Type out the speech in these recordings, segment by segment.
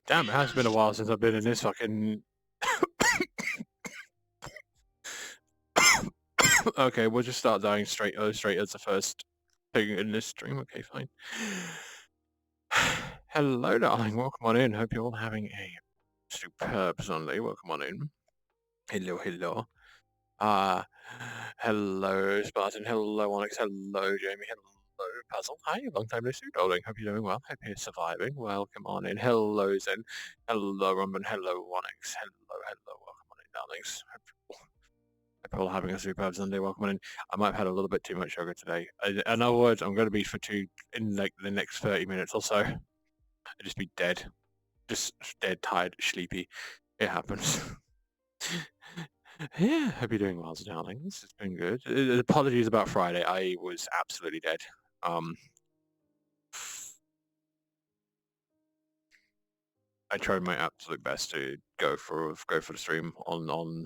Damn, it has been a while since I've been in this fucking... Okay, we'll just start dying straight as the first thing in this stream. Okay, fine. Hello, darling. Welcome on in. Hope you're all having a superb Sunday. Welcome on in. Hello, hello. Hello, Spartan. Hello, Onyx. Hello, Jamie. Hello, Puzzle. Hi, long time no see, darling. Hope you're doing well. Hope you're surviving. Welcome on in. Hello, Zen. Hello, Rumban. Hello, Onyx. Hello, hello. Welcome on in, darlings. Hope you're all having a superb Sunday. Welcome on in. I might have had a little bit too much sugar today. In other words, I'm going to be fatigued in like the next 30 minutes or so. I'll just be dead. Just dead, tired, sleepy. It happens. Yeah, hope you're doing well, darling. This has been good. Apologies about Friday. I was absolutely dead. I tried my absolute best to go for the stream on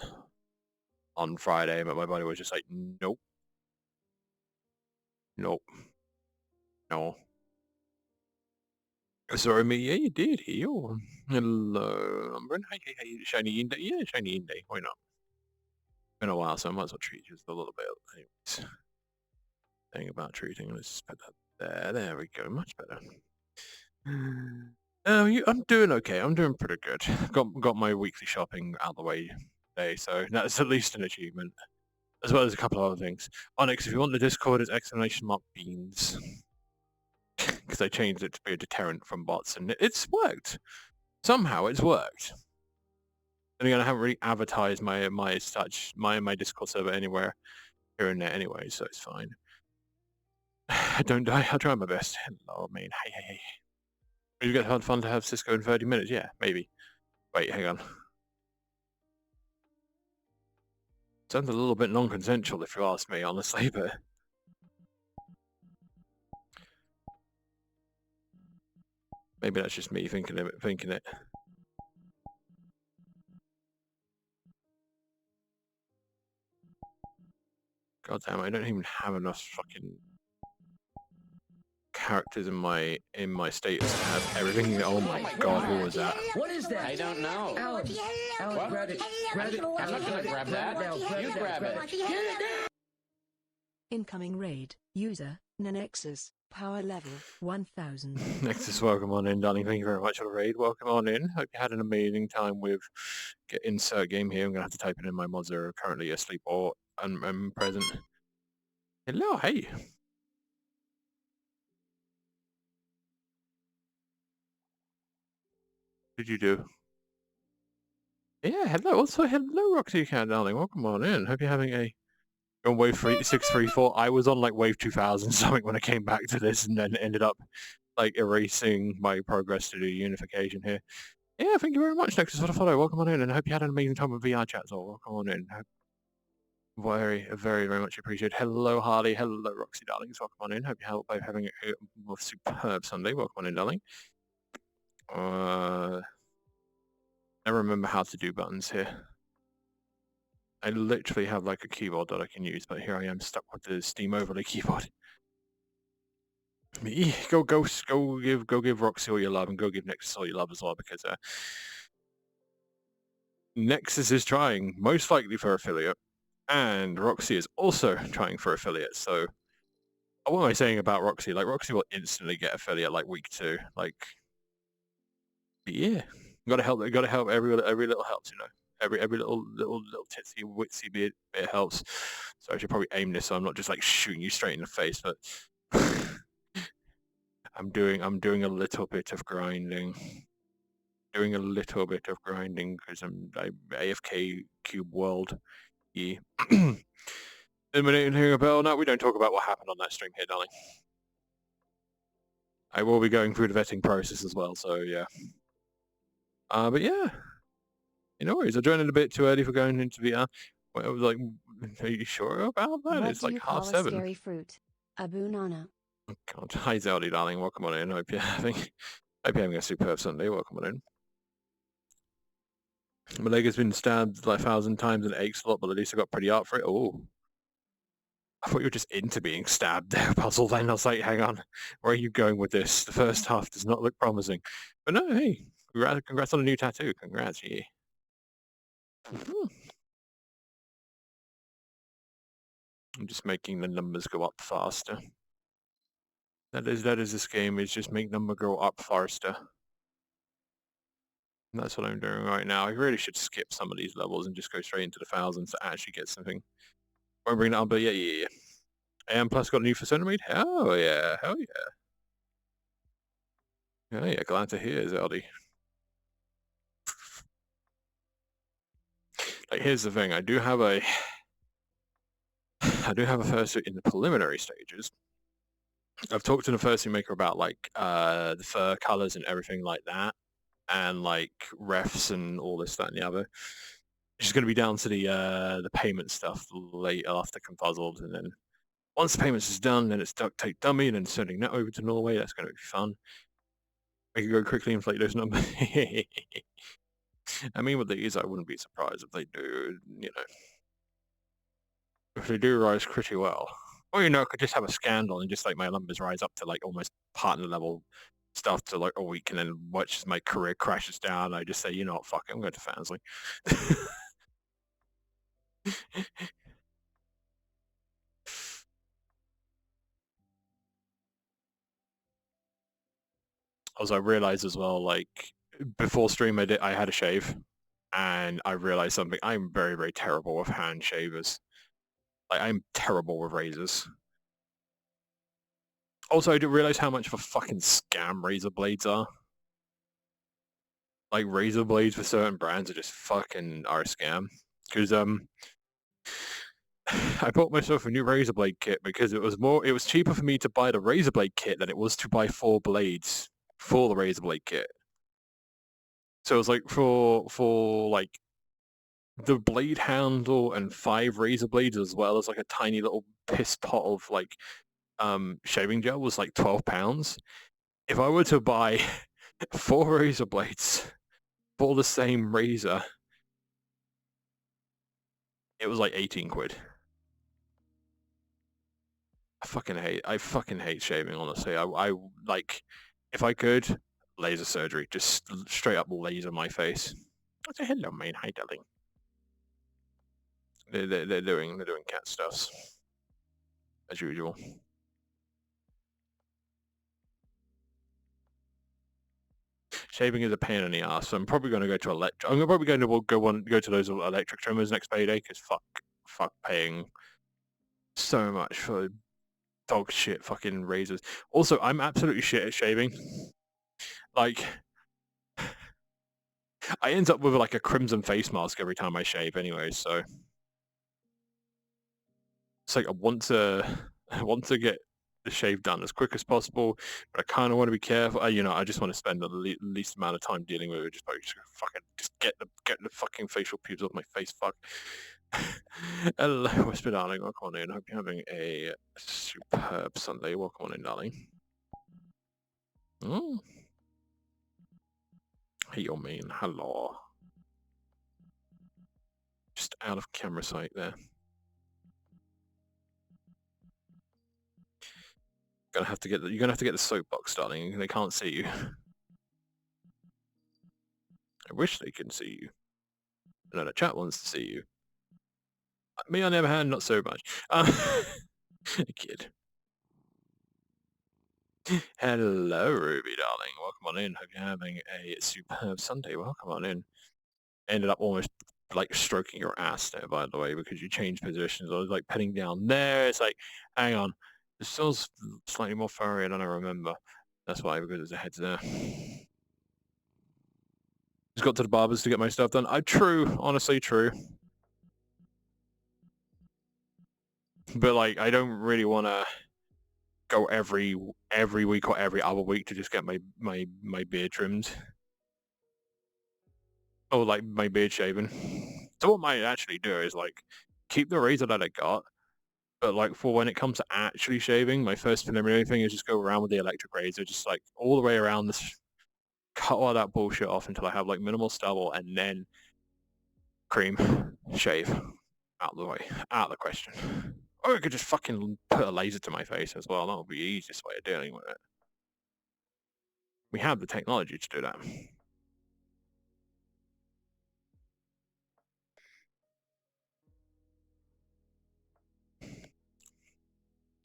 Friday, but my body was just like, nope, no. Sorry, me. Yeah, you did. Heal. Hello, Umbrin. Hi, shiny Inday. Yeah, shiny Inday. Why not? Been a while, so I might as well treat you a little bit. Anyways, thing about treating. Let's just put that there. There we go. Much better. I'm doing okay. I'm doing pretty good. Got my weekly shopping out of the way today, so that's at least an achievement. As well as a couple of other things. Onyx, if you want the Discord, it's !beans. Because I changed it to be a deterrent from bots, and it's worked. Somehow it's worked. And again, I haven't really advertised my Discord server anywhere here and there anyway, so it's fine. I don't die. I'll try my best. Hello, man. Hey. You get fun to have Cisco in 30 minutes? Yeah, maybe. Wait, hang on. Sounds a little bit non-consensual if you ask me, honestly, but... Maybe that's just me thinking it. God damn, I don't even have enough fucking characters in my status to have everything. Oh my god, who was that? What is that? I don't know. Alex, grab it. Grab it. I'm not gonna grab that. You grab it. Get it now. Incoming raid. User, Nanexus. Power level 1000. Nexus, welcome on in, darling. Thank you very much for the raid. Welcome on in. Hope you had an amazing time with insert game here. I'm gonna have to type it in. My mods are currently asleep or present. Hello, hey. What did you do? Yeah, hello. Also, hello, Roxy Cat, darling. Welcome on in. Hope you're having a... on wave 634. I was on like wave 2000 something when I came back to this, and then ended up like erasing my progress to do unification here. Yeah, thank you very much, Nexus, for the follow. Welcome on in, and I hope you had an amazing time with VR chat. So welcome on in. Very, very, very much appreciated. Hello, Harley. Hello, Roxy, darlings. Welcome on in. Hope you're both having a superb Sunday. Welcome on in, darling. I remember how to do buttons here. I literally have like a keyboard that I can use, but here I am stuck with the Steam Overlay keyboard. Go give Roxy all your love, and go give Nexus all your love as well, because Nexus is trying, most likely for affiliate, and Roxy is also trying for affiliate. So what am I saying about Roxy? Like, Roxy will instantly get affiliate like week 2. Like, yeah, gotta help every little helps, you know. Every little titsy witsy bit helps. So I should probably aim this so I'm not just like shooting you straight in the face, but I'm doing a little bit of grinding. Because I'm AFK Cube World. Yeah. Eliminating hearing a bell. No, we don't talk about what happened on that stream here, darling. I will be going through the vetting process as well, so yeah. But yeah. No worries. I joined in a bit too early for going into VR. Well, I was like, are you sure about that? It's like 7:30. Scary fruit. A banana. Oh god. Hi Zeldy, darling. Welcome on in. Hope you're having a superb Sunday. Welcome on in. My leg has been stabbed like 1,000 times and it aches a lot, but at least I got pretty up for it. Oh. I thought you were just into being stabbed there, Puzzle. Then I was like, hang on, where are you going with this? The first half does not look promising. But no, hey, Congrats on a new tattoo. Congrats, yeah. I'm just making the numbers go up faster. That is this game, is just make number go up faster. And that's what I'm doing right now. I really should skip some of these levels and just go straight into the thousands to actually get something. Won't bring that up, but yeah. And plus got a new persona made? Hell yeah. Oh yeah, glad to hear, Zeldy. Like, here's the thing, I do have a fursuit in the preliminary stages. I've talked to the fursuit maker about like the fur colors and everything like that, and like refs and all this, that, and the other. It's just going to be down to the payment stuff later after Confuzzled, and then once the payments is done, then it's duct tape dummy, and then sending that over to Norway. That's going to be fun. We can go quickly inflate those numbers. I mean, with these, I wouldn't be surprised if they do, if they do rise pretty well. Or, I could just have a scandal and just like my numbers rise up to like almost partner level stuff to like a week, and then watch my career crashes down. I just say, you know what, fuck it, I'm going to Fansly. Also, I realized as well, like before stream, I had a shave, and I realized something. I'm very, very terrible with hand shavers. Like, I'm terrible with razors. Also, I didn't realize how much of a fucking scam razor blades are. Like, razor blades for certain brands are just fucking a scam. Because I bought myself a new razor blade kit because it was cheaper for me to buy the razor blade kit than it was to buy 4 blades for the razor blade kit. So it was like for like the blade handle and 5 razor blades, as well as like a tiny little piss pot of like shaving gel, was like £12. If I were to buy 4 razor blades for the same razor, it was like 18 quid. I fucking hate shaving, honestly. I like, if I could, laser surgery, just straight up laser my face. I say hello, mate. Hi, darling. They're doing cat stuffs as usual. Shaving is a pain in the ass, so I'm probably going to go to I'm probably going to go to those electric trimmers next payday, because fuck paying so much for dog shit fucking razors. Also, I'm absolutely shit at shaving. Like, I end up with like a crimson face mask every time I shave anyway, so it's like I want to get the shave done as quick as possible, but I kind of want to be careful. I just want to spend the least amount of time dealing with it. Just fucking get the fucking facial pubes off my face. Fuck. Hello, Whisper darling. Welcome on in. Hope you're having a superb Sunday. Welcome on in, darling. Oh. Hey, you mean hello? Just out of camera sight there. You're gonna have to get the soapbox, darling. They can't see you. I wish they can see you. No, the chat wants to see you. Me, on the other hand, not so much. Kid. Hello, Ruby, darling. Welcome on in. Hope you're having a superb Sunday. Welcome on in. Ended up almost like stroking your ass there, by the way, because you changed positions. I was like petting down there. It's like, hang on. This feels slightly more furry than I remember. That's why, because there's a head there. Just got to the barbers to get my stuff done. True, honestly, true. But like, I don't really want to go every week or every other week to just get my beard trimmed. Or like my beard shaven. So what I might actually do is like keep the razor that I got, but like for when it comes to actually shaving, my first preliminary thing is just go around with the electric razor, just like all the way around this, cut all that bullshit off until I have like minimal stubble, and then cream, shave, out of the way, out of the question. Or I could just fucking put a laser to my face as well. That would be the easiest way of dealing with it. We have the technology to do that.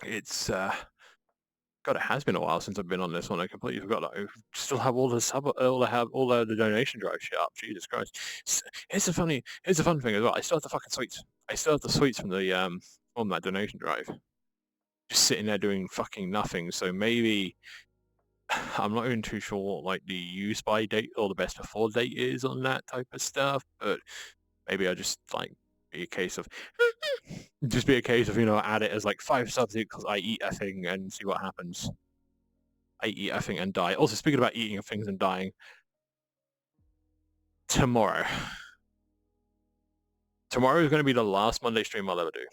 It's God, it has been a while since I've been on this one. I completely forgot that I still have all the donation drive shit up. Jesus Christ! Here's the fun thing as well. I still have the fucking sweets. I still have the sweets from that donation drive, just sitting there doing fucking nothing. So maybe I'm not even too sure what like the use by date or the best before date is on that type of stuff. But maybe I just like be a case of add it as like 5 subjects because I eat a thing and see what happens. I eat a thing and die. Also, speaking about eating things and dying, tomorrow is going to be the last Monday stream I'll ever do,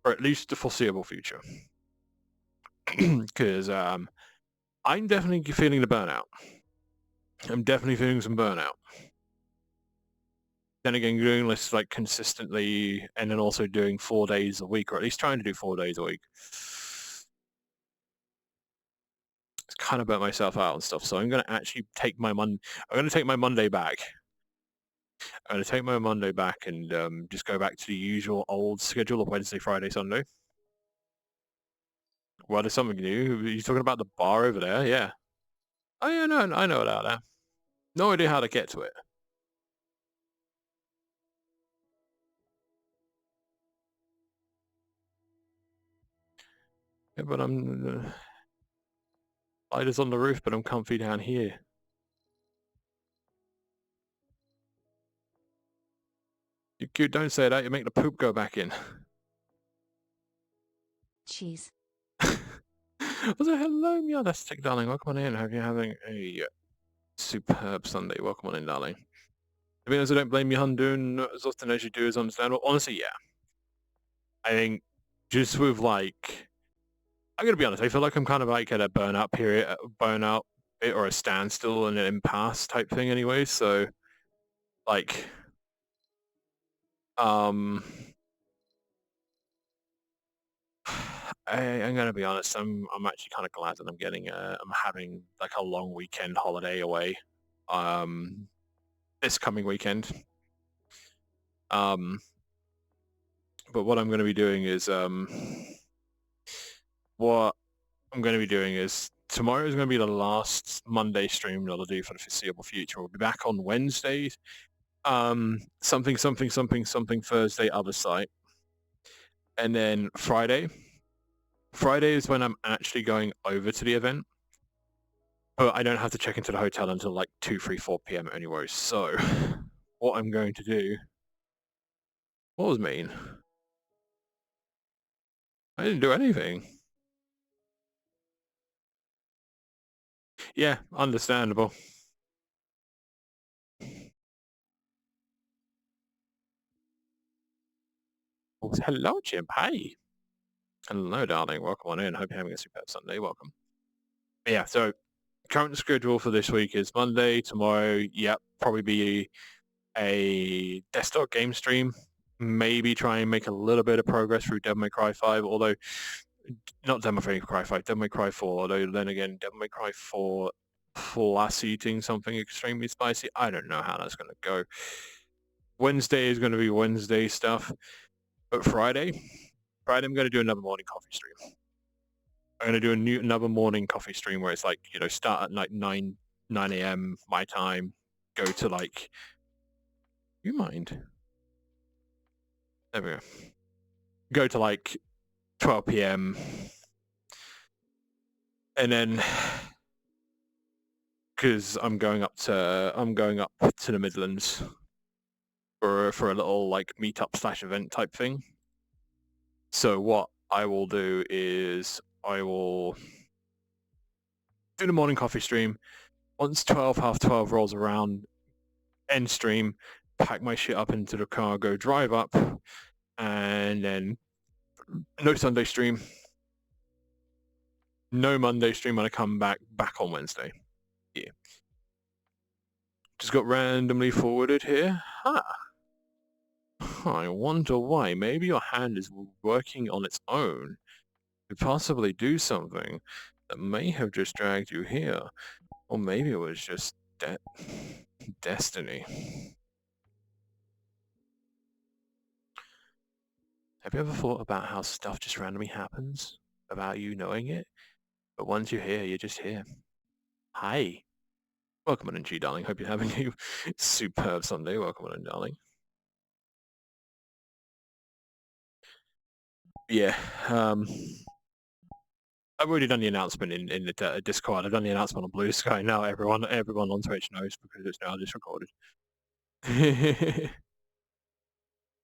or at least the foreseeable future, because I'm definitely feeling the burnout. I'm definitely feeling some burnout. Then again, doing this like consistently, and then also doing 4 days a week, or at least trying to do 4 days a week, it's kind of burnt myself out and stuff. So I'm going to actually take my Monday back. I'm going to take my Monday back and just go back to the usual old schedule of Wednesday, Friday, Sunday. Well, there's something new. Are you talking about the bar over there? Yeah. Oh yeah, no, I know about that. No idea how to get to it. Yeah, but I'm light is on the roof, but I'm comfy down here. You cute, don't say that. You make the poop go back in. Cheese. Also, hello, Meowtastic, darling. Welcome on in. Hope you're having a superb Sunday. Welcome on in, darling. To be honest, I don't blame you, hun. Doing as often as you do is understandable. Honestly, yeah. I think just with like, I'm gonna be honest. I feel like I'm kind of like at a burnout period, bit or a standstill and an impasse type thing, anyway. So, like, I'm gonna be honest. I'm actually kind of glad that I'm having like a long weekend holiday away. This coming weekend. But what I'm going to be doing is tomorrow is going to be the last Monday stream that I'll do for the foreseeable future. We'll be back on Wednesdays. Something Thursday, other site. And then Friday. Friday is when I'm actually going over to the event. But I don't have to check into the hotel until like 2, 3, 4 p.m. anyway. So what I'm going to do... What was mean? I didn't do anything. Yeah, understandable. Oh, hello, Jim. Hi. Hello, darling. Welcome on in. Hope you're having a superb Sunday. Welcome. But yeah, so current schedule for this week is Monday, tomorrow, yep, probably be a desktop game stream. Maybe try and make a little bit of progress through Devil May Cry 5, although not Devil May Cry 5, Devil May Cry 4, although then again, Devil May Cry 4 plus eating something extremely spicy. I don't know how that's going to go. Wednesday is going to be Wednesday stuff, but Friday I'm going to do another morning coffee stream. I'm going to do another morning coffee stream where it's like, start at like 9 a.m. my time, go to like, you mind? There we go. Go to like 12 p.m. and then because I'm going up to the Midlands for a little like meetup / event type thing. So what I will do is I will do the morning coffee stream. Once half 12 rolls around, end stream, pack my shit up into the car, go drive up, and then no Sunday stream, no Monday stream when I come back on Wednesday. Yeah. Just got randomly forwarded here. Huh. I wonder why. Maybe your hand is working on its own to possibly do something that may have just dragged you here. Or maybe it was just destiny. Have you ever thought about how stuff just randomly happens without you knowing it? But once you're here, you're just here. Hi. Welcome on in, G, darling. Hope you're having a superb Sunday. Welcome on in, darling. Yeah, I've already done the announcement in the Discord. I've done the announcement on Blue Sky. Now everyone on Twitch knows because it's now just recorded.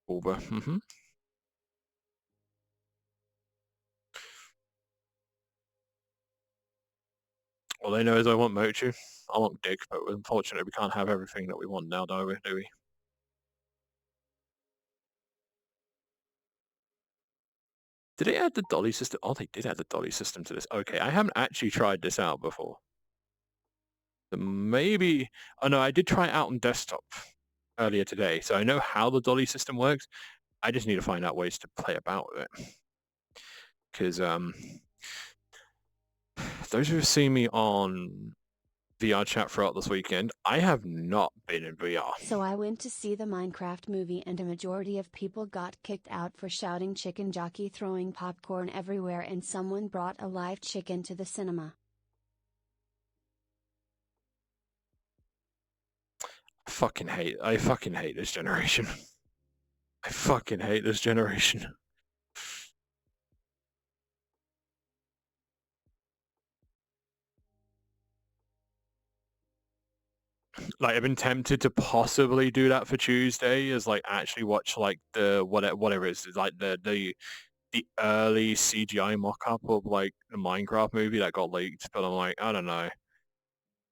Uber. All they know is I want Mochu. I want Dick, but unfortunately we can't have everything that we want now, do we? Did they add the dolly system? Oh, they did add the dolly system to this. Okay, I haven't actually tried this out before. So maybe... Oh no, I did try it out on desktop earlier today, so I know how the dolly system works. I just need to find out ways to play about with it. Because those who have seen me on VR chat throughout this weekend, I have not been in VR. So I went to see the Minecraft movie and a majority of people got kicked out for shouting chicken jockey, throwing popcorn everywhere, and someone brought a live chicken to the cinema. I fucking hate this generation. I fucking hate this generation. Like, I've been tempted to possibly do that for Tuesday, is like actually watch like the whatever it is, like the early CGI mock-up of like the Minecraft movie that got leaked. But I'm like, I don't know.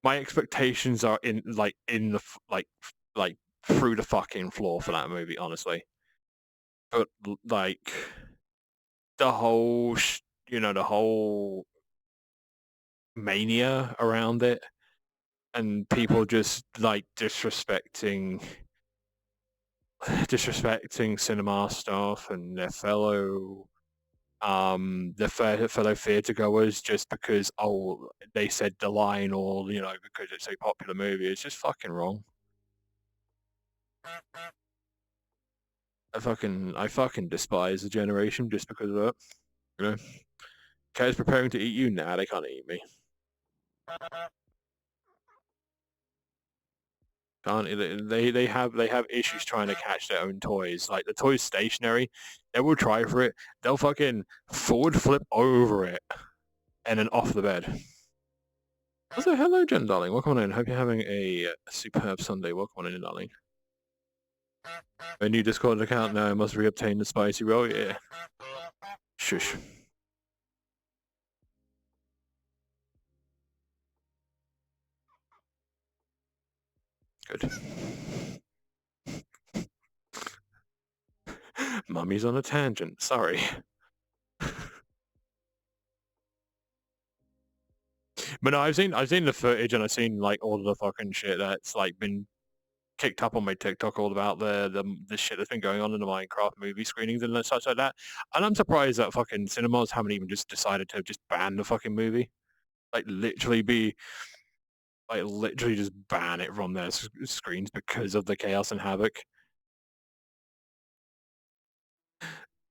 My expectations are in the like through the fucking floor for that movie, honestly. But like the whole the whole mania around it, and people just like disrespecting cinema stuff and their fellow theater goers just because they said the line, or because it's a popular movie. It's just fucking wrong. I fucking despise the generation just because of that. You know, Kaz preparing to eat you. Nah, they can't eat me. Can't they have issues trying to catch their own toys. Like, the toy's stationary, they will try for it. They'll fucking forward flip over it and then off the bed. Also, hello, Jen, darling. Welcome on in. Hope you're having a superb Sunday. Welcome on in, darling. A new Discord account now. I must reobtain the spicy roll. Yeah. Shush. Good. Mummy's on a tangent. Sorry. But no, I've seen the footage, and I've seen like all of the fucking shit that's like been kicked up on my TikTok all about the shit that's been going on in the Minecraft movie screenings and such like that. And I'm surprised that fucking cinemas haven't even just decided to just ban the fucking movie. Like, literally just ban it from their screens because of the chaos and havoc.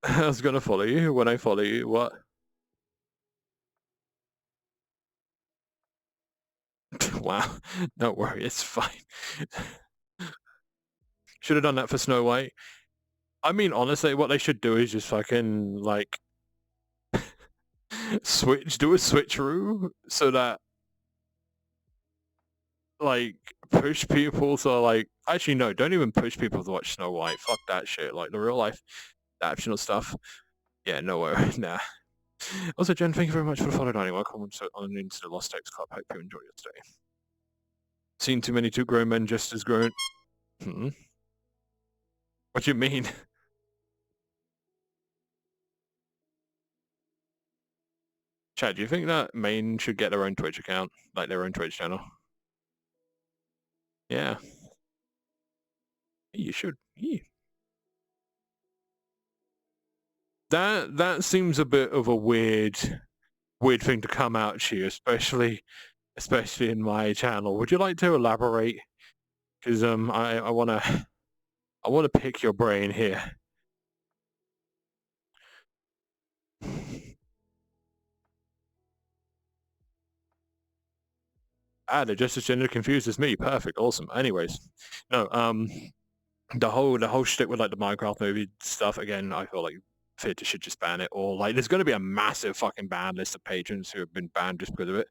I was gonna follow you when I follow you. What? Wow. Don't worry, it's fine. Should have done that for Snow White. I mean, honestly, what they should do is just fucking like do a switcheroo so that like push people to like, actually no, don't even push people to watch Snow White. Fuck that shit. Like, the real life optional stuff. Yeah, no way. Nah. Also, Jen, thank you very much for the follow, Danny. Welcome on into the Lost Text Club. Hope you enjoyed it today. Seen too many two grown men just as grown. What do you mean? Chad, do you think that Maine should get their own Twitch account? Like, their own Twitch channel? Yeah. You should. Yeah. That seems a bit of a weird thing to come out to you, especially in my channel. Would you like to elaborate? Because I wanna pick your brain here. They're just as gender confused as me. Perfect, awesome. Anyways, no, the whole shtick with like the Minecraft movie stuff, again, I feel like theatre should just ban it, or like there's gonna be a massive fucking ban list of patrons who have been banned just because of it.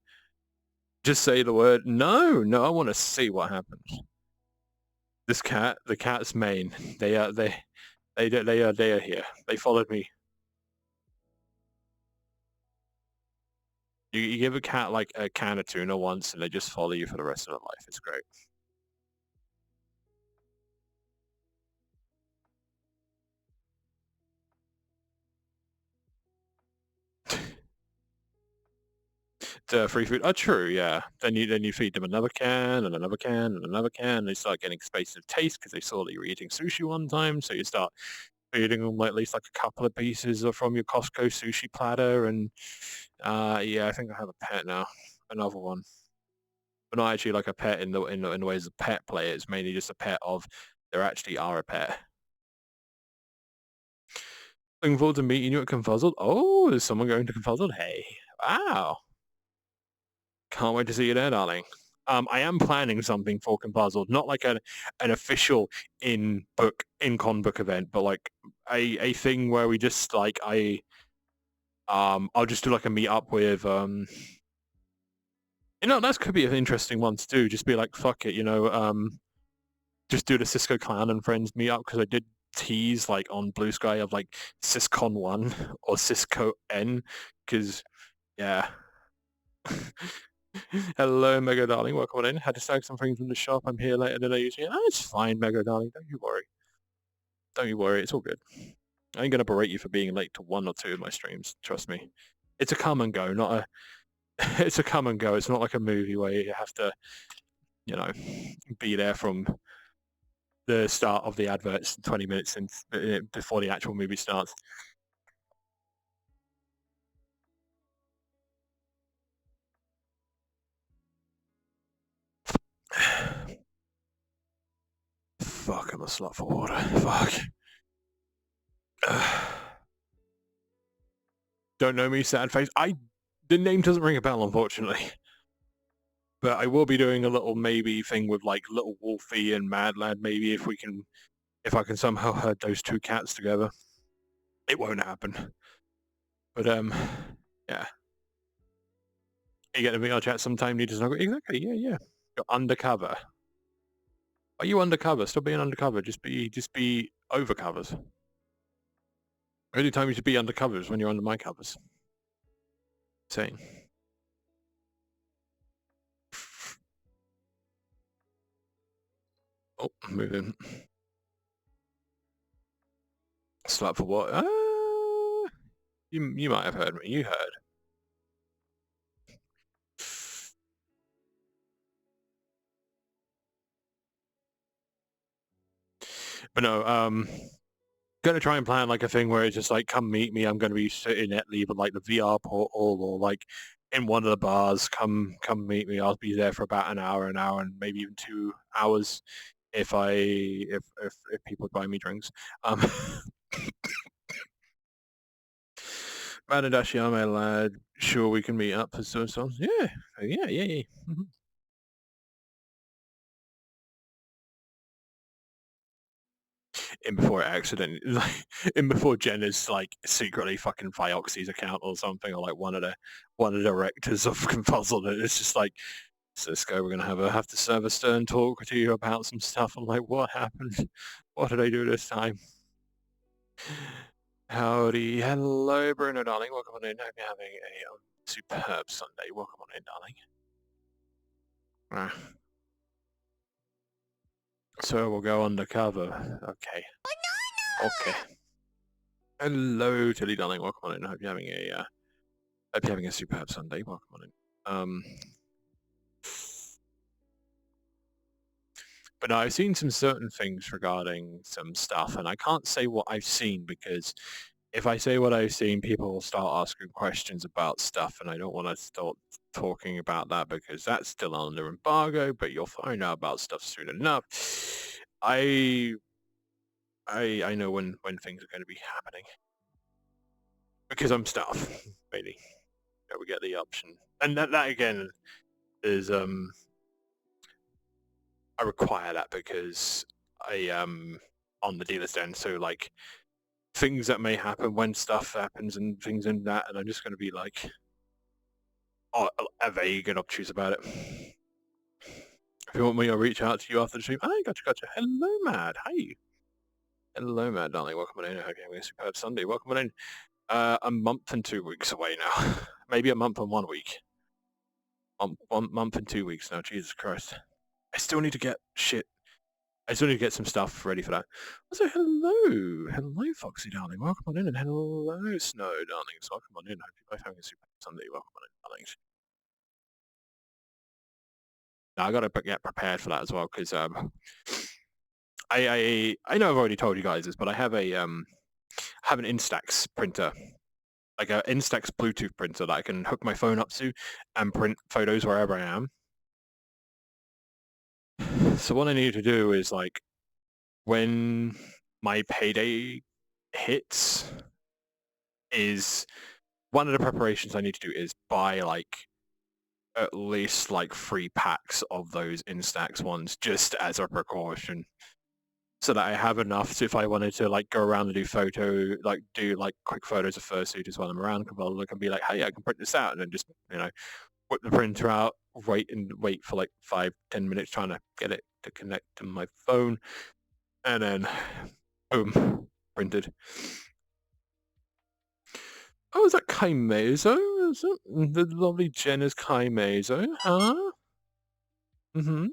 Just say the word. No, I want to see what happens. This cat, the cat's main. They are here. They followed me. You give a cat like a can of tuna once, and they just follow you for the rest of their life. It's great. Free food. Oh, true. Yeah. Then you feed them another can and another can and another can. And they start getting space of taste because they saw that you were eating sushi one time. So you start feeding them like, at least like a couple of pieces from your Costco sushi platter. And yeah, I think I have a pet now. Another one. But not actually like a pet in the ways of pet play. It's mainly just a pet of there actually are a pet. Looking forward to meeting you at Confuzzled. Oh, is someone going to Confuzzled? Hey. Wow. Can't wait to see you there, darling. I am planning something for Confuzzled, not like an official in-con book event, but like a thing where we just like I'll just do like a meet up with that could be an interesting one to do. Just be like, fuck it, just do the Cisco Clan and Friends meet up, because I did tease like on Blue Sky of like Ciscon 1 or Cisco N, because yeah. Hello, Mega Darling. Welcome on in. Had to snag some things from the shop. I'm here later than I usually. Oh, it's fine, Mega Darling. Don't you worry. Don't you worry. It's all good. I ain't gonna berate you for being late to one or two of my streams. Trust me. It's a come and go, not a. It's a come and go. It's not like a movie where you have to, be there from the start of the adverts 20 minutes before the actual movie starts. Fuck, I'm a slut for water. Fuck. Don't know me, sad face. The name doesn't ring a bell, unfortunately. But I will be doing a little maybe thing with like Little Wolfie and Mad Lad, maybe if I can somehow herd those two cats together. It won't happen. But yeah. You get a VR chat sometime, need to know exactly, yeah. You're undercover. Are you undercover? Stop being undercover. Just be over covers. Only time you should be undercover is when you're under my covers. Saying. Oh, moving. Slap for what? You might have heard me. You heard. But no, gonna try and plan like a thing where it's just like, come meet me. I'm gonna be sitting at either like the VR portal or like in one of the bars. Come meet me. I'll be there for about an hour and maybe even 2 hours if people buy me drinks. Madadashi, my lad. Sure, we can meet up for some songs. Yeah. Mm-hmm. In before Jen is like secretly fucking Vioxy's account or something, or like one of the directors of Confuzzled. It's just like, Cisco, we're gonna have to serve a stern talk to you about some stuff. I'm like, what happened? What did I do this time? Howdy, hello, Bruno, darling. Welcome on in. Hope you're having a superb Sunday. Welcome on in, darling. So we'll go undercover. Okay. Okay. Hello, Tilly, darling. Welcome on in. Hope you're having a superb Sunday. Welcome on in. But no, I've seen some certain things regarding some stuff, and I can't say what I've seen, because if I say what I've seen, people will start asking questions about stuff, and I don't want to start talking about that because that's still under embargo, but you'll find out about stuff soon enough. I know when things are going to be happening. because I'm staff, mainly. Yeah, we get the option, and that again is I require that because I on the dealer's den, so like things that may happen when stuff happens and things in that, and I'm just going to be like vague and obtuse about it. If you want me, I'll reach out to you after the stream. Hi, gotcha. Hello, Mad. Hi. Hello, Mad, darling. Welcome on in. I hope you're having a superb Sunday. Welcome on in. A month and 2 weeks away now. Maybe a month and 1 week. 1 month and 2 weeks now. Jesus Christ. I still need to get shit. I still need to get some stuff ready for that. Also, hello, Foxy, darling. Welcome on in, and hello, Snow, darlings. Welcome on in. Hope you're both having a super Sunday. Welcome on in, darlings. Now I gotta get prepared for that as well, because I know I've already told you guys this, but I have an Instax printer, like an Instax Bluetooth printer that I can hook my phone up to and print photos wherever I am. So what I need to do is like when my payday hits, is one of the preparations I need to do is buy like at least like 3 packs of those Instax ones just as a precaution, so that I have enough to, if I wanted to like go around and do like quick photos of fursuiters while I'm around, I can look and be like, hey, I can print this out, and then just whip the printer out, wait for like 5-10 minutes trying to get it to connect to my phone, and then boom, printed. Oh, is that Kaimezo? Is it the lovely Jenna's Kaimezo? Huh? Mm-hmm.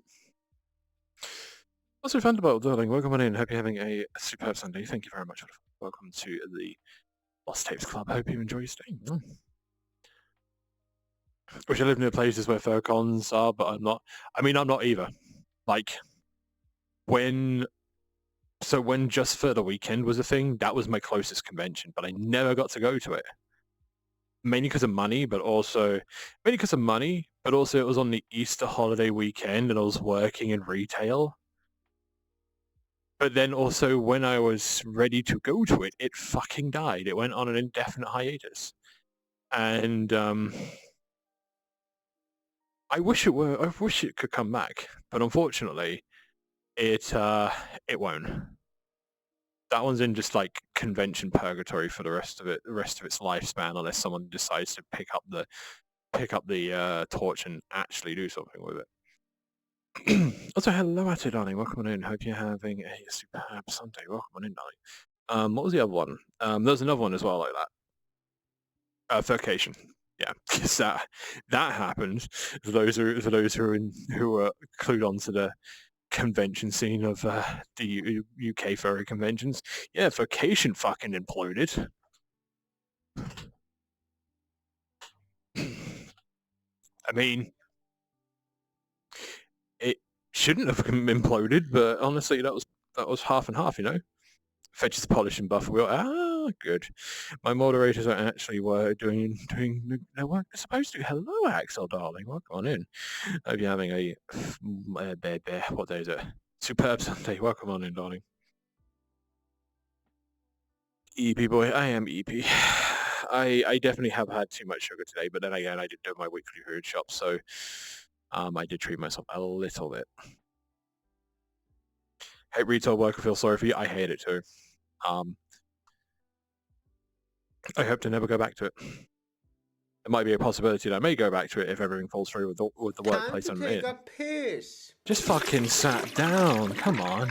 Also, Vanderbilt, darling, welcome on in. Hope you're having a superb Sunday. Thank you very much. Welcome to the Lost Tapes Club. Hope you enjoy your stay. Wish I lived near places where fur cons are, but I'm not. I mean, I'm not either. Like, when Just for the Weekend was a thing, that was my closest convention, but I never got to go to it. Mainly because of money, but also it was on the Easter holiday weekend and I was working in retail. But then also when I was ready to go to it, it fucking died. It went on an indefinite hiatus. And I wish it could come back, but unfortunately it won't. That one's in just like convention purgatory for the rest of its lifespan, unless someone decides to pick up the torch and actually do something with it. Also, hello, Atto, darling. Welcome on in. Hope you're having a superb Sunday. Welcome on in, darling. What was the other one? There's another one as well like that. Vacation. Yeah, because that happened. For those who are clued onto the convention scene of the UK furry conventions, yeah, Vacation fucking imploded. I mean, it shouldn't have imploded, but honestly, that was half and half, Fetches the polish and buff wheel. Ah, good. My moderators are actually doing their work they're supposed to. Hello, Axel, darling. Welcome on in. Hope you're having a what day is it? Superb Sunday. Welcome on in, darling. EP boy, I am EP. I definitely have had too much sugar today, but then again, I did do my weekly food shop, so I did treat myself a little bit. Hate retail work. I feel sorry for you. I hate it too. I hope to never go back to it. It might be a possibility that I may go back to it if everything falls through with the workplace I'm in. Time to take a piss. Just fucking sat down. Come on.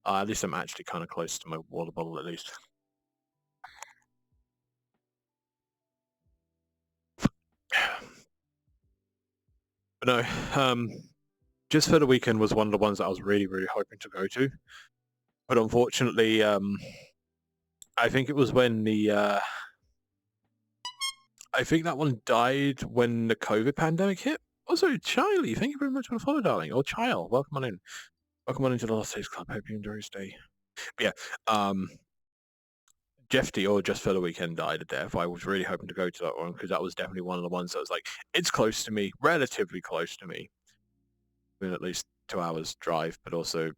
At least I'm actually kind of close to my water bottle, at least. But no, Just for the Weekend was one of the ones that I was really, really hoping to go to. But unfortunately, I think it was when I think that one died when the COVID pandemic hit. Also, Charlie, thank you very much for the follow, darling. Or Child, welcome on in. Welcome on into the Lost Days Club. Hope you enjoy your stay. But yeah, Jeff D or Just for the Weekend died a death. I was really hoping to go to that one because that was definitely one of the ones that was like, it's close to me, relatively close to me. I mean, at least 2 hours drive, but also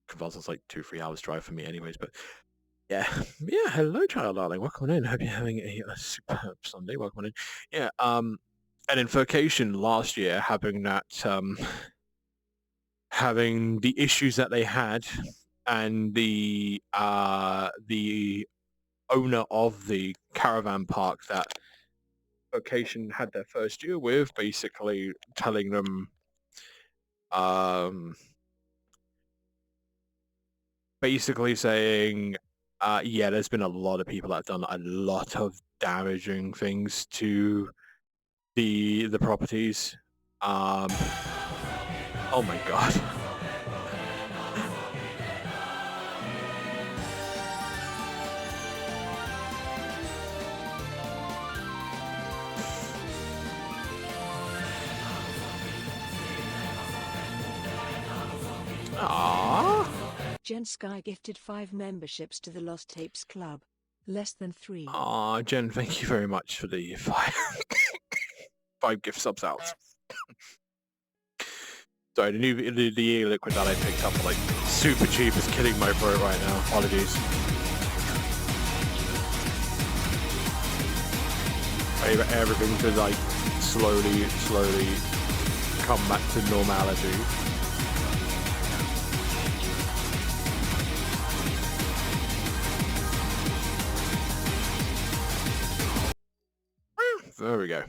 Convulsion's like 2-3 hours drive for me anyways. But Yeah, yeah. Hello, child, darling. Welcome in. Hope you're having a superb Sunday. Welcome in. Yeah. And in Vacation last year, having the issues that they had, and the owner of the caravan park that Vacation had their first year with, basically telling them, um, basically saying, yeah, there's been a lot of people that have done a lot of damaging things to the properties. Oh my god. Aww. Jen Sky gifted 5 memberships to the Lost Tapes Club. Less than 3. Aw, Jen, thank you very much for the 5 gift subs out. Sorry, the e-liquid that I picked up like super cheap is killing my throat right now. Apologies. Everything to like slowly come back to normality. There we go.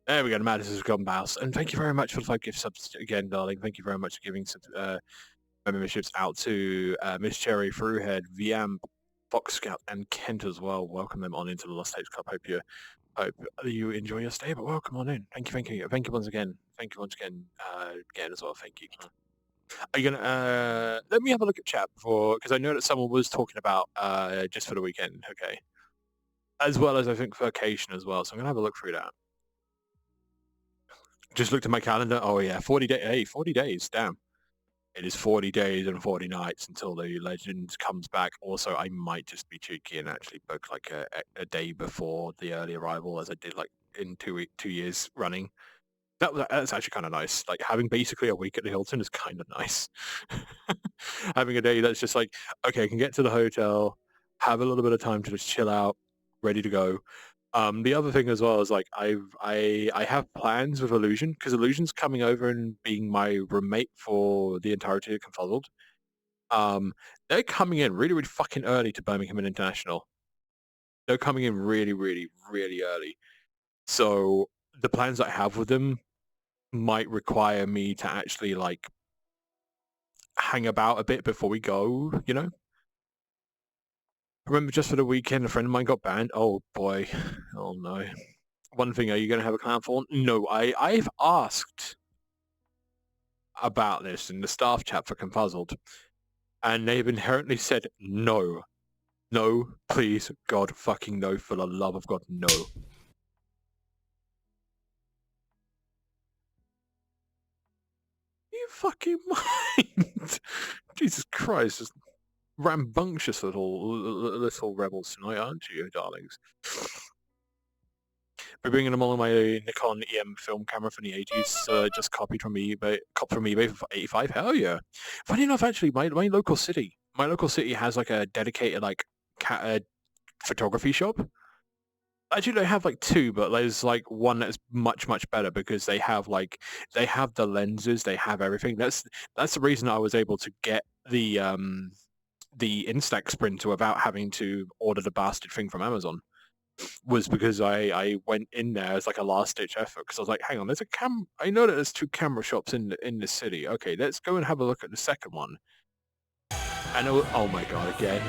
There we go. Madison has gone mouse. And thank you very much for the 5 gift subs again, darling. Thank you very much for giving memberships out to Miss Cherry, Fruhead, VM, Fox Scout, and Kent as well. Welcome them on into the Lost Tapes Club. Hope you enjoy your stay, but welcome on in. Thank you once again. Thank you once again, again as well. Thank you. Are you gonna let me have a look at chat before, because I know that someone was talking about just for the weekend, okay, as well as I think vacation as well. So I'm gonna have a look through that. Just looked at my calendar. Oh yeah, 40 days. Hey, 40 days. Damn. It is 40 days and 40 nights until the legend comes back. Also, I might just be cheeky and actually book like a day before the early arrival, as I did like in 2 years running. That's actually kind of nice. Like having basically a week at the Hilton is kind of nice. Having a day that's just like, okay, I can get to the hotel, have a little bit of time to just chill out, ready to go. The other thing as well is like I have plans with Illusion, because Illusion's coming over and being my roommate for the entirety of Confuzzled. They're coming in really, really fucking early to Birmingham International. They're coming in really, really, really early. So the plans that I have with them might require me to actually like hang about a bit before we go, you know? Remember, just for the weekend, a friend of mine got banned. Oh boy. Oh no. One thing, are you going to have a clown for? No, I've asked about this in the staff chat for Confuzzled, and they've inherently said no. No, please, God fucking no, for the love of God, no. You fucking mind? Jesus Christ, just rambunctious little rebels tonight, aren't you, darlings? We're bringing them all my Nikon EM film camera from the 80s, just copied from eBay, for 85. Hell yeah! Funny enough, actually, my local city has like a dedicated like photography shop. Actually, they have like 2, but there's like one that's much better, because they have the lenses, they have everything. That's the reason I was able to get the Instax printer without having to order the bastard thing from Amazon. Was because I went in there as like a last ditch effort, because I was like, hang on, there's I know that there's 2 camera shops in the city. Okay, let's go and have a look at the second one. And oh my god, again.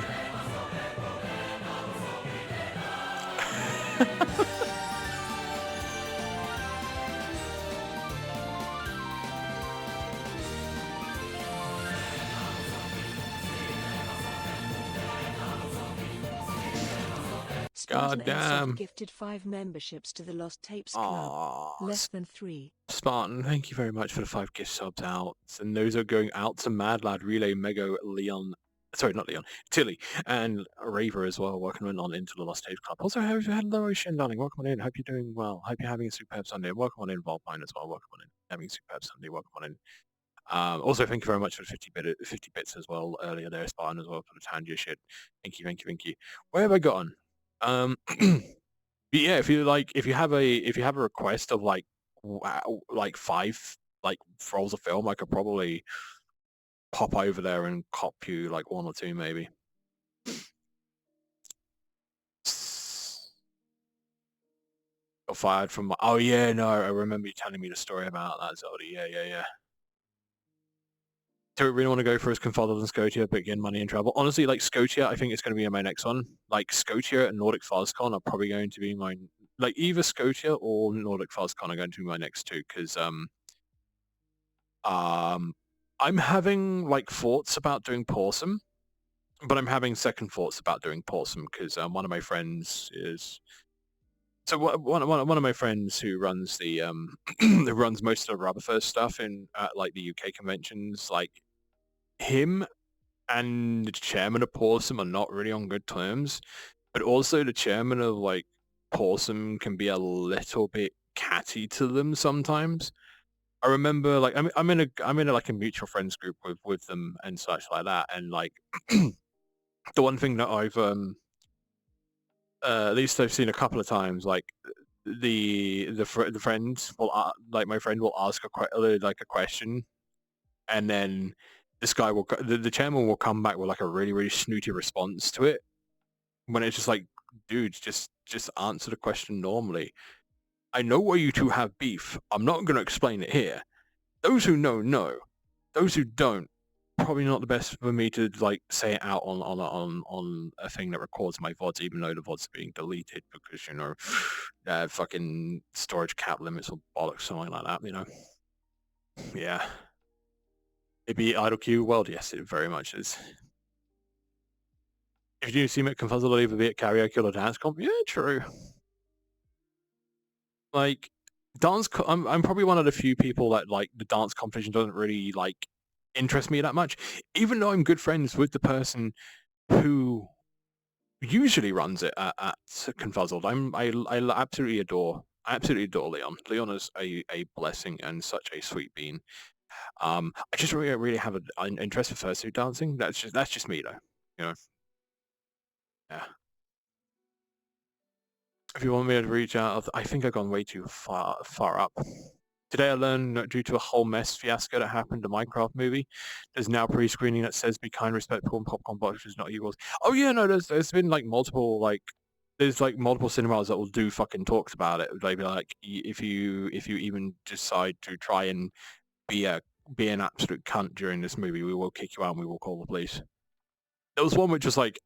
God damn. Gifted 5 memberships to the Lost Tapes Club. Aww. Less than 3. Spartan, thank you very much for the 5 gift subs out. And those are going out to Mad Lad, Relay, Mego, Leon. Sorry, not Leon. Tilly and Raver as well. Welcome on into the Lost Tapes Club. Also, hello, Shen, darling. Welcome on in. Hope you're doing well. Hope you're having a superb Sunday. Welcome on in, Volpine as well. Welcome on in. Having a superb Sunday. Welcome on in. Also, thank you very much for the 50 bits as well earlier there, Spartan, as well, for the Tangier shit. Thank you, thank you, thank you. Where have I gotten? But yeah, if you have a request of like 5 like rolls of film, I could probably pop over there and cop you like 1 or 2 maybe. Got fired from. Oh yeah, no, I remember you telling me the story about that, Zelda. Yeah. Do we really want to go for his Confuddled and Scotia, but again, money and travel? Honestly, like Scotia, I think it's going to be my next one. Like Scotia and Nordic FuzCon are probably going to be my like either Scotia or Nordic FuzCon are going to be my next 2 because I'm having like thoughts about doing Pawsome, but I'm having second thoughts about doing Pawsome because one of my friends is. So one of my friends who runs the who runs most of the Rubberfest stuff in like the UK conventions, like him and the chairman of Pawsome are not really on good terms, but also the chairman of like Pawsome can be a little bit catty to them sometimes. I remember like I'm in a like a mutual friends group with them and such like that, and like the one thing that I've at least I've seen a couple of times, like the friend will like my friend will ask like a question, and then this guy will the chairman will come back with like a really snooty response to it, when it's just like, dude, just answer the question normally. I know why you two have beef. I'm not going to explain it here. Those who know. Those who don't, probably not the best for me to like say it out on a thing that records my VODs, even though the VODs are being deleted because fucking storage cap limits or bollocks, something like that. Yeah. It'd be idle Q world. Yes, it very much is. If you do see Mick Confuzzle, it'll either be at karaoke or dance comp. Yeah, true. Like I'm probably one of the few people that like the dance competition doesn't really like interest me that much, even though I'm good friends with the person who usually runs it at Confuzzled. I absolutely adore Leon. Leon is a blessing and such a sweet bean. I just really have an interest for fursuit dancing. That's just me though. Yeah. If you want me to reach out, I think I've gone way too far up. Today I learned that due to a whole mess fiasco that happened to Minecraft movie, there's now pre-screening that says be kind, respectful, and popcorn boxes, not equals. Oh yeah, no, there's been like multiple cinemas that will do fucking talks about it. They'll be like, if you even decide to try and be an absolute cunt during this movie, we will kick you out and we will call the police. There was one which was like,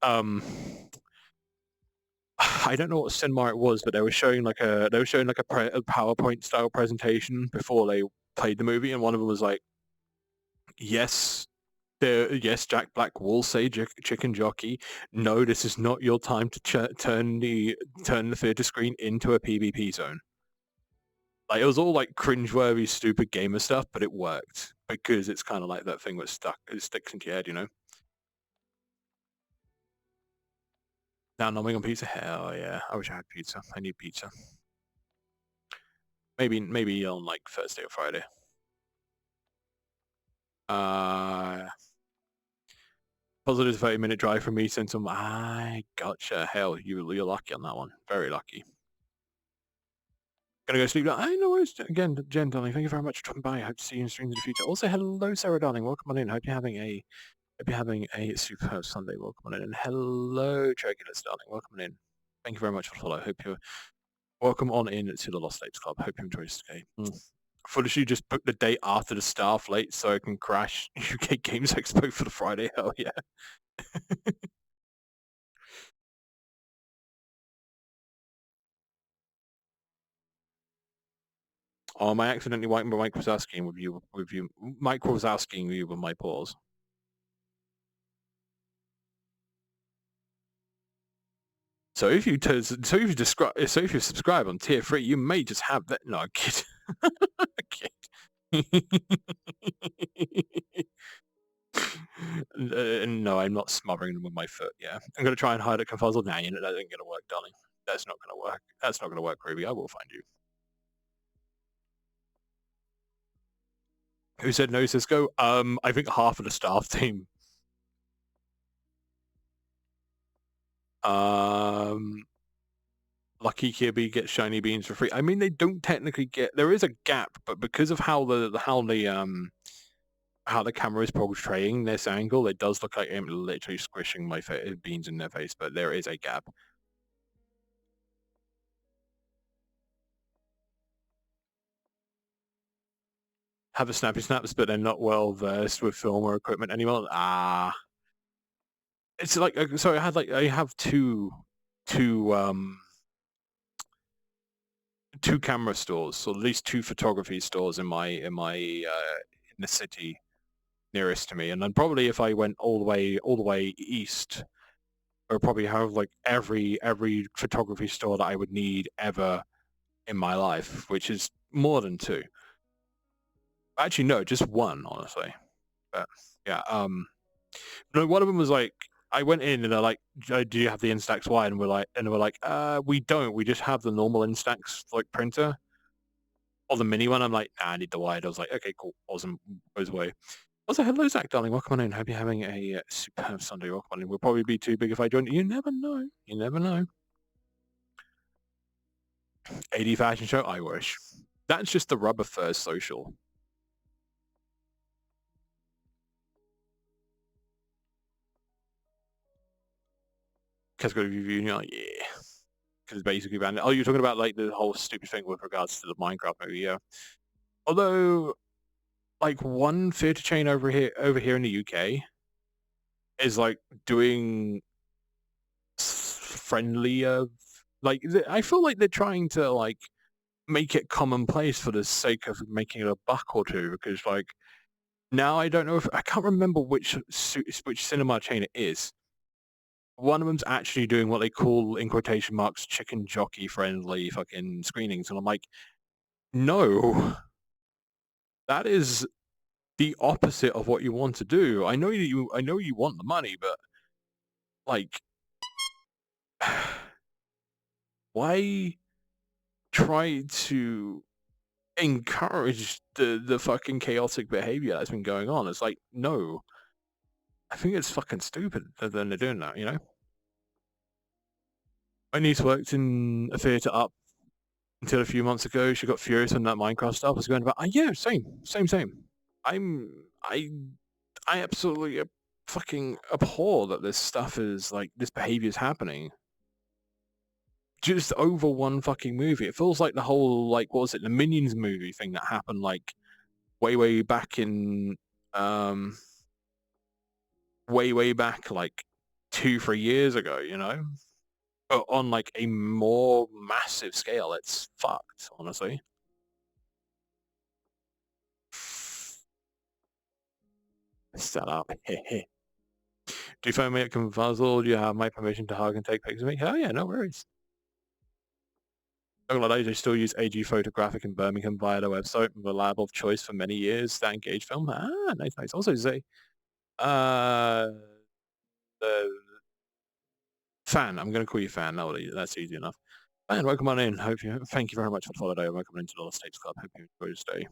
I don't know what cinema it was, but they were showing like a PowerPoint style presentation before they played the movie, and one of them was like, yes, Jack Black will say chicken jockey. No, this is not your time to turn the theater screen into a PvP zone. Like it was all like cringeworthy, stupid gamer stuff, but it worked because it's kind of like that thing that sticks into your head, Now numbing on pizza? Hell yeah. I wish I had pizza. I need pizza. Maybe on like Thursday or Friday. Positive 30-minute drive from me since I gotcha. Hell, you're lucky on that one. Very lucky. Gonna go sleep now. I know worries. Again, Jen, darling, thank you very much for dropping by. I hope to see you in streams in the future. Also, hello, Sarah, darling. Welcome on in. Hope you're having a superb Sunday. Welcome on in. And hello, Tragulous, darling. Welcome on in. Thank you very much for the follow. Hope you're welcome on in to the Lost Tapes Club. Hope you enjoy today. Foolishly just booked the date after the Starfleet so I can crash UK Games Expo for the Friday. Hell yeah. I accidentally wiped Mike Wazowski with you. Mike Wazowski you with my paws. So if you subscribe on tier 3, you may just have that. No, kid. No, I'm not smothering them with my foot. Yeah, I'm gonna try and hide a Confuzzle. Nah, that ain't gonna work, darling. That's not gonna work. That's not gonna work, Ruby. I will find you. Who said no, Cisco? I think half of the staff team. Lucky Kirby gets shiny beans for free. I mean, they don't technically get. There is a gap, but because of how the camera is portraying this angle, it does look like I'm literally squishing my beans in their face. But there is a gap. Have a snappy snaps, but they're not well versed with film or equipment anymore. It's like so. I have two camera stores, or at least two photography stores in in the city nearest to me, and then probably if I went all the way east, I would probably have like every photography store that I would need ever in my life, which is more than two. Actually, no, just one, honestly. But yeah, no, one of them was like, I went in and they're like, "Do you have the Instax wide?" And we're like, "We don't. We just have the normal Instax like printer or the mini one." I'm like, "Nah, I need the wide." I was like, "Okay, cool, awesome." Goes away. Also, hello, Zach, darling. Welcome on in. Hope you're having a superb Sunday. Welcome on in. We'll probably be too big if I join. You never know. You never know. 80 fashion show. I wish. That's just the rubber first social. Category review. And you're like, yeah. Because it's basically banned. Oh, you're talking about like the whole stupid thing with regards to the Minecraft movie, yeah. Although, like one theater chain over here in the UK is like doing friendlier. Like I feel like they're trying to like make it commonplace for the sake of making it a buck or two. Because like now I don't know if I can't remember which cinema chain it is. One of them's actually doing what they call, in quotation marks, chicken jockey friendly fucking screenings, and I'm like, no, that is the opposite of what you want to do. I know you want the money, but like, why try to encourage the fucking chaotic behavior that's been going on? It's like, no, I think it's fucking stupid that they're doing that, you know? My niece worked in a theatre up until a few months ago. She got furious when that Minecraft stuff was going about. Yeah, same. I absolutely fucking abhor that this stuff is like this behavior is happening. Just over one fucking movie. It feels like the whole like what was it, the Minions movie thing that happened like way back in way back like 2-3 years ago, you know? But on like a more massive scale, it's fucked, honestly. Set up. Do you find me at Confuzzle? Do you have my permission to hug and take pictures of me? Hell yeah, no worries. They still use AG Photographic in Birmingham via their website, the lab of choice for many years. That Engage film. Nice. Also, Zay, the fan. I'm gonna call you fan. That's easy enough. And welcome on in. Thank you very much for the follow day. Welcome into the Lost Tapes Club. Hope you enjoy this day.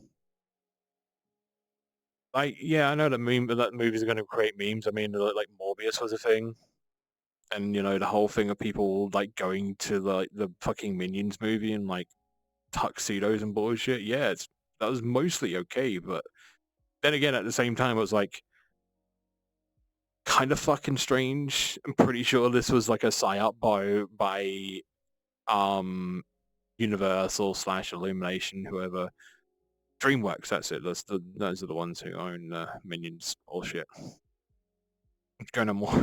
Like, yeah, I know that movies are going to create memes. I mean, like Morbius was a thing, and you know the whole thing of people like going to the fucking Minions movie and like tuxedos and bullshit. Yeah, that was mostly okay, but then again, at the same time, it was like kind of fucking strange. I'm pretty sure this was like a psyop by Universal / Illumination, whoever. DreamWorks, that's it. Those are the ones who own Minions bullshit. Going on more.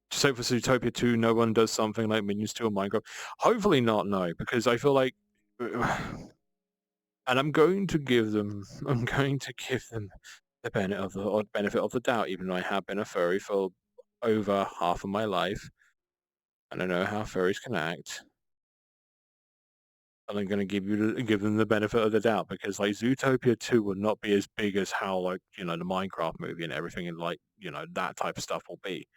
Just hope for Zootopia 2 no one does something like Minions 2 or Minecraft. Hopefully not, no, because I feel like and I'm going to give them the benefit of the doubt, even though I have been a furry for over half of my life. And I know how furries can act. And I'm going to give them the benefit of the doubt, because like Zootopia 2 will not be as big as how like, you know, the Minecraft movie and everything and like, you know, that type of stuff will be.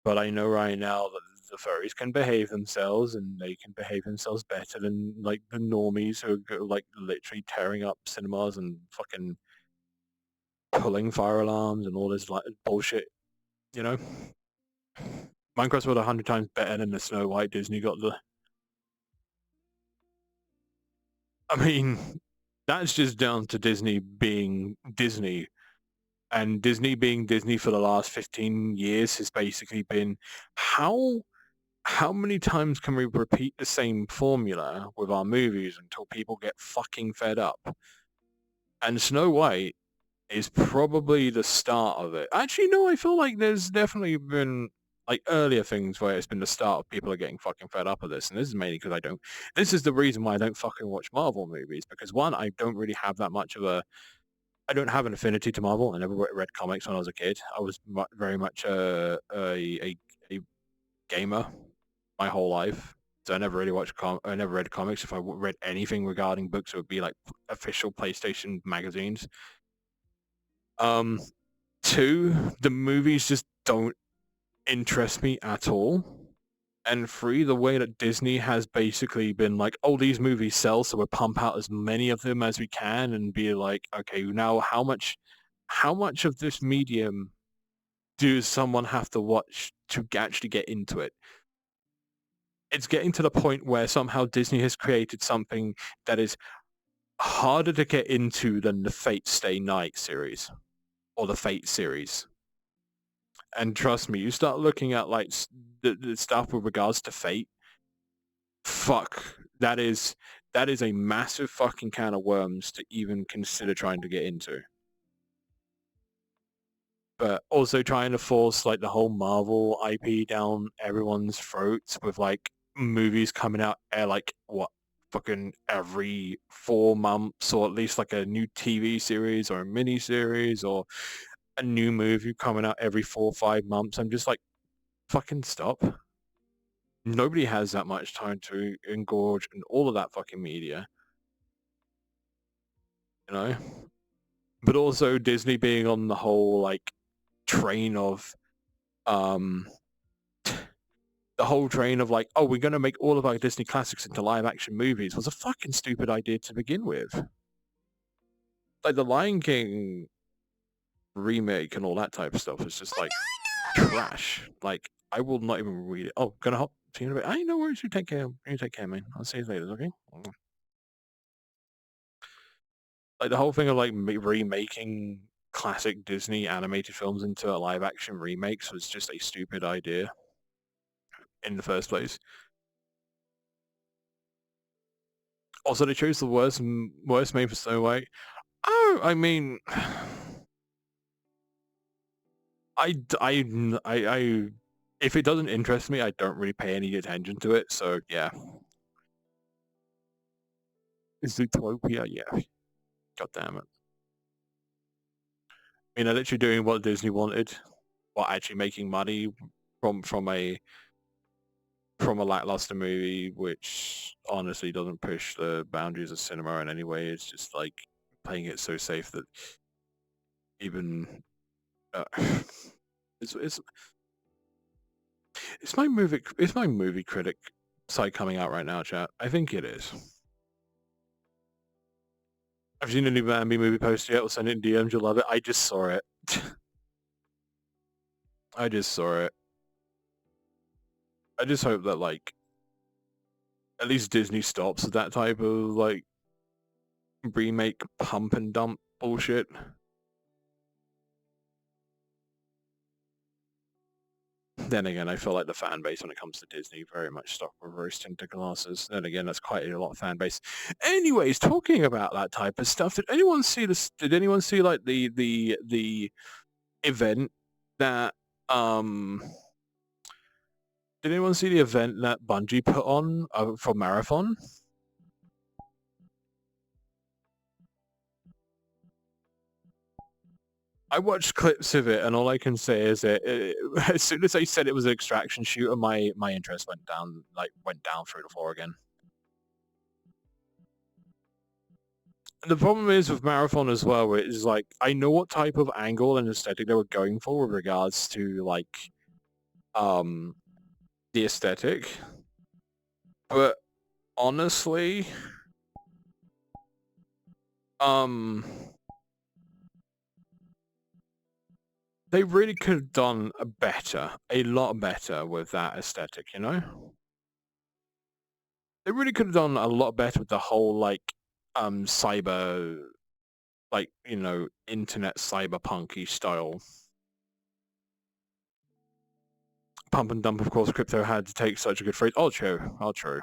But I know right now that the furries can behave themselves, and they can behave themselves better than like the normies who are like literally tearing up cinemas and fucking pulling fire alarms and all this like bullshit, you know. Minecraft's world 100 times better than the Snow White Disney got the. I mean, that's just down to Disney being Disney. And Disney being Disney for the last 15 years has basically been how many times can we repeat the same formula with our movies until people get fucking fed up? And Snow White is probably the start of it. Actually, no, I feel like there's definitely been like earlier things where it's been the start of people are getting fucking fed up of this. And this is mainly because this is the reason why I don't fucking watch Marvel movies. Because one, I don't really have that much of I don't have an affinity to Marvel. I never read comics when I was a kid. I was very much a gamer my whole life. So I never really I never read comics. If I read anything regarding books, it would be like official PlayStation magazines. Two, the movies just don't interest me at all. And three, the way that Disney has basically been like, oh, these movies sell, so we'll pump out as many of them as we can and be like, okay, now how much of this medium does someone have to watch to actually get into it? It's getting to the point where somehow Disney has created something that is harder to get into than the Fate Stay Night series or the Fate series. And trust me, you start looking at like the stuff with regards to Fate, fuck, that is a massive fucking can of worms to even consider trying to get into. But also trying to force like the whole Marvel IP down everyone's throats with like movies coming out like what fucking every 4 months, or at least like a new TV series or a mini series or a new movie coming out every 4 or 5 months. I'm just like, fucking stop. Nobody has that much time to engorge in all of that fucking media, you know. But also Disney being on the whole like train of the whole train of like, oh, we're going to make all of our Disney classics into live action movies was a fucking stupid idea to begin with. Like the Lion King remake and all that type of stuff is just like trash. Like I will not even read it. Oh, gonna hop. See you in a bit. I know where you take care. You take care, man. I'll see you later. Okay. Like the whole thing of like remaking classic Disney animated films into a live action remakes was just a stupid idea in the first place. Also, they chose the worst name for Snow White. Oh, I mean, I if it doesn't interest me, I don't really pay any attention to it. So yeah, Zootopia, yeah. God damn it. I mean, they're literally doing what Disney wanted, while actually making money from a lackluster movie, which honestly doesn't push the boundaries of cinema in any way. It's just like playing it so safe that even it's my movie critic site coming out right now, chat. I think it is. Have you seen the new Bambi movie poster yet? We'll send it in DMs. You'll love it. I just saw it. I just saw it. I just hope that like at least Disney stops with that type of like remake pump and dump bullshit. Then again, I feel like the fan base when it comes to Disney very much stuck with rose-tinted glasses. Then again, that's quite a lot of fan base. Anyways, talking about that type of stuff, did anyone see this? Did anyone see like the event that Did anyone see the event that Bungie put on for Marathon? I watched clips of it, and all I can say is as soon as I said it was an extraction shooter, my interest went down through the floor again. And the problem is with Marathon as well, it is like I know what type of angle and aesthetic they were going for with regards to like the aesthetic, but honestly, they really could have done a lot better with that aesthetic, you know? They really could have done a lot better with the whole, like, cyber, like, you know, internet cyberpunky style. Pump and dump, of course, Crypto had to take such a good phrase. Oh, true. Oh, true.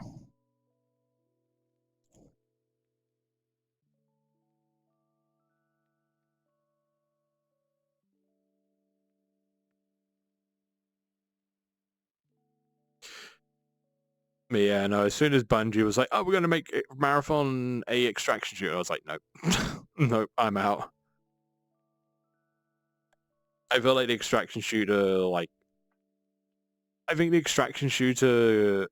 Yeah, no, as soon as Bungie was like, oh, we're going to make Marathon a extraction shooter, I was like, nope. Nope, I'm out. I feel like the extraction shooter, like, I think the extraction shooter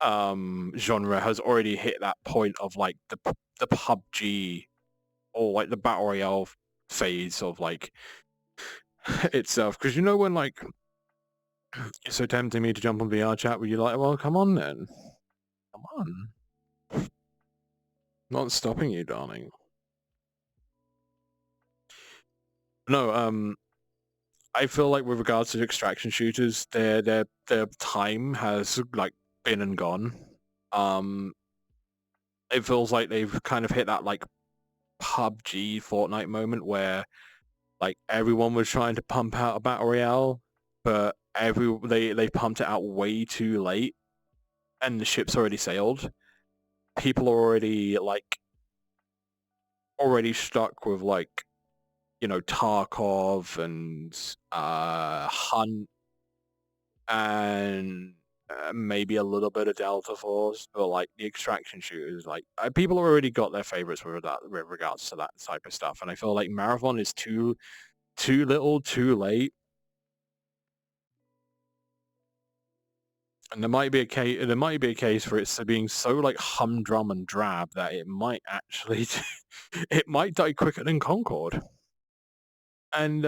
genre has already hit that point of, like, the PUBG or, like, the Battle Royale phase of, like, itself. Because, you know, when, like, it's so tempting me to jump on VR chat where you're like, well, come on then. Come on. Not stopping you, darling. No, I feel like with regards to extraction shooters, their time has, like, been and gone. It feels like they've kind of hit that, like, PUBG Fortnite moment where, like, everyone was trying to pump out a battle royale, but they pumped it out way too late, and the ship's already sailed. People are already, like, stuck with, like, you know, Tarkov and Hunt and maybe a little bit of Delta Force, but, like, the extraction shooters, like, people have already got their favorites with regards to that type of stuff, and I feel like Marathon is too little, too late. And there might be a case for it being so, like, humdrum and drab that it might actually it might die quicker than Concord. And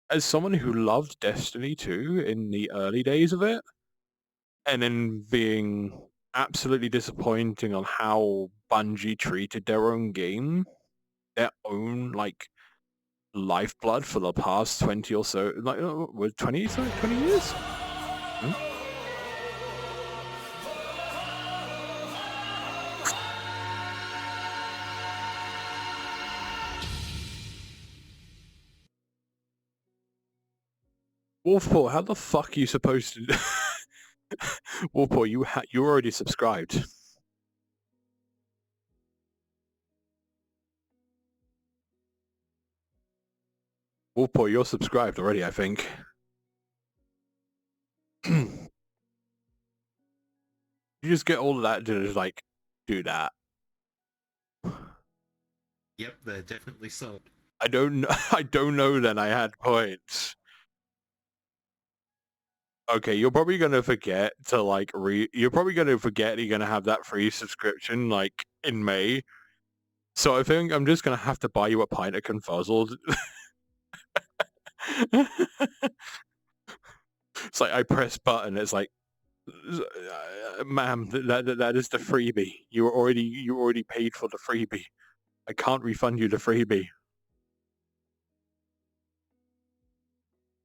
as someone who loved Destiny 2 in the early days of it, and then being absolutely disappointing on how Bungie treated their own game, their own, like, lifeblood for the past 20 or so, like, 20 years? Hmm? Wolfpaw, how the fuck are you supposed to... Wolfpaw, you're already subscribed. Wolfpaw, you're subscribed already, I think. You just get all of that to just, like, do that. Yep, they're definitely so. I don't know. I don't know. Then I had points. Okay, you're probably gonna forget to, like, You're probably gonna forget you're gonna have that free subscription, like, in May. So I think I'm just gonna have to buy you a pint of Confuzzled. It's like I press button. It's like, ma'am, that is the freebie. You already paid for the freebie. I can't refund you the freebie.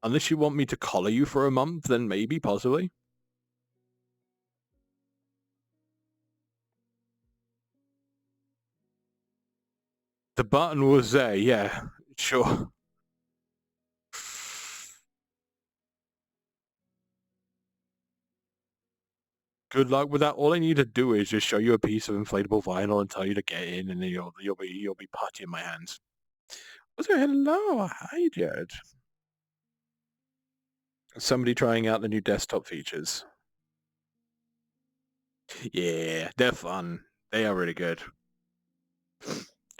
Unless you want me to collar you for a month, then maybe, possibly. The button was there, yeah, sure. Good luck with that. All I need to do is just show you a piece of inflatable vinyl and tell you to get in, and then you'll be putty in my hands. Also, hello, hi, Jared. Somebody trying out the new desktop features. Yeah, they're fun. They are really good.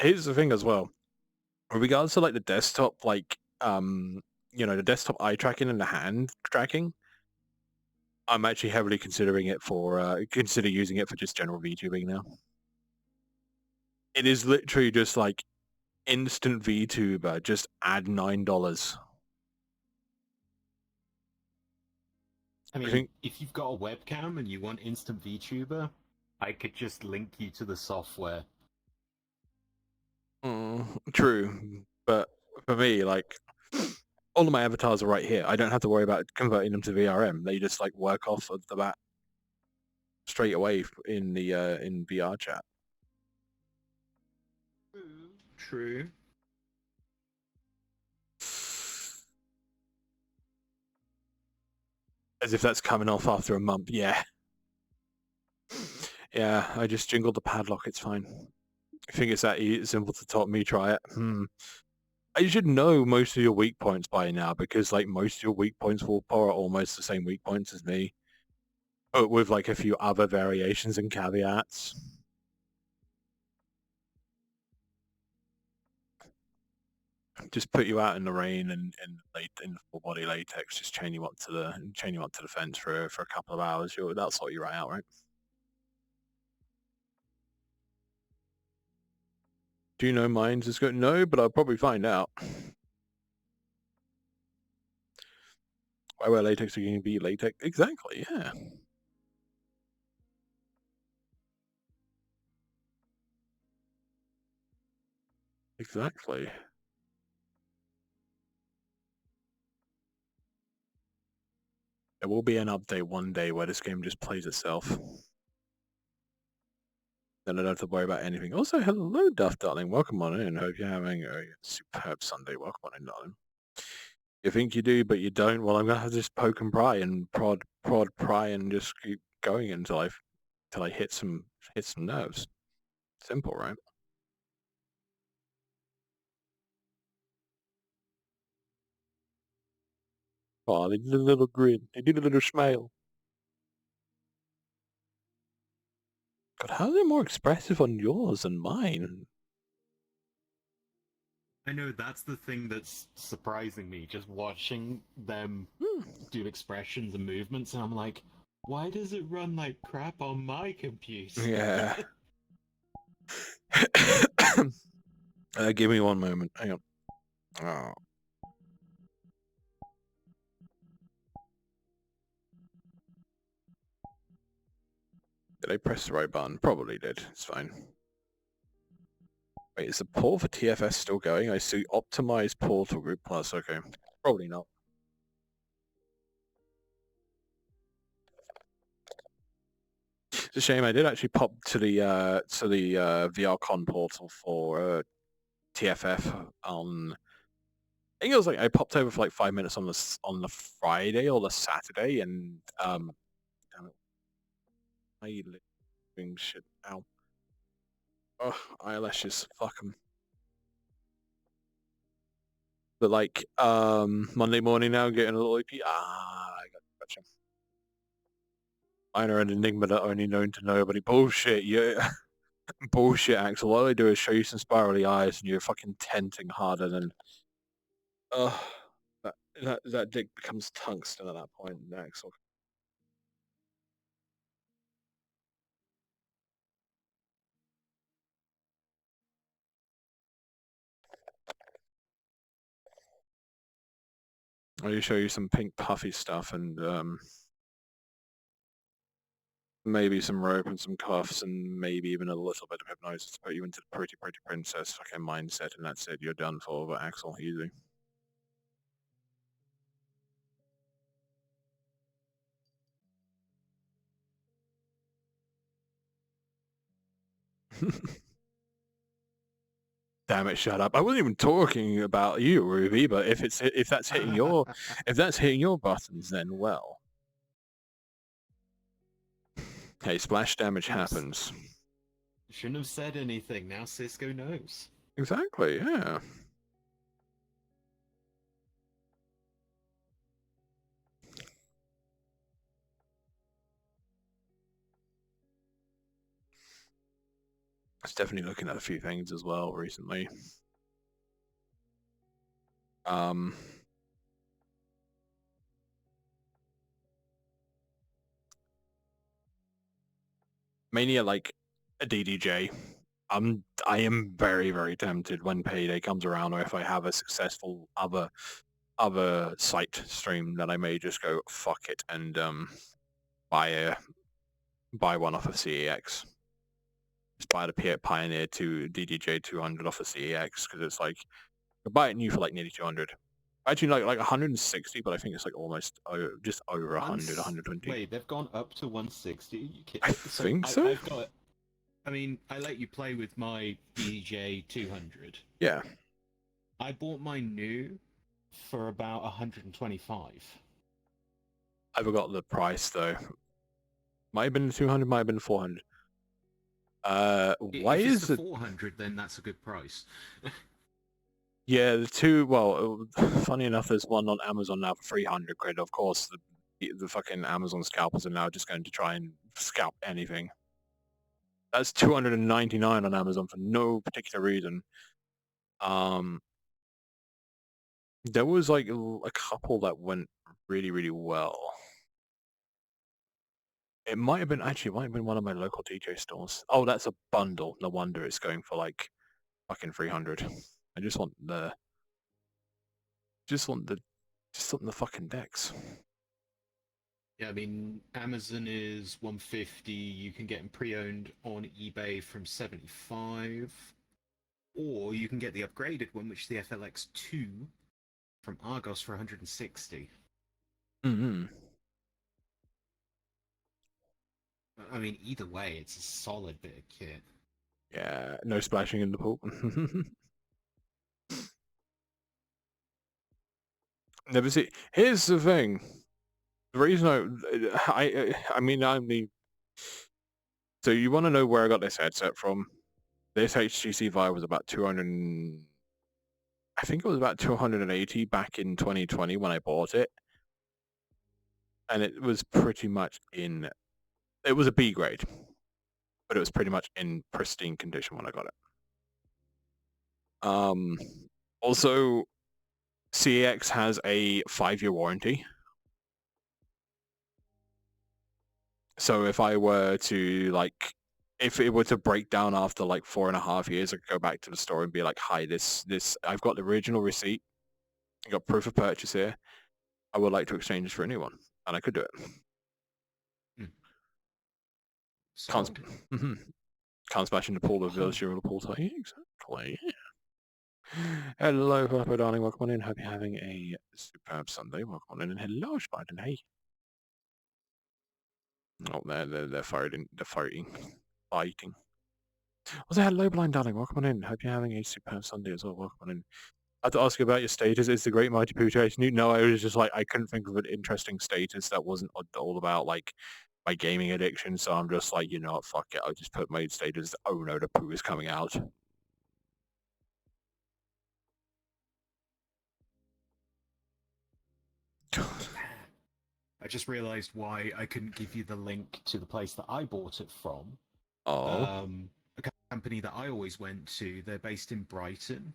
Here's the thing as well. With regards to, like, the desktop, like, you know, the desktop eye tracking and the hand tracking, I'm actually heavily considering it for, consider using it for just general VTubing now. It is literally just, like, instant VTuber, just add $9. I mean, think- if you've got a webcam and you want instant VTuber, I could just link you to the software. True, but for me, like, all of my avatars are right here. I don't have to worry about converting them to VRM. They just like work off of the bat straight away in the in VR chat. True. As if that's coming off after a month. Yeah. Yeah, I just jingled the padlock. It's fine. I think it's that simple to top me try it. You should know most of your weak points by now because like most of your weak points will are almost the same weak points as me, but with like a few other variations and caveats. Just put you out in the rain and in full body latex. Just chain you up to the fence for a couple of hours. That'll sort you right out, right? Do you know mine's is good? No, but I'll probably find out. Why wear latex are you going to be latex? Exactly, yeah. Exactly. There will be an update one day where this game just plays itself. Then I don't have to worry about anything. Also, hello, Duff, darling. Welcome on in. Hope you're having a superb Sunday. Welcome on in, darling. You think you do, but you don't. Well, I'm gonna have to just poke and pry and prod, pry, and just keep going until I hit some nerves. Simple, right? Oh, they did a little grin. They did a little smile. God, how are they more expressive on yours than mine? I know that's the thing that's surprising me, just watching them do expressions and movements, and I'm like, why does it run like crap on my computer? Yeah. Give me one moment. Hang on. Oh. Did I press the right button? Probably did. It's fine. Wait, is the poll for TFS still going? I see optimized portal group plus. Okay. Probably not. It's a shame. I did actually pop to the VRCon portal for TFF on. I think it was like I popped over for like 5 minutes on the Friday or the Saturday, and damn it, my living shit out. Oh, eyelashes, fuck them. But like Monday morning now, getting a little EP. I gotcha. Mine are an enigma that only known to nobody. Bullshit, yeah. Bullshit, Axel. All I do is show you some spirally eyes and you're fucking tenting harder than... that dick becomes tungsten at that point, Axel. I'll show you some pink puffy stuff and maybe some rope and some cuffs and maybe even a little bit of hypnosis to put you into the pretty princess fucking mindset, and that's it. You're done for, but Axel, easy. Damn it! Shut up! I wasn't even talking about you, Ruby. But if that's hitting your buttons, then well, hey, splash damage happens. Shouldn't have said anything. Now Cisco knows. Exactly. Yeah. I was definitely looking at a few things as well recently. Mainly like a DDJ. I am very, very tempted when payday comes around, or if I have a successful other other site stream that I may just go fuck it and buy one off of CEX. Just buy the Pioneer 2 DDJ 200 off of CEX because it's like you buy it new for like nearly 200. Actually, like 160, but I think it's like almost just over 100, 120. Wait, they've gone up to 160? You kidding? I think so. I've got. I mean, I let you play with my DDJ 200. Yeah. I bought mine new for about 125. I forgot the price though. Might have been 200, might have been 400. Why if is it's the it 400? Then that's a good price. Yeah, the two. Well, funny enough, there's one on Amazon now for 300 quid. Of course, the fucking Amazon scalpers are now just going to try and scalp anything. That's 299 on Amazon for no particular reason. There was like a couple that went really, really well. It might have been one of my local DJ stores. Oh, that's a bundle. No wonder it's going for like fucking 300. I just want the fucking decks. Yeah, I mean, Amazon is 150. You can get them pre-owned on eBay from 75, or you can get the upgraded one, which is the FLX2 from Argos for 160. Mm-hmm. I mean, either way, it's a solid bit of kit. Yeah, no splashing in the pool. Never see. Here's the thing. The reason I mean, so you want to know where I got this headset from? This HTC Vive was about 200. I think it was about 280 back in 2020 when I bought it, and it was pretty much in. It was a B grade, but it was pretty much in pristine condition when I got it. Also, CEX has a 5-year warranty. So if I were to if it were to break down after like 4.5 years, I could go back to the store and be like, "Hi, this I've got the original receipt. I got proof of purchase here. I would like to exchange this for a new one," and I could do it. So, Can't smash in the pool of the zero pool site. Exactly. Hello, Papa darling. Welcome on in. Hope you're having a superb Sunday. Welcome on in, and hello, Spider. Hey. Oh, they're fighting. They're fighting. Fighting. Also, hello, blind darling. Welcome on in. Hope you're having a superb Sunday as well. Welcome on in. I had to ask you about your status. Is the Great Mighty Pooh Chase new? No, I was just like, I couldn't think of an interesting status that wasn't all about like my gaming addiction. So I'm just like, you know what, fuck it. I'll just put my status. Oh no, the Pooh is coming out. I just realized why I couldn't give you the link to the place that I bought it from. Oh. A company that I always went to. They're based in Brighton.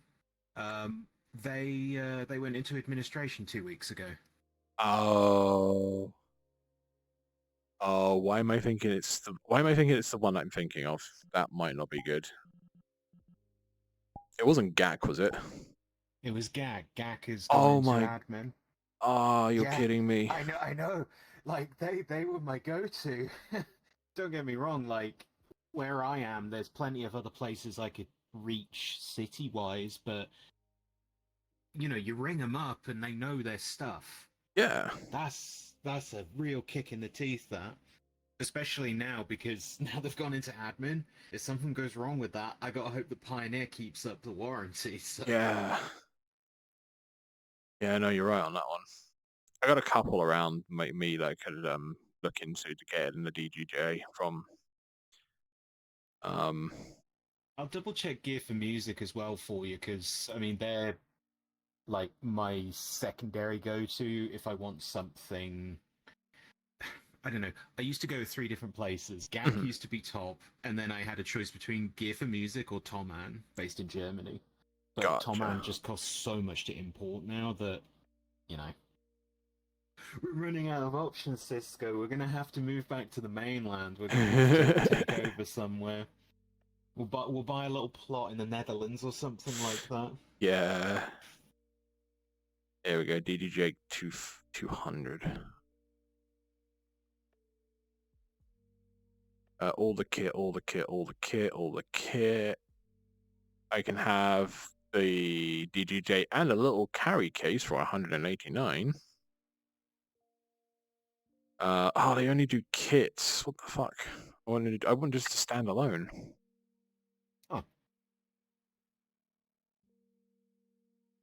They went into administration 2 weeks ago. Oh. Oh, why am I thinking it's the one that I'm thinking of? That might not be good. It wasn't GAC, was it? It was GAC. GAC is Oh going my to admin. Oh, you're Yeah, kidding me. I know. Like they were my go-to. Don't get me wrong. Like where I am, there's plenty of other places I could reach city-wise, but you know, you ring them up and they know their stuff. Yeah. That's a real kick in the teeth. That, especially now because now they've gone into admin. If something goes wrong with that, I gotta hope the Pioneer keeps up the warranty. So. Yeah. Yeah, no, you're right on that one. I got a couple around me that I could look into to get in the DGJ from. I'll double check Gear for Music as well for you, because I mean they're like my secondary go-to if I want something. I don't know. I used to go 3 different places. GAC used to be top, and then I had a choice between Gear for Music or Thomann, based in Germany. But Gotcha. Thomann just costs so much to import now that, you know, we're running out of options, Cisco. We're gonna have to move back to the mainland. We're gonna have to take over somewhere. We'll buy a little plot in the Netherlands or something like that. Yeah. There we go. DDJ 200. All the kit, all the kit, all the kit, all the kit. I can have the DDJ and a little carry case for 189. Oh, they only do kits. What the fuck? I want just to stand alone. Oh.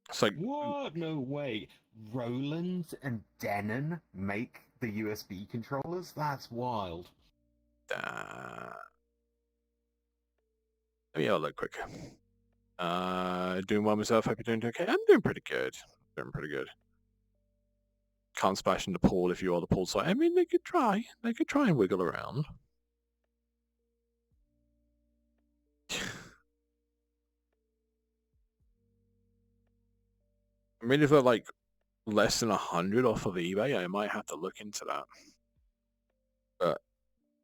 It's like, What? No way. Roland and Denon make the USB controllers? That's wild. let me have a look quick. Doing well myself. Hope you're doing okay. I'm doing pretty good. Can't splash in the pool if you are the pool side. I mean, they could try. They could try and wiggle around. I mean, if they're like less than 100 off of eBay, I might have to look into that. But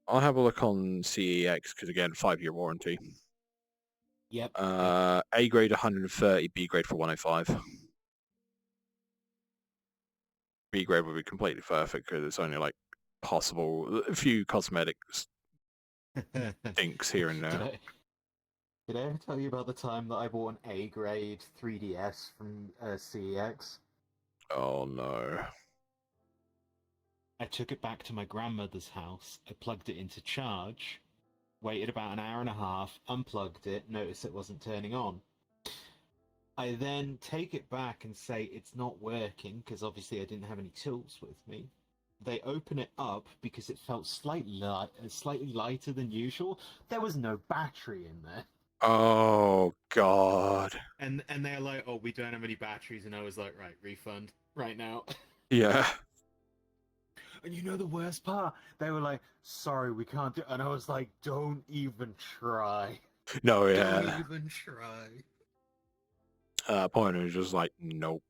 I'll have a look on CEX because again, 5-year warranty. Yep. A grade 130, B grade for 105. B grade would be completely perfect because it's only like possible a few cosmetics dinks here and there. Did I ever tell you about the time that I bought an A grade 3DS from CEX? Oh no. I took it back to my grandmother's house. I plugged it into charge, waited about an hour and a half, unplugged it, noticed it wasn't turning on. I then take it back and say it's not working because obviously I didn't have any tools with me. They open it up because it felt slightly lighter than usual. There was no battery in there. Oh god. And they're like, "Oh, we don't have any batteries," and I was like, "Right, refund right now." Yeah. And you know the worst part? They were like, "Sorry, we can't do," and I was like, "Don't even try. No, yeah. Don't even try." Point was just like, nope.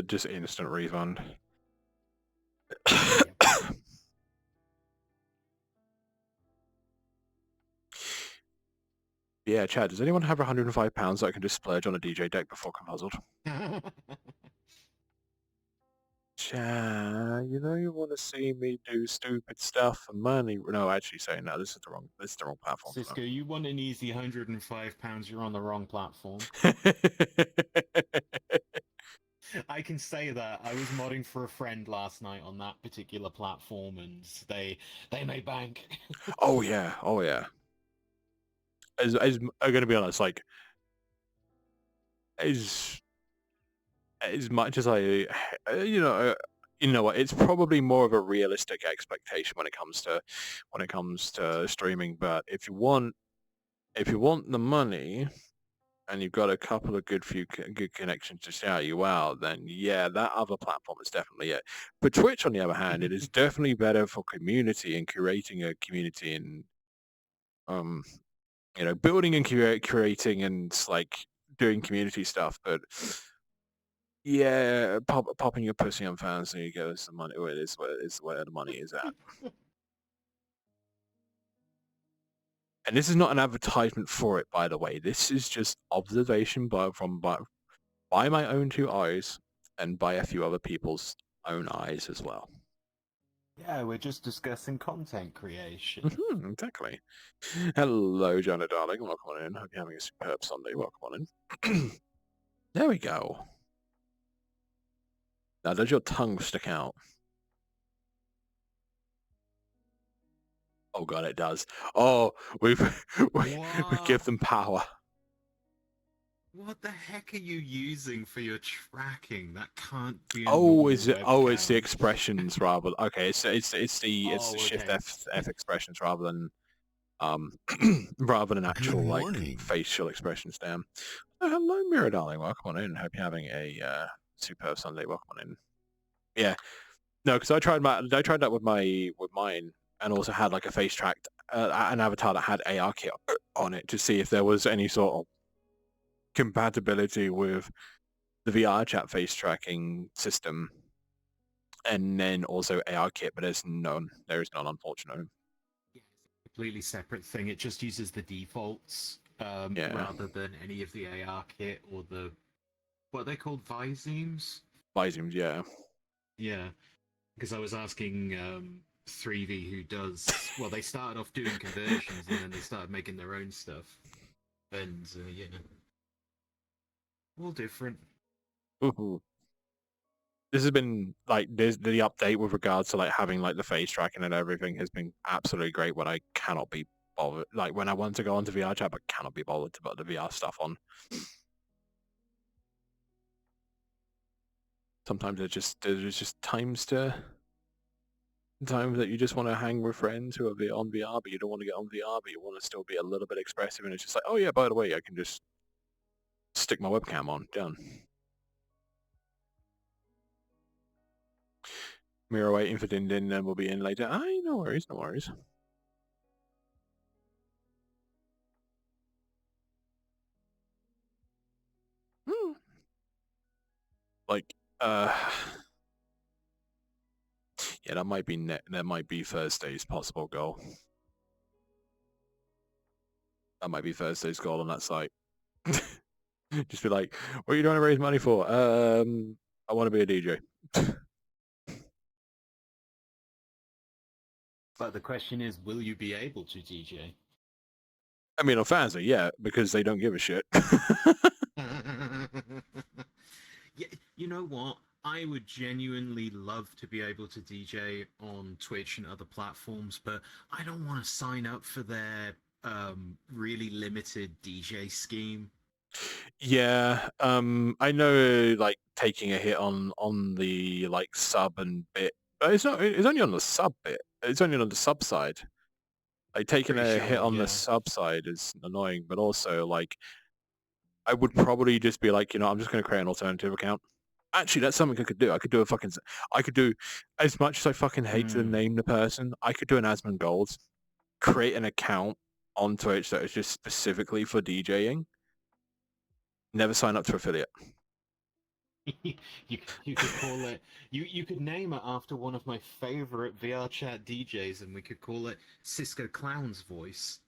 Just instant refund. Yeah, Chad, does anyone have £105 that I can just splurge on a DJ deck before Confuzzled? Chad, you know you want to see me do stupid stuff for money. No, actually saying no, this is the wrong platform. Cisco, you want an easy £105, you're on the wrong platform. I can say that. I was modding for a friend last night on that particular platform, and they made bank. Oh yeah. As I'm gonna be honest, like as much as I, you know what, it's probably more of a realistic expectation when it comes to streaming. But if you want the money and you've got a couple of good connections to shout you out, then yeah, that other platform is definitely it. But Twitch, on the other hand, it is definitely better for community and curating a community and building and curating and like doing community stuff. But yeah, popping your pussy on fans, there you go. It's the money. It is where the money is at. And this is not an advertisement for it, by the way. This is just observation by my own 2 eyes and by a few other people's own eyes as well. Yeah, we're just discussing content creation. Exactly. Hello, Jonah, darling. Welcome on in. Hope you're having a superb Sunday. Welcome on in. There we go. Now, does your tongue stick out? Oh god, it does. Oh, we give them power. What the heck are you using for your tracking? That can't be. It's the expressions rather. Okay, it's the Shift F expressions rather than actual like facial expressions. Damn. Oh, hello, Mira, darling. Welcome on in. Hope you're having a superb Sunday. Welcome on in. Yeah. No, because I tried that with mine, and also had like a face tracked an avatar that had AR kit on it to see if there was any sort of compatibility with the VR chat face tracking system, and then also AR kit, but there is none, unfortunately. Yeah, it's a completely separate thing. It just uses the defaults rather than any of the AR kit or the what are they called? Vizemes? Visums, yeah. Yeah, because I was asking 3V who does. Well, they started off doing conversions and then they started making their own stuff. And yeah, all different. Ooh. This has been like the update with regards to like having like the face tracking and everything has been absolutely great. When I cannot be bothered, like when I want to go onto VR chat, but cannot be bothered to put the VR stuff on. Sometimes there's just times that you just want to hang with friends who are on VR, but you don't want to get on VR, but you want to still be a little bit expressive, and it's just like, oh yeah, by the way, I can just stick my webcam on, done. Mira waiting for Din Din, and we'll be in later. Aye, no worries, no worries. Like, yeah, that might be Thursday's possible goal. That might be Thursday's goal on that site. Just be like, what are you trying to raise money for? I want to be a DJ. But the question is, will you be able to DJ? I mean, on fans, yeah, because they don't give a shit. Yeah, you know what? I would genuinely love to be able to DJ on Twitch and other platforms, but I don't want to sign up for their really limited DJ scheme. Yeah, I know, like taking a hit on the like sub and bit, but it's not. It's only on the sub bit. It's only on the sub side. Like taking Pretty a hit sure, on the yeah. sub side is annoying, but also like I would probably just be like, I'm just going to create an alternative account. Actually, that's something I could do. I could do as much as I fucking hate to name the person. I could do an Asmongold, create an account on Twitch that is just specifically for DJing. Never sign up to affiliate. you could call it you could name it after one of my favorite VR chat DJs, and we could call it Cisco Clown's Voice.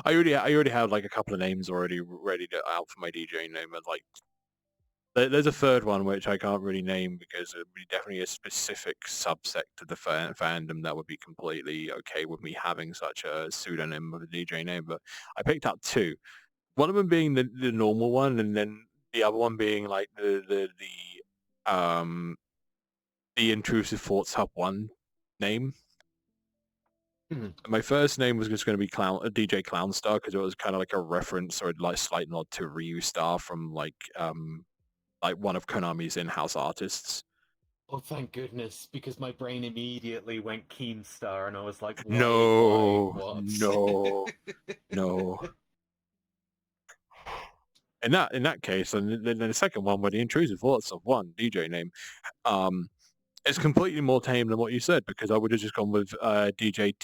I already have like a couple of names already ready to out for my DJ name, and like there's a third one which I can't really name because it would be definitely a specific subsect of the fandom that would be completely okay with me having such a pseudonym of a DJ name. But I picked out two. One of them being the normal one, and then the other one being like the intrusive thoughts hub one name. My first name was just going to be DJ Clownstar because it was kind of like a reference or like slight nod to Ryu Star from like one of Konami's in-house artists. Oh, thank goodness, because my brain immediately went Keemstar, and I was like, why, No. In that case, and then the second one were the intrusive thoughts of one DJ name. It's completely more tame than what you said because I would have just gone with DJ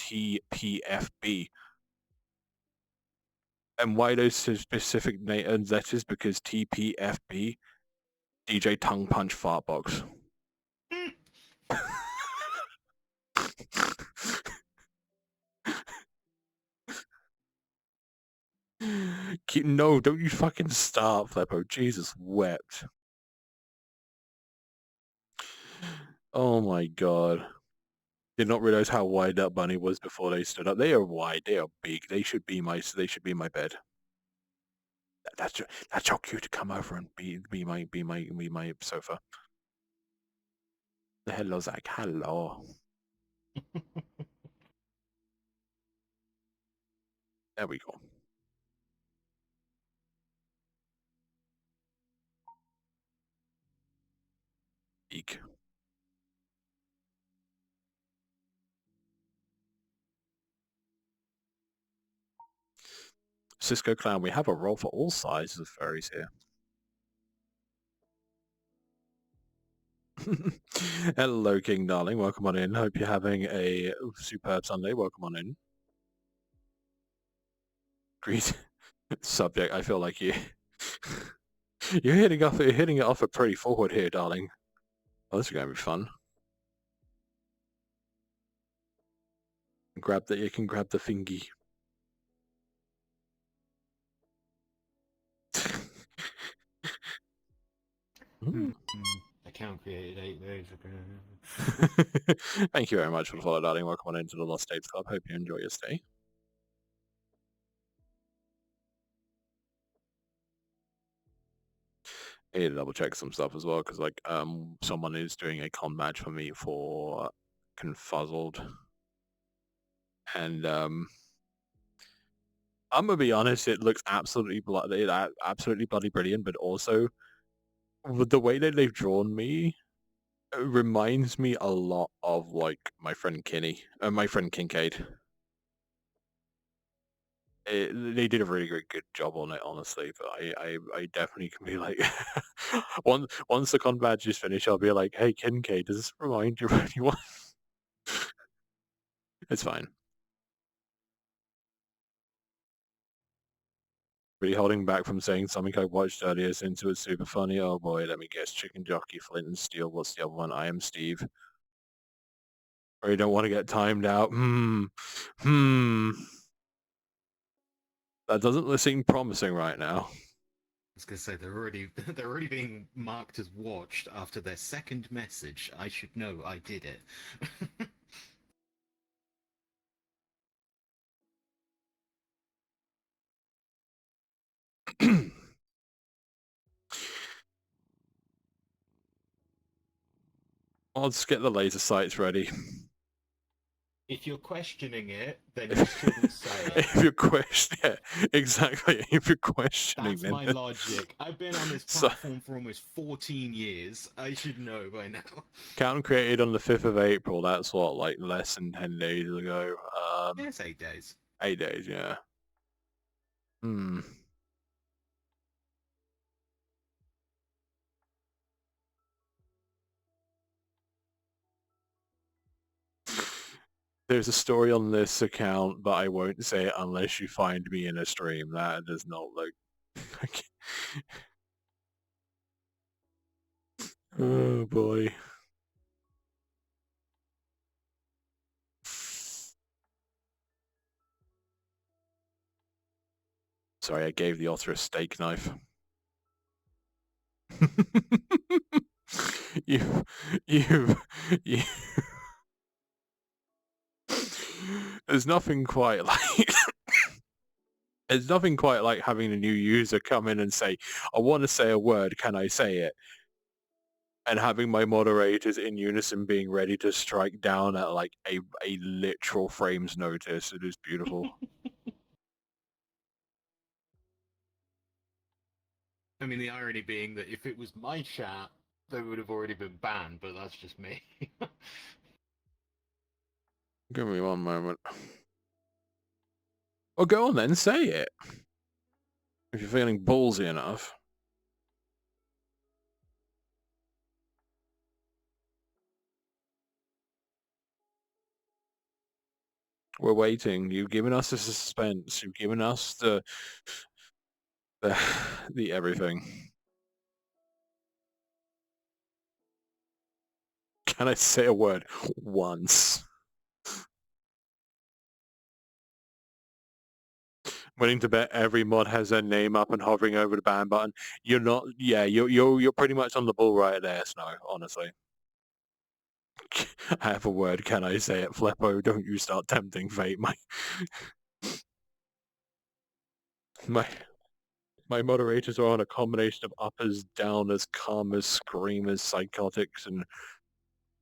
TPFB. And why those specific letters? Because TPFB, DJ Tongue Punch Fartbox. No, don't you fucking start, Flippo. Jesus wept. Oh my god. Did not realize how wide that bunny was before they stood up. They are wide. They are big. They should be my bed. That's your cue to come over and be my sofa. Hello, Zach. Hello. There we go. Eek. Cisco Clown, we have a role for all sizes of furries here. Hello, King Darling. Welcome on in. Hope you're having a superb Sunday. Welcome on in. Great subject. I feel like you're hitting it off a pretty forward here, darling. Oh, this is gonna be fun. You can grab the thingy. Mm. Account created 8 days ago. Thank you very much for the follow, darling. Welcome on into the Lost Tapes Club. Hope you enjoy your stay. I need to double check some stuff as well because like someone is doing a con match for me for Confuzzled, and I'm gonna be honest, it looks absolutely absolutely bloody brilliant, but also with the way that they've drawn me, it reminds me a lot of like my friend my friend Kincaid. They did a really good job on it, honestly. But I definitely can be like, once the con badge is finished, I'll be like, hey Kincaid, does this remind you of anyone? It's fine. Really holding back from saying something I watched earlier since it was super funny. Oh boy, let me guess. Chicken Jockey, Flint and Steel. What's the other one? I Am Steve. Or you don't want to get timed out. That doesn't seem promising right now. I was gonna say they're already being marked as watched after their second message. I should know I did it. Let's get the laser sights ready. If you're questioning it, then you shouldn't say it. If you're questioning, yeah, exactly. If you're questioning, That's my logic. I've been on this So- platform for almost 14 years. I should know by now. Count created on the 5th of April. That's what, like less than 10 days ago. Yes, 8 days. 8 days, yeah. There's a story on this account, but I won't say it unless you find me in a stream. That does not look... Oh boy. Sorry, I gave the otter a steak knife. you... There's nothing quite like... There's nothing quite like having a new user come in and say, I want to say a word, can I say it? And having my moderators in unison being ready to strike down at like a literal frame's notice. It is beautiful. I mean, the irony being that if it was my chat, they would have already been banned, but that's just me. Give me one moment. Well, go on then, say it. If you're feeling ballsy enough. We're waiting. You've given us the suspense. You've given us the everything. Can I say a word once? Willing to bet every mod has their name up and hovering over the ban button. You're not. Yeah, you're pretty much on the ball right there, Snow. Honestly. I have a word. Can I say it, Fleppo? Don't you start tempting fate. My moderators are on a combination of uppers, downers, calmers, screamers, psychotics, and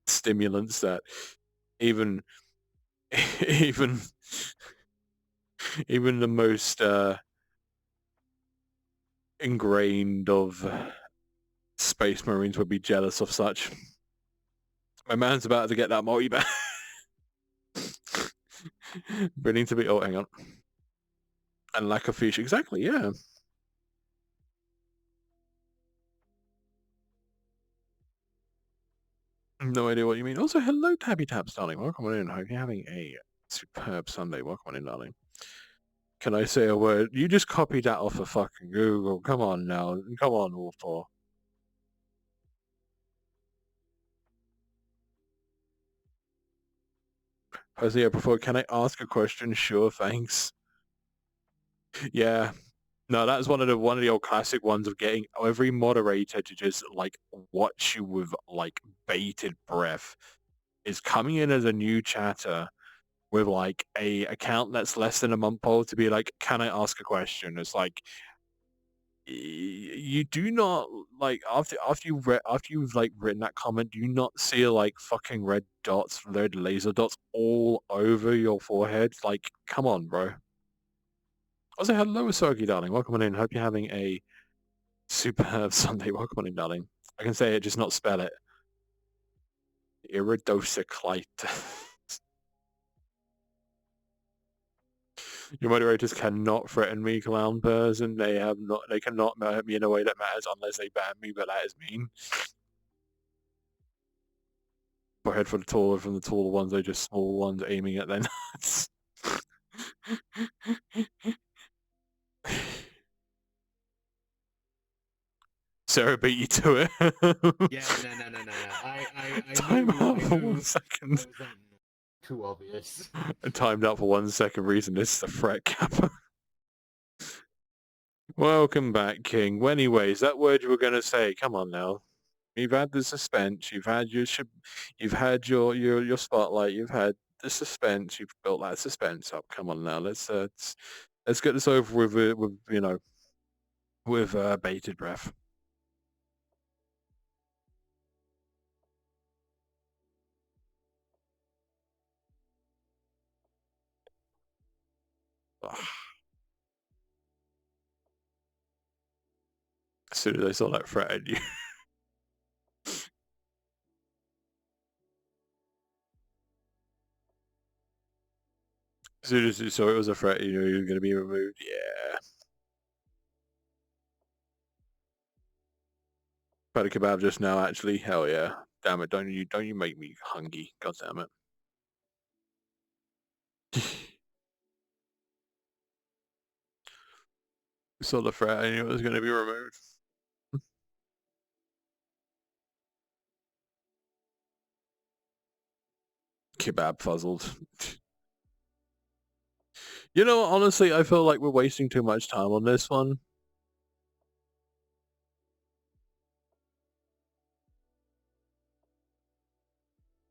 stimulants that even even even the most ingrained of space marines would be jealous of such. My man's about to get that multi-ban. Willing to be... Oh, hang on. And lack of fish. Exactly, yeah. No idea what you mean. Also, hello, Tabby Taps, darling. Welcome on in. Hope you're having a superb Sunday. Welcome on in, darling. Can I say a word? You just copied that off of fucking Google. Come on now. Come on, all four. Personally, I prefer, can I ask a question? Sure, thanks. Yeah. No, that's one of the old classic ones of getting every moderator to just like watch you with like bated breath. Is coming in as a new chatter with like a account that's less than a month old to be like, can I ask a question? It's like you do not like after you've like written that comment, do you not see like fucking red dots, red laser dots all over your forehead? Like, come on, bro. Also, hello, Sogi, darling. Welcome on in. Hope you're having a superb Sunday. Welcome on in, darling. I can say it, just not spell it. Iridocyclite. Your moderators cannot threaten me, clown person. They cannot hurt me in a way that matters unless they ban me, but that is mean. Forehead for the taller from the taller ones, they're just small ones aiming at their nuts. Sarah beat you to it. Yeah, no. I Time knew, out I for knew 1 second. that was like too obvious. I timed out for 1 second. Reason this is the threat cap. Welcome back, King. Well, anyways, that word you were gonna say. Come on now. You've had the suspense. You've had your spotlight. You've had the suspense. You've built that suspense up. Come on now. Let's get this over with bated breath. Ugh. As soon as I saw that threat, I knew. As soon as you saw it was a threat, you knew you were going to be removed. Yeah. Had a kebab just now, actually. Hell yeah. Damn it! Don't you make me hungry? God damn it. Saw the threat, I knew it was going to be removed. Kebab fuzzled. You know, honestly, I feel like we're wasting too much time on this one.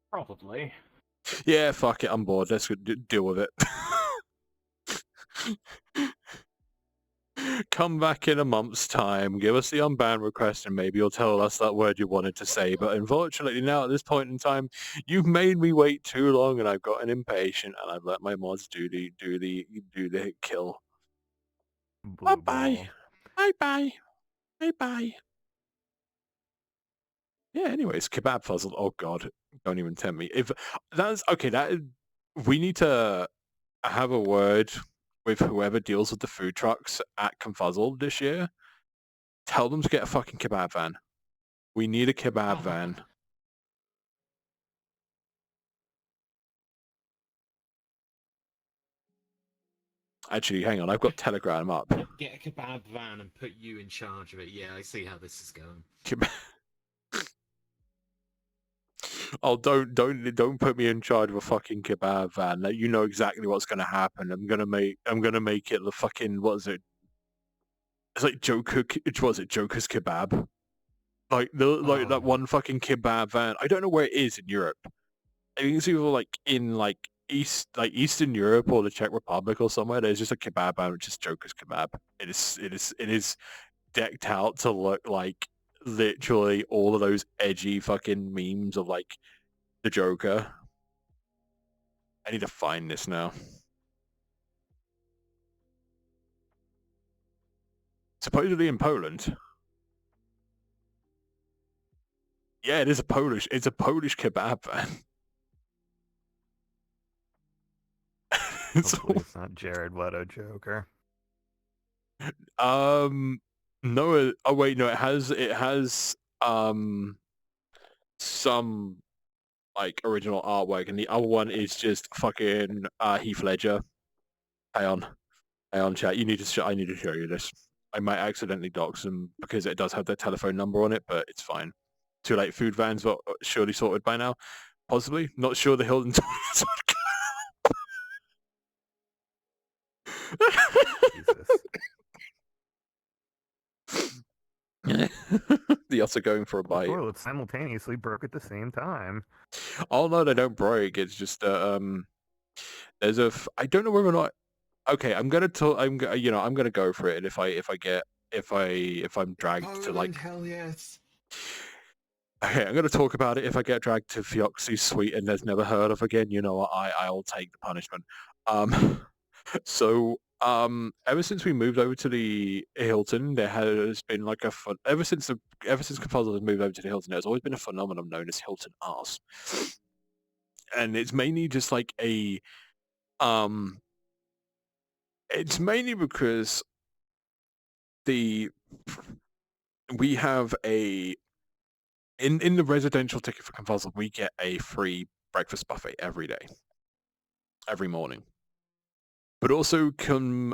Probably. Yeah, fuck it, I'm bored. Let's deal with it. Come back in a month's time, give us the unban request, and maybe you'll tell us that word you wanted to say. But unfortunately, now at this point in time, you've made me wait too long, and I've gotten impatient, and I've let my mods do the kill. Bye bye. Bye bye. Bye bye. Yeah. Anyways, kebab fuzzled. Oh god, don't even tempt me. If that's okay, we need to have a word with whoever deals with the food trucks at Confuzzled this year. Tell them to get a fucking kebab van. We need a kebab van. Actually, hang on. I've got Telegram up. Get a kebab van and put you in charge of it. Yeah, I see how this is going. Oh, don't put me in charge of a fucking kebab van. You know exactly what's gonna happen. I'm gonna make it the fucking, what is it? It's like Joker. Was it Joker's kebab? Like that one fucking kebab van. I don't know where it is in Europe. I think it's either like in like Eastern Europe or the Czech Republic or somewhere. There's just a kebab van, which is Joker's kebab. It is decked out to look like literally all of those edgy fucking memes of like the Joker. I need to find this now. Supposedly in Poland. Yeah, it's a Polish kebab van. Hopefully it's not Jared Leto Joker. No. Oh wait, no. It has some like original artwork, and the other one is just fucking Heath Ledger. Hang on, chat. I need to show you this. I might accidentally dox them because it does have their telephone number on it, but it's fine. Too late. Food vans are surely sorted by now. Possibly. Not sure the Hilton toilets Jesus. The otter going for a The bite. toilets simultaneously broke at the same time. Oh no, they don't break. It's just there's a I don't know whether or not. Okay, I'm gonna talk. I'm gonna go for it. And if I'm dragged to like, hell yes. okay, I'm gonna talk about it. If I get dragged to Fioxie's Suite and there's never heard of again, you know what? I'll take the punishment. So ever since we moved over to the Hilton, there has been like a fun. Ever since Confuzzle has moved over to the Hilton, there's always been a phenomenon known as Hilton Arse, and it's mainly just like a It's mainly because we have in the residential ticket for Confuzzle, we get a free breakfast buffet every day, every morning. But also combining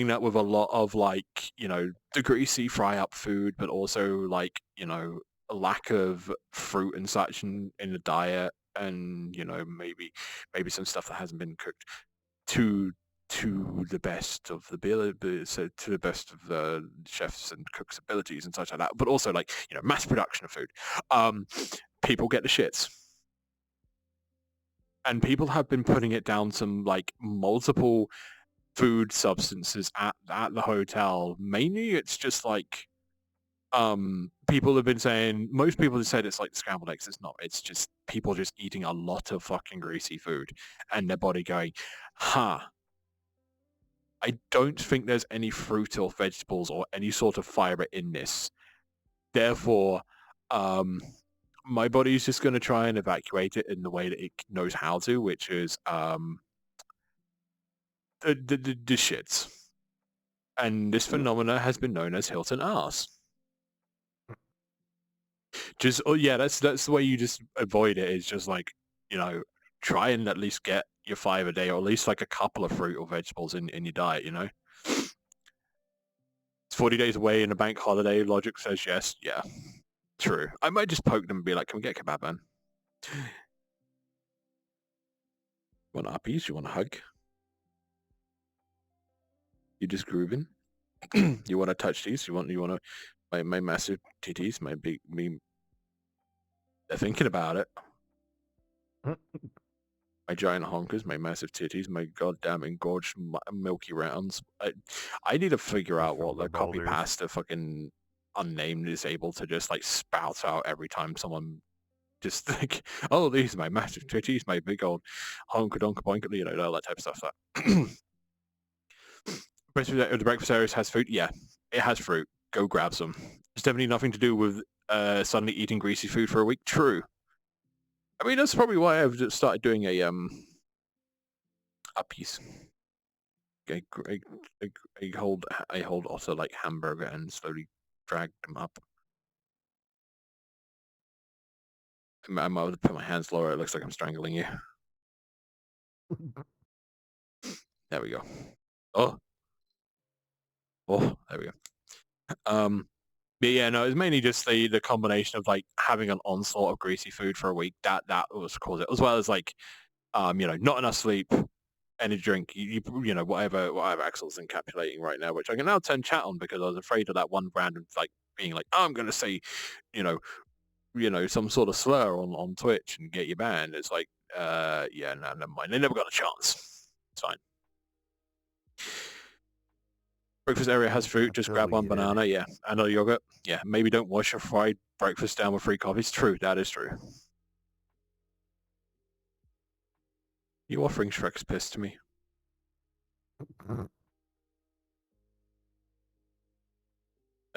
that with a lot of like, the greasy fry up food, but also like, a lack of fruit and such in the diet, and maybe some stuff that hasn't been cooked to the best of the so to the best of the chefs and cooks' abilities and such like that. But also like, mass production of food. People get the shits. And people have been putting it down some like multiple food substances at the hotel. Mainly it's just like people have been saying, most people have said it's like scrambled eggs. It's not. It's just people just eating a lot of fucking greasy food and their body going, I don't think there's any fruit or vegetables or any sort of fiber in this. Therefore, my body's just going to try and evacuate it in the way that it knows how to, which is the shits. And this phenomena has been known as Hilton arse. Just that's the way you just avoid it. Is just like, try and at least get your 5 a day, or at least like a couple of fruit or vegetables in your diet. It's 40 days away in a bank holiday. Logic says yes. Yeah, true. I might just poke them and be like, "Can we get kebab, man? You want uppies? You want a hug? You just grooving? You want to touch these? You want to my massive titties, my big me. They're thinking about it. My giant honkers, my massive titties, my goddamn engorged milky rounds. I need to figure out what the copy pasta fucking unnamed is able to just like spout out every time someone just like, oh, these are my massive titties, my big old honker donker boinker, all that type of stuff. The breakfast area has food. Yeah, it has fruit. Go grab some. It's definitely nothing to do with suddenly eating greasy food for a week. True. I mean, that's probably why I've just started doing a piece. I hold also like hamburger and slowly drag them up. I'm about to put my hands lower. It looks like I'm strangling you. There we go. Oh, there we go. But yeah, no, it's mainly just the combination of like having an onslaught of greasy food for a week. That was caused it, as well as like, not enough sleep, energy drink, whatever Axel's encapsulating right now, which I can now turn chat on because I was afraid of that one random like being like, oh, I'm gonna say, some sort of slur on Twitch and get you banned. It's like, yeah, no, never mind. They never got a chance. It's fine. Breakfast area has fruit, just grab one banana, yeah. And a yogurt, yeah. Maybe don't wash your fried breakfast down with free coffees. True, that is true. You offering Shrek's piss to me? Are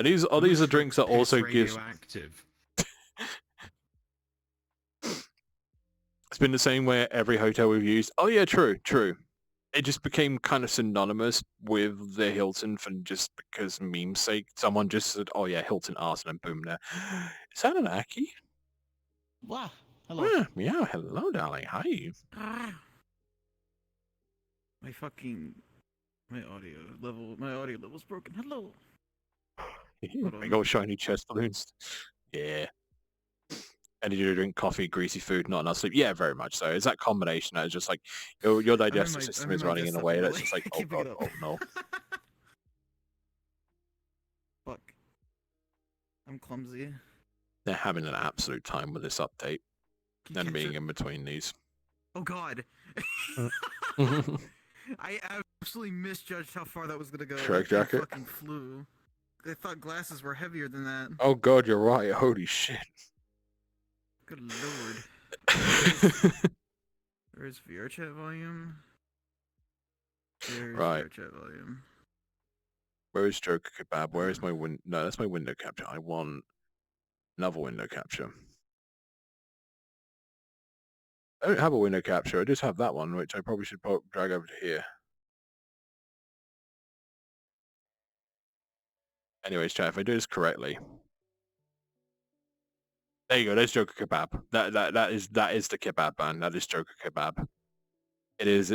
these the drinks that also gives... It's been the same way at every hotel we've used. Oh yeah, true. It just became kind of synonymous with the Hilton for just because meme's sake. Someone just said, oh yeah, Hilton arse, and boom there. Is that an Aki? Wow. Hello. Yeah, hello, darling. Hi. My audio level's broken. Hello. Big old shiny chest balloons. Yeah. Energy drink, coffee, greasy food, not enough sleep. Yeah, very much so. It's that combination that is just like your digestive system is running in a way that's just like, oh god, oh no. Fuck. I'm clumsy. They're having an absolute time with this update Can you and catch being it? in between these. Oh god. I absolutely misjudged how far that was gonna go. Shrek That thing jacket? fucking flew. I thought glasses were heavier than that. Oh god, you're right. Holy shit. Good lord. Where's VR chat volume? There's Right. VR chat volume. Where is Joker Kebab? Where is my No, that's my window capture. I want another window capture. I don't have a window capture. I just have that one, which I probably should drag over to here. Anyways, chat, if I do this correctly. There you go, there's Joker Kebab. That is the kebab man. That is Joker Kebab. It is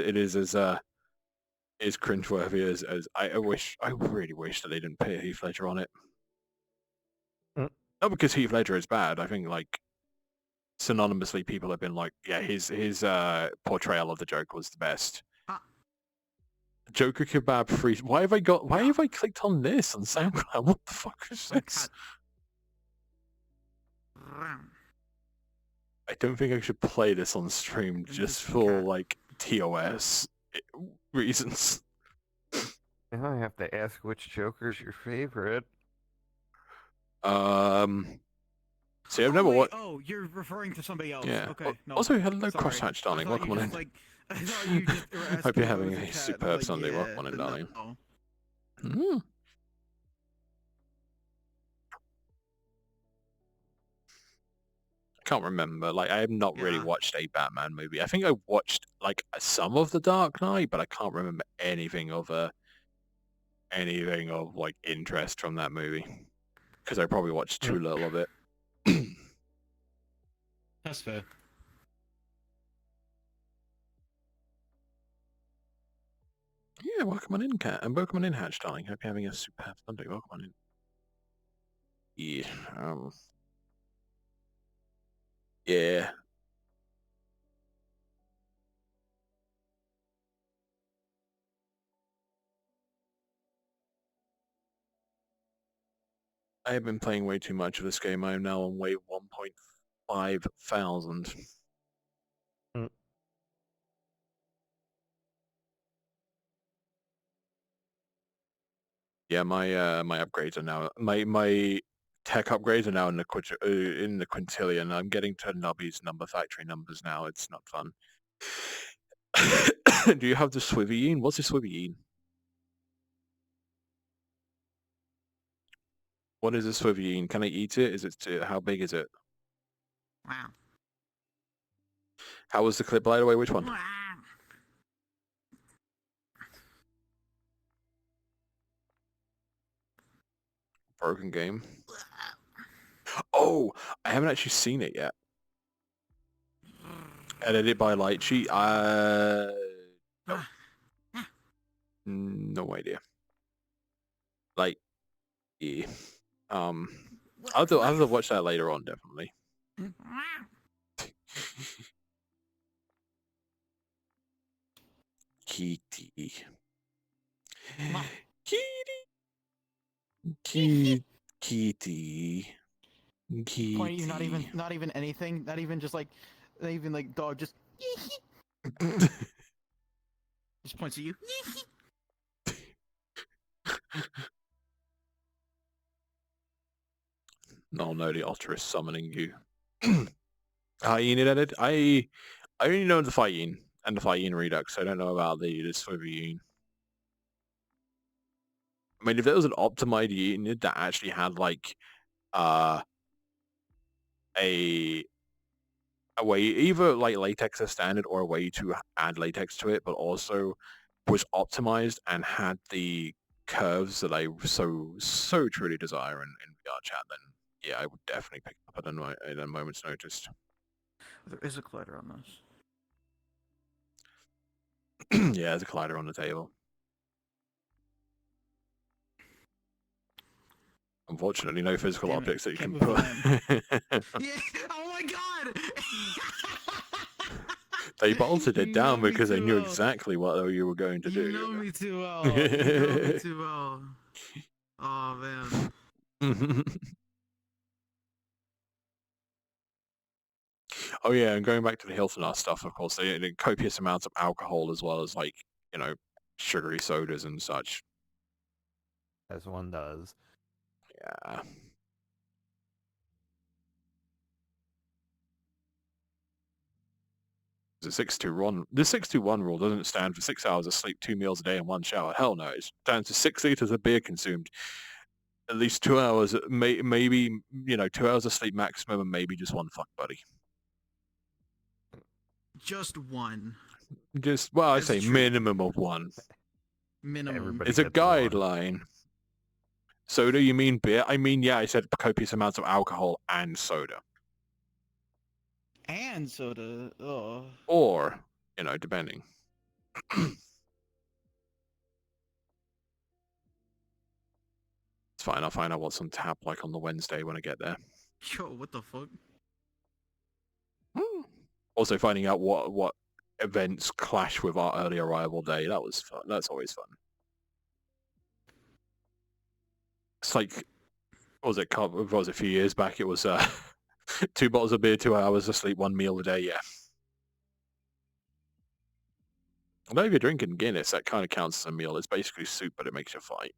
as cringeworthy as I really wish that they didn't put Heath Ledger on it. Not because Heath Ledger is bad. I think like synonymously people have been like, yeah, his portrayal of the Joker was the best. Joker Kebab free. Why have I clicked on this on SoundCloud? What the fuck is this? I don't think I should play this on stream just for like TOS reasons. Now I have to ask which Joker's your favorite. See, I've never watched. Oh, you're referring to somebody else. Yeah. Okay. No. Also, hello, Sorry. Crosshatch, darling. I thought Welcome you on in. just, I thought you just were asking Hope you're if it having was a cat. superb Like, Sunday. yeah, Welcome on in, but darling. no. I can't remember. Like, I have not really Yeah. watched a Batman movie. I think I watched like some of The Dark Knight, but I can't remember anything of like interest from that movie because I probably watched too little of it. That's fair. Yeah, welcome on in, Cat, and welcome on in, Hatch, darling. Hope you're having a superb Sunday. Welcome on in. Yeah. Yeah. I have been playing way too much of this game. I am now on wave 1.5 thousand. Yeah, my upgrades are now my tech upgrades are now in the quintillion. I'm getting to Nubby's factory numbers now. It's not fun. Do you have the Swivvyine? What's the Swivvyine? What is a Swivvyine? Can I eat it? Is it how big is it? Wow. How was the clip, by the way? Which one? Broken game. Oh, I haven't actually seen it yet. Edited by Lightsheet. No. No idea. Like, yeah. I'll have to watch that later on, definitely. Kitty. Kitty. Kitty. Kitty. Point you, not even anything, not even like dog, just Just points at you. No, the otter is summoning you. Hyene edit? I only know the Hyene and the Hyene Redux. I don't know about the Swivvyine. I mean, if there was an optimized unit that actually had like a way, either like latex as standard or a way to add latex to it, but also was optimized and had the curves that I so truly desire in VR chat, then yeah, I would definitely pick it up at a moment's notice. There is a collider on this. Yeah, there's a collider on the table. Unfortunately, no physical Damn it, objects that you can't can move put. yeah. Oh my god! They bolted it You down know me because they too knew well. exactly what you were going to do. You know me too well. You know me too well. Oh man. Oh yeah, and going back to the Hilton Art stuff, of course, they copious amounts of alcohol as well as like, sugary sodas and such. As one does. Yeah. The 6-2-1 rule doesn't stand for 6 hours of sleep, 2 meals a day, and 1 shower. Hell no, it stands for 6 liters of beer consumed, at least 2 hours, maybe 2 hours of sleep maximum, and maybe just 1 fuck buddy. Just one. I That's say true. minimum of 1. Minimum. Everybody It's a gets one. guideline. Soda, you mean beer? I mean, yeah, I said copious amounts of alcohol and soda. And soda. Oh. Or, depending. It's fine, I'll find out what's on tap like on the Wednesday when I get there. Yo, what the fuck? Also finding out what events clash with our early arrival day. That was fun. That's always fun. It's like, what was it, a few years back? It was 2 bottles of beer, 2 hours of sleep, 1 meal a day, yeah. Although if you're drinking Guinness, that kind of counts as a meal. It's basically soup, but it makes you fight.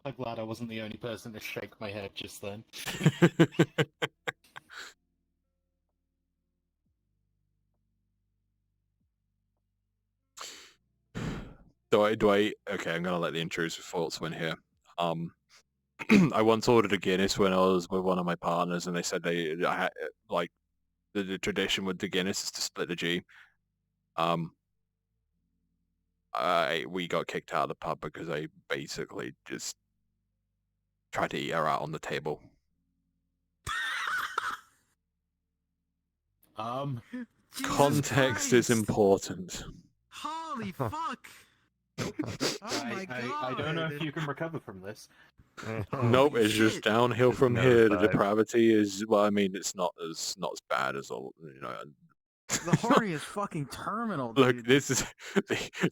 I'm glad I wasn't the only person to shake my head just then. Okay, I'm gonna let the intrusive thoughts win here. I once ordered a Guinness when I was with one of my partners, and they said the tradition with the Guinness is to split the G. We got kicked out of the pub because I basically just tried to eat her out on the table. Jesus Context is Christ. important. Holy fuck! Oh my god! I don't know if you can recover from this. Nope, Holy it's just shit. downhill Just from another here. The 5. depravity is, well, I mean, it's not as bad as all, The horny is fucking terminal, dude. Look, this is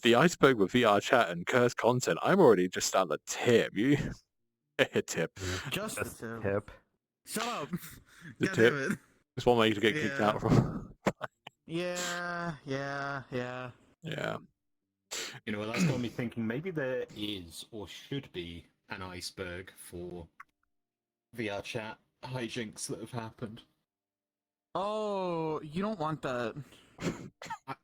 the iceberg with VR chat and cursed content. I'm already just on the tip. You tip. Just Just the tip. tip. Shut up! The God tip. damn it! It's one way to get kicked Yeah. out from. Yeah. Yeah. You know, well, that's got me thinking maybe there is or should be an iceberg for VR chat hijinks that have happened. Oh, you don't want that.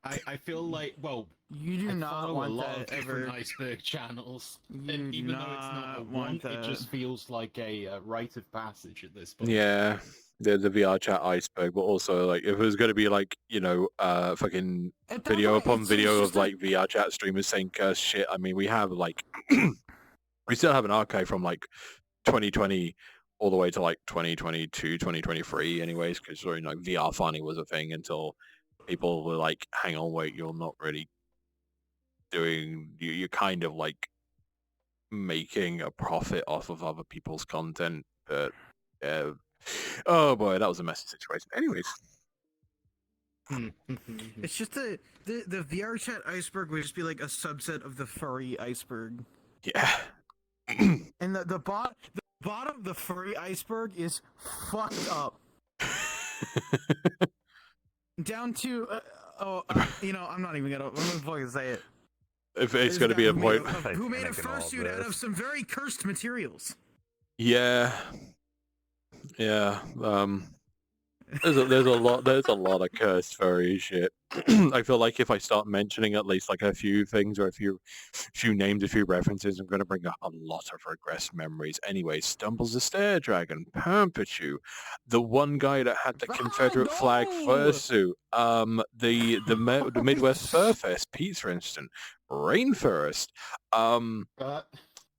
I feel like, well, You do I not follow a want lot of that different ever. iceberg channels, You and do even though it's not a not want, want it that. just feels like a rite of passage at this point. Yeah. The VR chat iceberg, but also like if it was going to be like fucking video upon video of like VR chat streamers saying curse shit. I mean, we have like we still have an archive from like 2020 all the way to like 2022, 2023 anyways, because VR funny was a thing until people were like, hang on, wait, you're not really doing, you're kind of like making a profit off of other people's content, but oh boy, that was a messy situation. Anyways. It's just the VR chat iceberg would just be like a subset of the furry iceberg. Yeah. And the bottom of the furry iceberg is fucked up. Down to I'm not even gonna fucking say it. If This it's going to guy be a who made point. Who made a Titanic and all fursuit out of this. some very cursed materials? Yeah. There's a lot of cursed furry shit. I feel like if I start mentioning at least like a few things or a few names, a few references, I'm going to bring up a lot of regressed memories. Anyway, Stumbles the Stair Dragon, Perpetu, the one guy that had the Confederate flag no! fursuit, the Midwest Furfest, Pizza Instant, Rainforest, the Uh-oh, what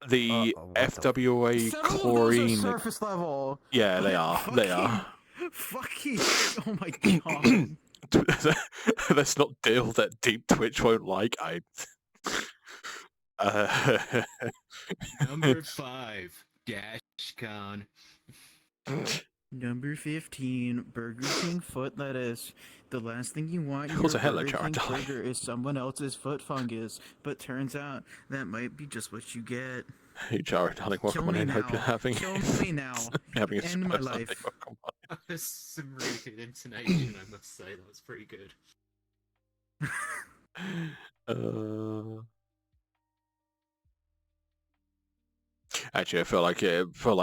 the FWA Some of those are chlorine. surface level. Yeah, they are. They are. Fucking! Oh my god! Let's not deal that deep Twitch won't like. Number 5, Dashcon. Number 15, Burger King foot lettuce. The last thing you want in What's your a Hitler Burger chart, King darling? burger is someone else's foot fungus, but turns out that might be just what you get. Hey, Jared, darling, welcome Kill on me in. Hope you're now. having Kill me now. having a End superb my Sunday. life. Welcome on. That's some really good intonation, I must say. That was pretty good. Actually, I feel like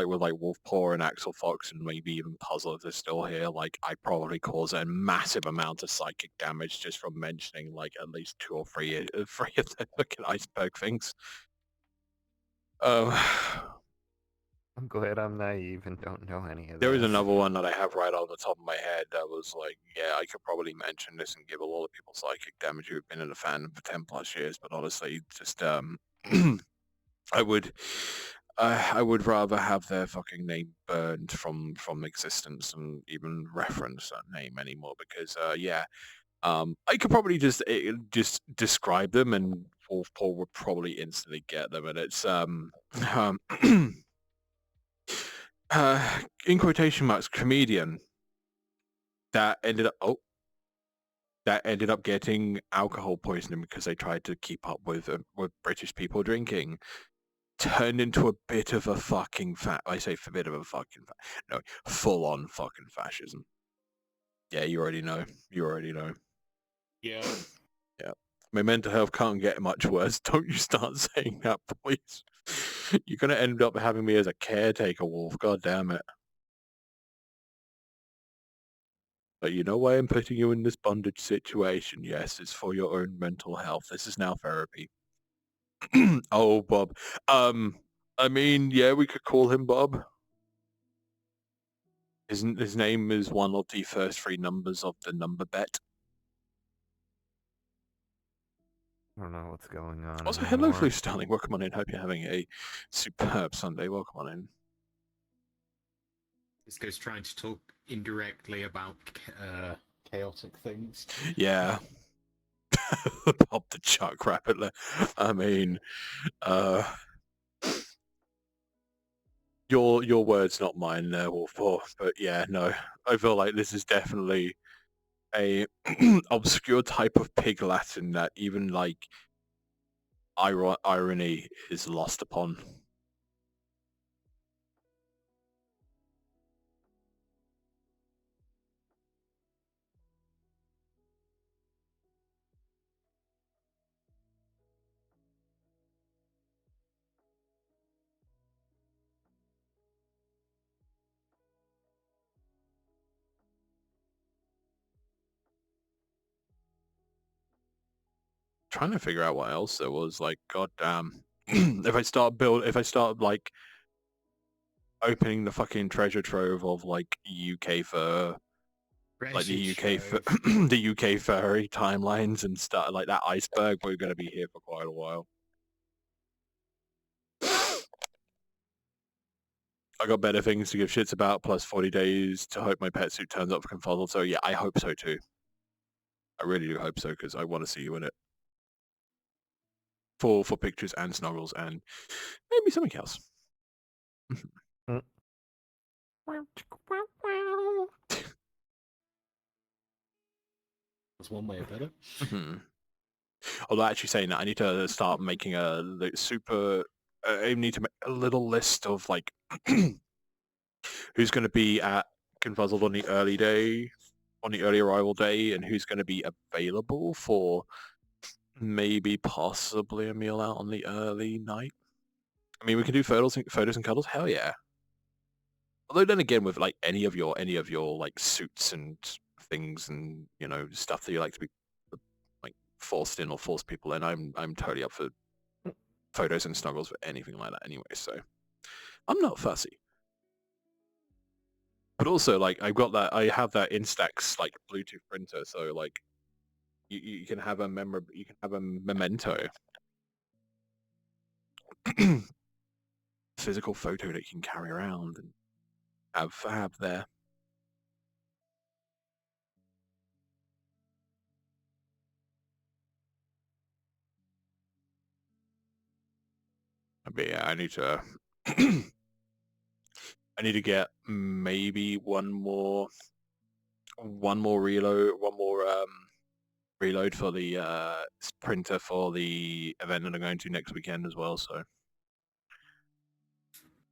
with like Wolfpaw and Axel Fox and maybe even Puzzle if they're still here, like I probably cause a massive amount of psychic damage just from mentioning like at least two or three of the fucking iceberg things. I'm glad I'm naive and don't know any of There is this. another one that I have right on the top of my head that was like, yeah, I could probably mention this and give a lot of people psychic damage who've been in the fandom for 10 plus years, but honestly, just I would I would rather have their fucking name burned from existence and even reference that name anymore because yeah, I could probably just describe them and Wolfpaw would probably instantly get them, and it's in quotation marks comedian that ended up getting alcohol poisoning because they tried to keep up with British people drinking. Turned into a bit of a fucking I say a bit of a fucking no, full on fucking fascism. Yeah, you already know. You already know. Yeah. Yeah. My mental health can't get much worse. Don't you start saying that, please. You're gonna end up having me as a caretaker, Wolf. God damn it. But you know why I'm putting you in this bondage situation? Yes, it's for your own mental health. This is now therapy. Oh, Bob. I mean, yeah, we could call him Bob. His name is one of the first three numbers of the number bet. I don't know what's going on Also, hello, anymore. Flu Starling. Welcome on in. Hope you're having a superb Sunday. Welcome on in. This goes trying to talk indirectly about chaotic things. Yeah. Pop the chuck rapidly. I mean, your words, not mine there, Wolfpaw. But yeah, no. I feel like this is definitely a obscure type of pig Latin that even like irony is lost upon. Trying to figure out what else there was. Like, goddamn, if I start like opening the fucking treasure trove of like UK fur, like the UK the UK furry timelines and stuff like that iceberg, we're gonna be here for quite a while. I got better things to give shits about, plus 40 days to hope my pet suit turns up for Confuzzled. So yeah, I hope so too. I really do hope so because I want to see you in it. For pictures and snuggles and maybe something else. That's one way of better. Although actually saying that, I need to start making a super. I need to make a little list of like who's going to be at Confuzzled on the early arrival day, and who's going to be available for maybe possibly a meal out on the early night. I mean, we can do photos and cuddles. Hell yeah. Although then again, with like any of your like suits and things and stuff that you like to be like forced in or force people in, I'm totally up for photos and snuggles for anything like that anyway. So I'm not fussy. But also, like, I have that Instax like Bluetooth printer, so like you can have a memento. Physical photo that you can carry around and have there. But yeah, I need to I need to get maybe one more reload, reload for the printer for the event that I'm going to next weekend as well. So,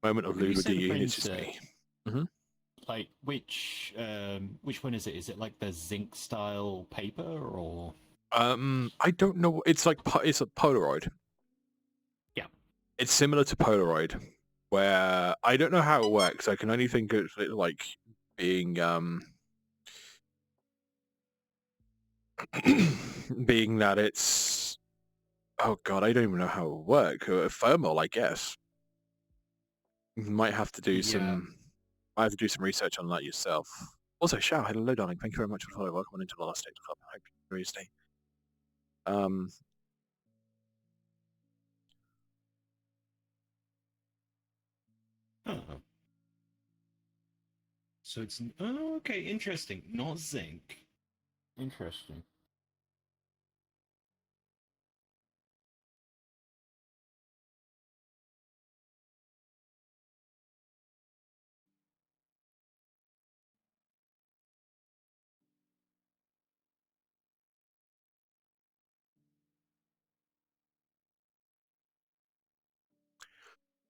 moment of When you lube with say the the units is printer, me. like which one is it? Is it like the zinc style paper or? I don't know. It's like it's a Polaroid. Yeah. It's similar to Polaroid, where I don't know how it works. I can only think of it like being being that it's, oh god, I don't even know how it would work. Thermal, I guess. You might have to do some. I have to do some research on that yourself. Also, Shao, hello, darling. Thank you very much for the follow. Welcome on into the last stage club. I hope you enjoy your stay. Oh. So it's oh, okay, interesting. Not zinc. Interesting.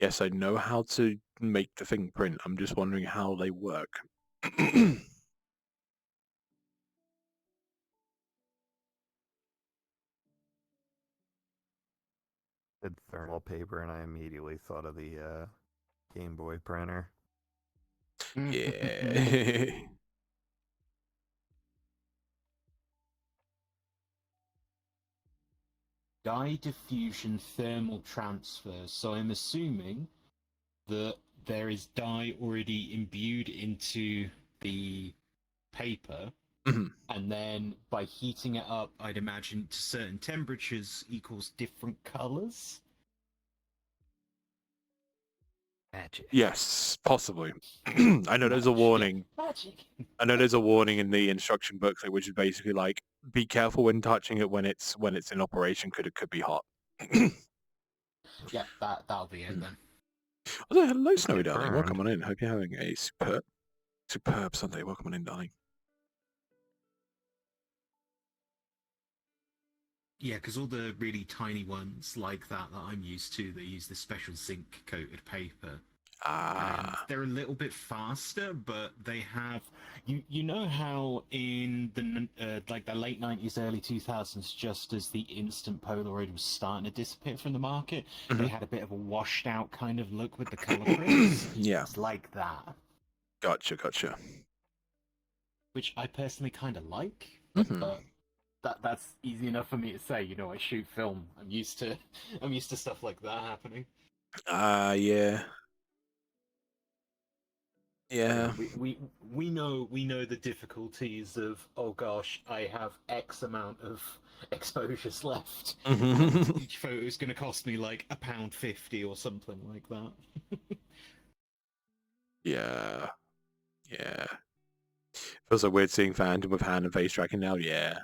Yes, I know how to make the thing print. I'm just wondering how they work. Said thermal paper, and I immediately thought of the Game Boy printer. Yeah. Dye diffusion thermal transfer. So I'm assuming that there is dye already imbued into the paper, Mhm. and then by heating it up, I'd imagine to certain temperatures equals different colors. Magic. Yes, possibly. I know there's a warning. Magic. I know there's a warning in the instruction booklet, which is basically like, be careful when touching it when it's in operation, because it could be hot. Yeah, that'll be it then. Although, hello, Just Snowy get darling. burned. Welcome on in. Hope you're having a superb Sunday. Welcome on in, darling. Yeah, because all the really tiny ones like that I'm used to, they use this special zinc coated paper. And they're a little bit faster, but they have you know how in the like the late 90s, early 2000s, just as the instant Polaroid was starting to disappear from the market, they had a bit of a washed out kind of look with the color prints. Yeah, It's like that, gotcha. which I personally kind of like, Mhm. but that's easy enough for me to say. You know, I shoot film. I'm used to stuff like that happening. Yeah. Yeah. We know the difficulties of, oh gosh, I have X amount of exposures left, and each photo is going to cost me like £1.50 or something like that. Yeah. Feels so weird seeing Phantom with hand and face tracking now. Yeah.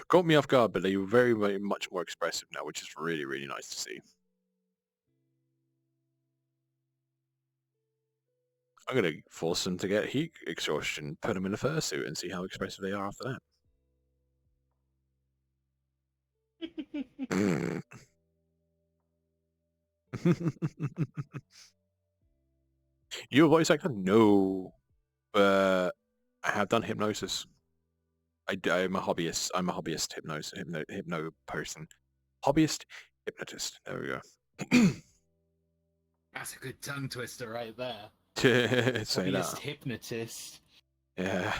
Got me off guard, but they were very, very much more expressive now, which is really, really nice to see. I'm going to force them to get heat exhaustion, put them in a fursuit, and see how expressive they are after that. You a voice actor? No. But I have done hypnosis. I'm a hobbyist. I'm a hobbyist hypno person. Hobbyist hypnotist. There we go. That's a good tongue twister right there. Say Hobbyist that. hypnotist. Yeah.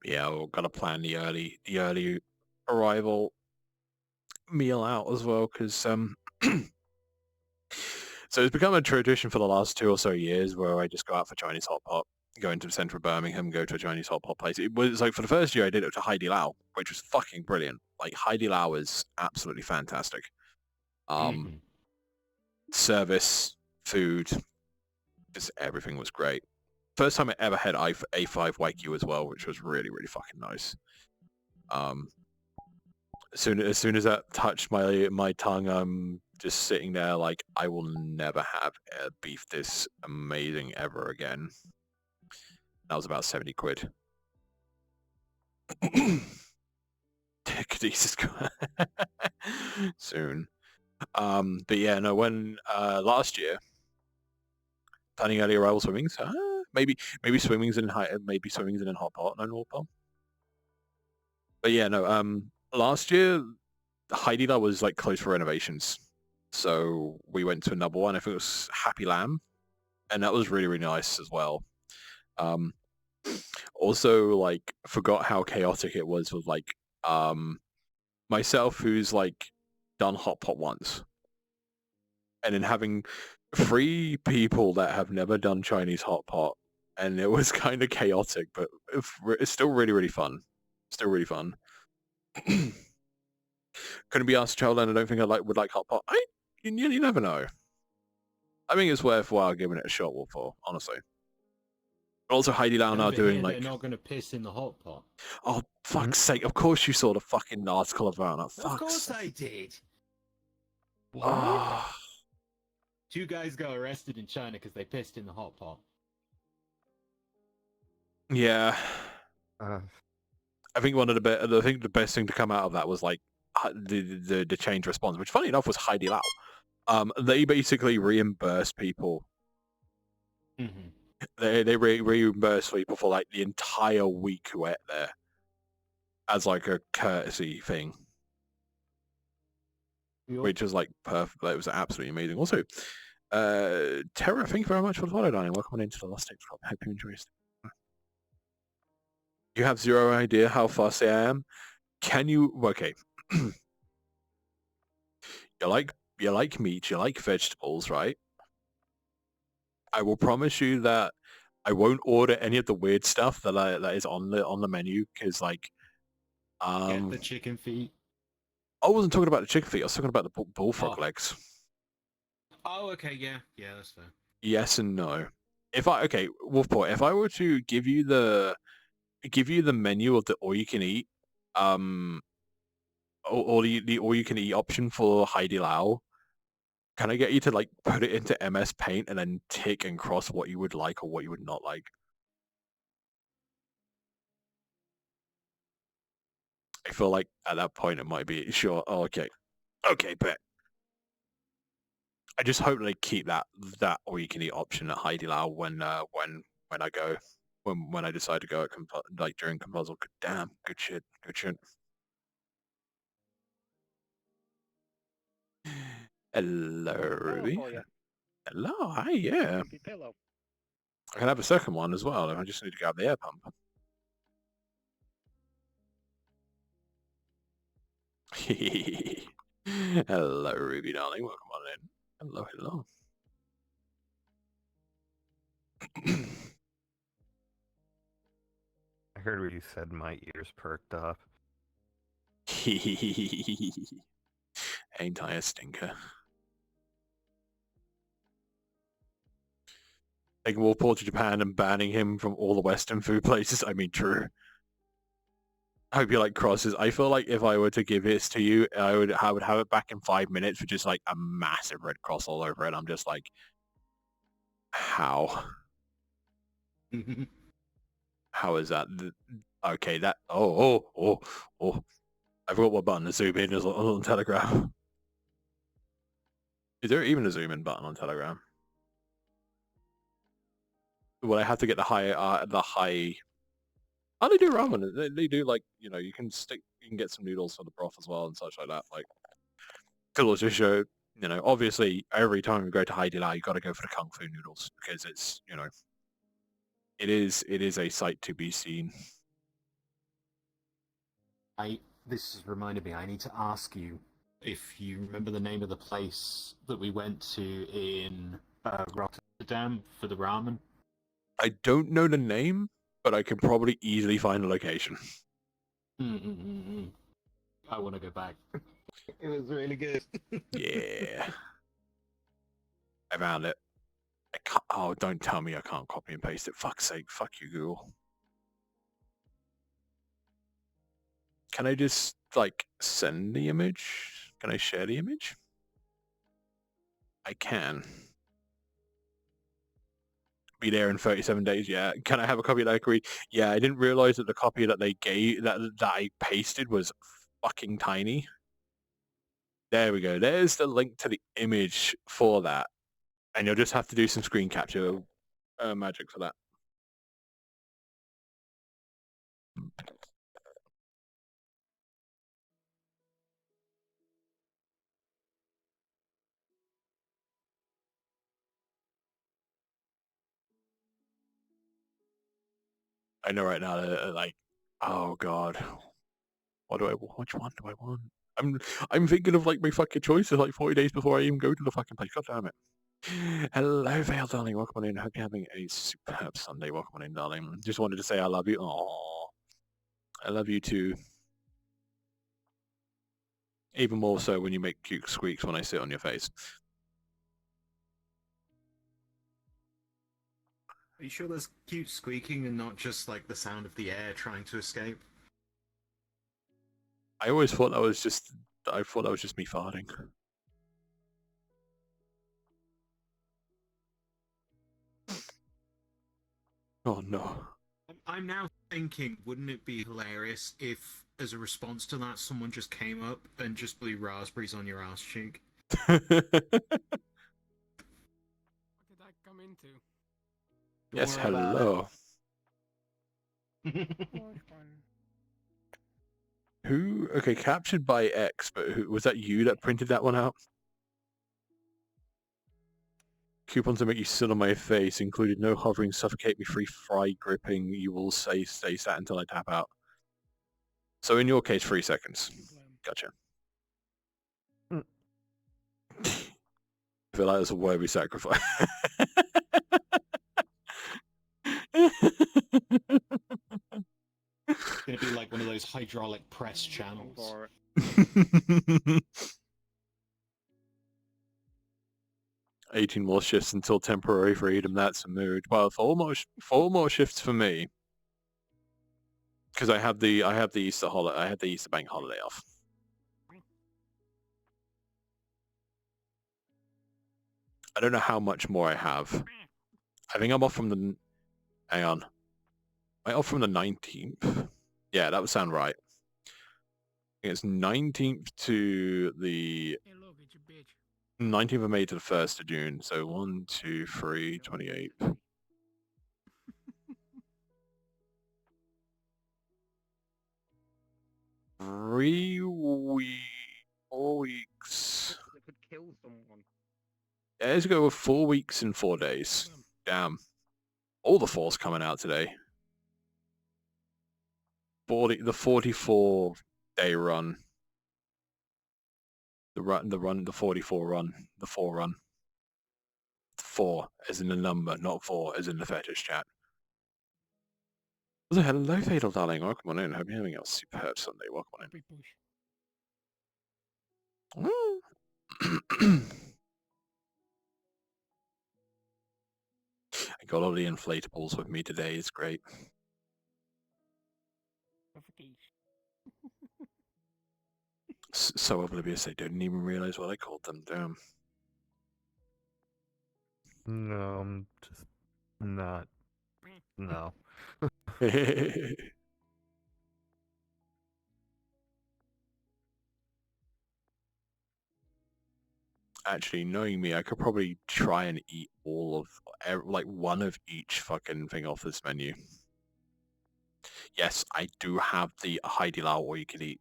Yeah, we've got to plan the early arrival meal out as well, because so it's become a tradition for the last 2 or so years where I just go out for Chinese hot pot, go into the centre of Birmingham, go to a Chinese hot pot place. It was like, for the first year I did it to Heidi Lao, which was fucking brilliant. Like, Heidi Lao is absolutely fantastic. Service, food, just everything was great. First time I ever had A5 Wagyu as well, which was really, really fucking nice. As soon as that touched my tongue, I'm just sitting there like, I will never have beef this amazing ever again. That was about 70 quid. Jesus Christ. Soon. But yeah, no, when last year, planning early arrival swimmings, maybe swimmings in hot pot, no North Pole. But yeah, no, last year Haidila was like closed for renovations. So we went to another one, I think it was Happy Lamb. And that was really, really nice as well. Also, like, forgot how chaotic it was with like myself, who's like done hot pot once, and then having 3 people that have never done Chinese hot pot, and it was kind of chaotic, but it's still really, really fun. Still really fun. Couldn't be asked child, and I don't think I would like hot pot. You never know. I think it's worthwhile giving it a shot for, honestly. Also, Heidi Lau now doing like... They're not going to piss in the hot pot. Oh, fuck's sake. Of course you saw the fucking article about that. Of course I did. What? Oh. 2 guys got arrested in China because they pissed in the hot pot. Yeah. I think the best thing to come out of that was like the change response, which funny enough was Heidi Lau. They basically reimburse people. Mm-hmm. They reimburse people for like the entire week who ate there as like a courtesy thing, which was like perfect. It was absolutely amazing. Also, Tara, thank you very much for the follow, darling. Welcome on into the Lost Tapes Club. I hope you enjoy it. You have zero idea how fussy I am. Can you? Okay. You like meat. You like vegetables, right? I will promise you that I won't order any of the weird stuff that is on the menu, because like Get the chicken feet. I wasn't talking about the chicken feet. I was talking about the bullfrog legs. Oh, okay, yeah, that's fair. Yes and no. Wolfport, if I were to give you the menu of the all you can eat, or the all you can eat option for Heidi Lau, can I get you to like put it into MS Paint and then tick and cross what you would like or what you would not like? I feel like at that point it might be sure. Oh, okay, bet. I just hope they keep that all you can eat option at Heidi Lau when I go, when I decide to go at during compulsory. Damn, good shit. Hello, Ruby. Hello, hi, yeah. I can have a second one as well. I just need to grab the air pump. Hello, Ruby, darling. Welcome on in. Hello. I heard what you said. My ears perked up. Ain't I a stinker? Taking Wolfport to Japan and banning him from all the Western food places. I mean, true. I hope you like crosses. I feel like if I were to give this to you, I would have it back in 5 minutes with just like a massive red cross all over it. I'm just like, how? How is that? Okay, that. Oh. I forgot what button to zoom in is on Telegram. Is there even a zoom in button on Telegram? Well, I have to get the high. Oh, they do ramen. They do like, you can get some noodles for the broth as well and such like that. Like, to also show, obviously every time we go to Heidi Lau, you got to go for the kung fu noodles because it's, it is a sight to be seen. This has reminded me. I need to ask you if you remember the name of the place that we went to in Rotterdam for the ramen. I don't know the name, but I can probably easily find the location. I want to go back. It was really good. Yeah. I found it. I can't, oh, don't tell me I can't copy and paste it. Fuck's sake. Fuck you, Google. Can I just, like, send the image? Can I share the image? I can. Be there in 37 days, yeah. Can I have a copy that I agree? Yeah, I didn't realize that the copy that they gave, that I pasted was fucking tiny. There we go. There's the link to the image for that. And you'll just have to do some screen capture magic for that. I know right now, like, oh god, which one do I want? I'm thinking of like my fucking choices like 40 days before I even go to the fucking place. God damn it. Hello, Vale, darling. Welcome on in. Hope you're having a superb Sunday. Welcome on in, darling. Just wanted to say I love you. Aww. I love you too. Even more so when you make cute squeaks when I sit on your face. Are you sure there's cute squeaking and not just like the sound of the air trying to escape? I always thought that was just me farting. Oh no. I'm now thinking, wouldn't it be hilarious if, as a response to that, someone just came up and just blew raspberries on your ass cheek? What did that come into? Yes, Don't worry about hello. it. Who? Okay, captured by X, but who was that? You that printed that one out? Coupons to make you sit on my face included no hovering, suffocate me, free fry gripping. You will stay sat until I tap out. So in your case, 3 seconds. Gotcha. I feel like that's a worthy sacrifice. It's gonna be like one of those hydraulic press channels. 18 more shifts until temporary freedom. That's a mood. Well, four more shifts for me, because I have the Easter holiday. I had the Easter bank holiday off. I don't know how much more I have. I think I'm off from the. Hang on. Am I off from the 19th? Yeah, that would sound right. I think it's 19th to the. Hey, look, it's a bitch. 19th of May to the 1st of June. So 1, 2, 3, 28. Three weeks. 4 weeks. It could kill someone. Yeah, let's go with 4 weeks and 4 days. Damn. All the falls coming out today. The 44-day run. The 44 run. The 4 run. 4 as in the number, not 4 as in the fetish chat. So hello, Fatal Darling. Welcome on in. Hope you're having a superb Sunday. Welcome on in. I got all the inflatables with me today. It's great. So oblivious I didn't even realize what I called them. Damn. No, I'm just not. No. Actually, knowing me, I could probably try and eat all of, like, one of each fucking thing off this menu. Yes, I do have the Heidi Lao all you can eat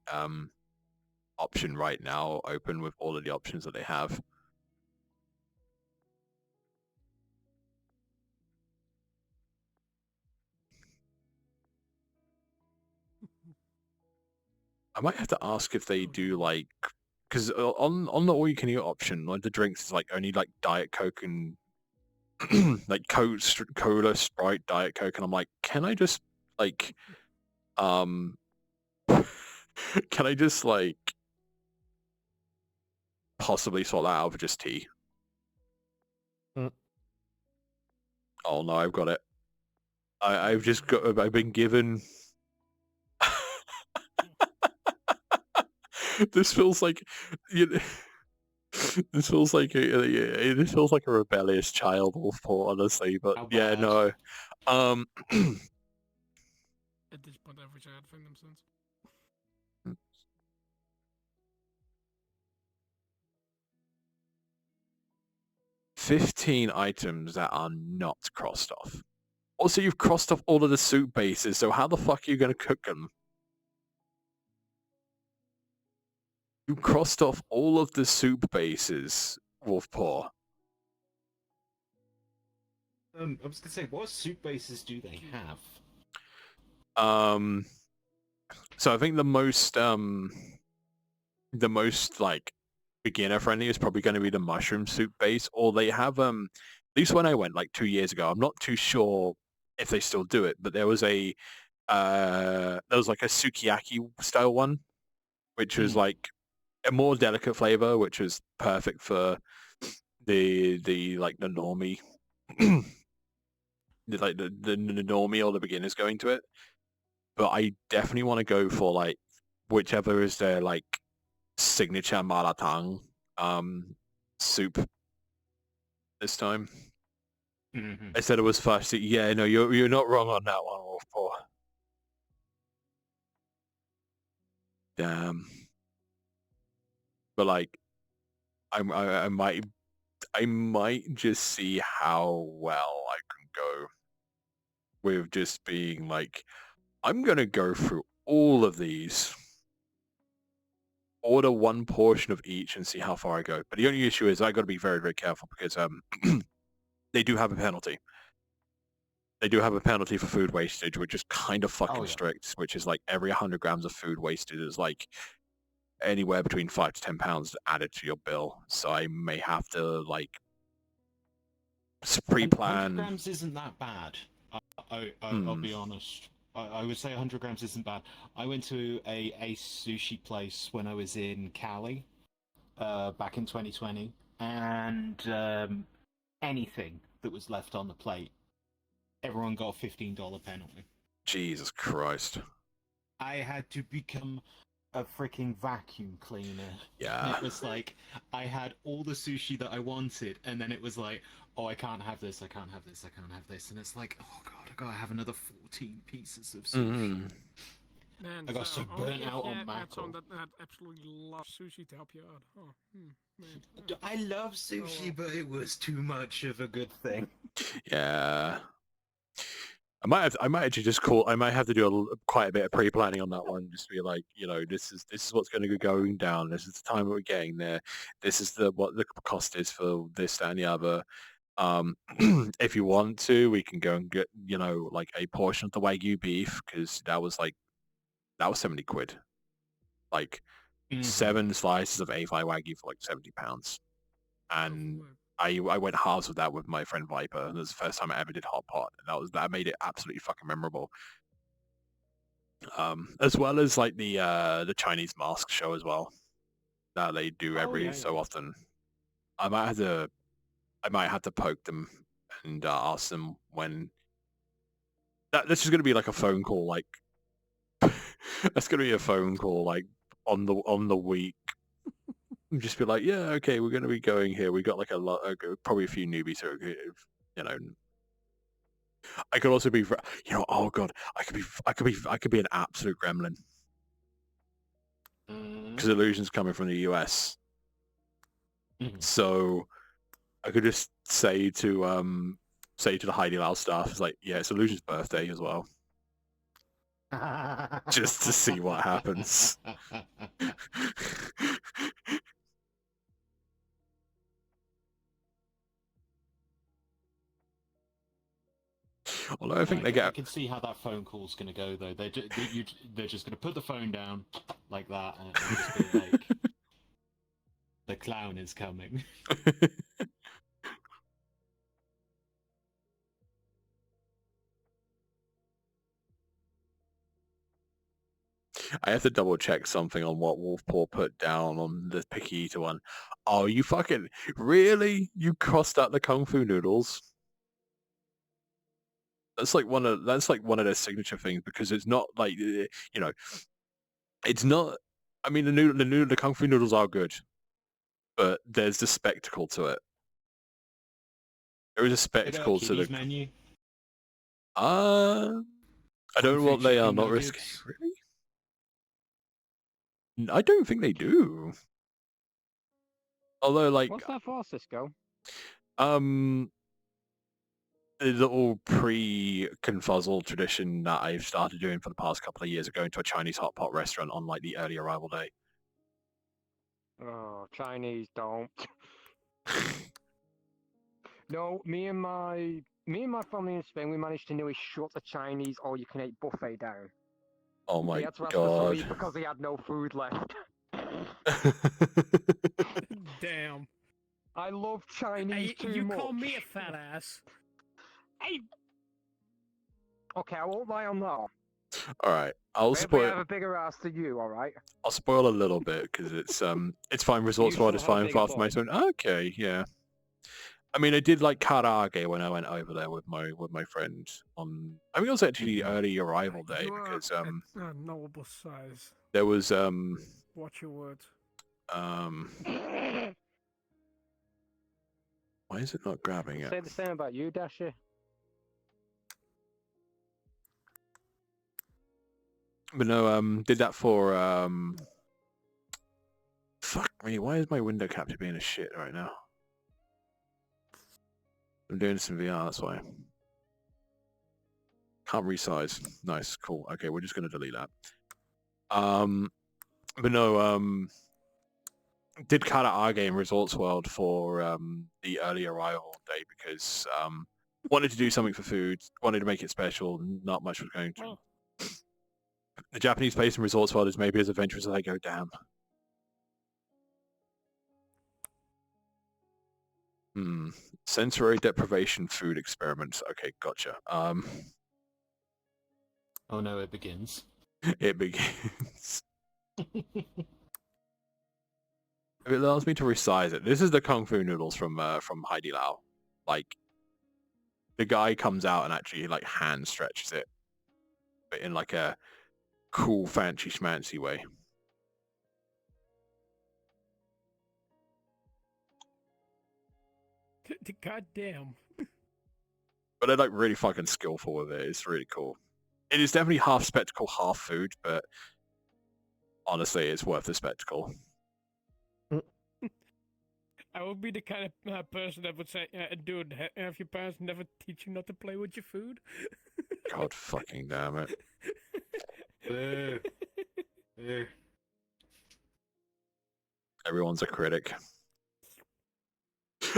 option right now open with all of the options that they have. I might have to ask if they do like, because on the all you can eat option, like the drinks is like only like Diet Coke and like Cola, Sprite, Diet Coke, and I'm like, can I just like, can I just like possibly sort that out for just tea? Oh no, I've got it. I've just got. I've been given. This feels like. This feels like this feels like a rebellious child, Wolfport, honestly. But How yeah, bad? no. At this point, I wish I had found them since. 15 items that are not crossed off. Also, you've crossed off all of the soup bases, so how the fuck are you going to cook them? You crossed off all of the soup bases, Wolfpaw. I was gonna say, what soup bases do they have? So I think the most like beginner friendly is probably going to be the mushroom soup base, or they have at least when I went like 2 years ago, I'm not too sure if they still do it, but there was like a sukiyaki style one, which was like a more delicate flavor, which was perfect for the like the normie the normie or the beginners going to it. But I definitely want to go for like whichever is their like signature malatang soup this time. I said it was first. Yeah, no, you're not wrong on that one, Wolfpaw. Damn. But like, I might just see how well I can go with just being like, I'm gonna go through all of these, order one portion of each, and see how far I go. But the only issue is I got to be very, very careful because they do have a penalty. They do have a penalty for food wastage, which is kind of fucking strict, which is like every 100 grams of food wasted is like anywhere between 5 to 10 pounds added to your bill. So I may have to like pre-plan. 100 grams isn't that bad. I'll be honest. I would say 100 grams isn't bad. I went to a sushi place when I was in Cali back in 2020, and anything that was left on the plate, everyone got a $15 penalty. Jesus Christ. I had to become a freaking vacuum cleaner. Yeah. It was like, I had all the sushi that I wanted, and then it was like, oh, I can't have this, I can't have this, I can't have this, and it's like, oh god, I gotta have another 14 pieces of sushi. Man, I got so burnt out on mackerel. That absolutely love sushi to help you out. Oh, man. I love sushi, but it was too much of a good thing. Yeah. I might actually just call. I might have to do quite a bit of pre-planning on that one. Just be like, this is what's going to be going down. This is the time we're getting there. This is what the cost is for this, that, and the other. If you want to, we can go and get like a portion of the Wagyu beef, because that was 70 quid. Like 7 slices of A5 Wagyu for like £70, and I went halves of that with my friend Viper, and it was the first time I ever did hot pot, and that made it absolutely fucking memorable. As well as like the Chinese mask show as well, that they do every so often. I might have to poke them and ask them when. This is gonna be like a phone call, like that's gonna be a phone call like on the week. Just be like, yeah, okay, we're going to be going here. We got like probably a few newbies who, I could also be, oh god, I could be an absolute gremlin. Because Illusion's coming from the US, so I could just say to the Heidi Lau staff, it's like, yeah, it's Illusion's birthday as well. Just to see what happens. Although I think I can see how that phone call's going to go, though. They're just going to put the phone down like that and just be like, the clown is coming. I have to double check something on what Wolfpaw put down on the Picky Eater one. Oh, you fucking really? You crossed out the Kung Fu noodles? That's like one of their signature things because it's not like it's not. I mean, the kung fu noodles are good, but there's the spectacle to it. There is a spectacle to the menu. I don't know what they are. Not risky. Nuggets. Really? I don't think they do. Although, like, What's that for, Cisco? the little pre-confuzzle tradition that I've started doing for the past couple of years of going to a Chinese hot pot restaurant on like the early arrival day. Oh, Chinese don't. No, me and my family in Spain, we managed to nearly shut a Chinese all-you-can-eat buffet down. Oh my They had to ask us to god! leave because they had no food left. Damn. I love Chinese Hey, too you much. call me a fat ass. Hey. Okay, I won't lie on that. All right, I'll Maybe I spoil. have a bigger ass than you. All right. I'll spoil a little bit because it's fine. Resorts World is still have fine. a Far bigger from my butt. own. Okay, yeah. I mean, I did like karage when I went over there with my friend on. I think it was actually early arrival day You are because a knowable size. there was Watch your words. why is it not grabbing it? Say the same about you, Dasher. But no, did that for fuck me, why is my window capture being a shit right now? I'm doing some VR, that's why. Can't resize. Nice, cool. Okay, we're just gonna delete that. But no, did Karaage in Resorts World for the early arrival day because wanted to do something for food, wanted to make it special, not much was going to. The Japanese place in Resorts World is maybe as adventurous as I go, damn. Sensory deprivation food experiments. Okay, gotcha. Oh no, it begins. It begins. If it allows me to resize it. This is the Kung Fu noodles from Heidi Lao. Like, the guy comes out and actually like hand stretches it, but in like a cool, fancy schmancy way. God damn. But they're like really fucking skillful with it. It's really cool. It is definitely half spectacle, half food, but honestly, it's worth the spectacle. I would be the kind of person that would say, dude, have your parents never teach you not to play with your food? God fucking damn it. Everyone's a critic.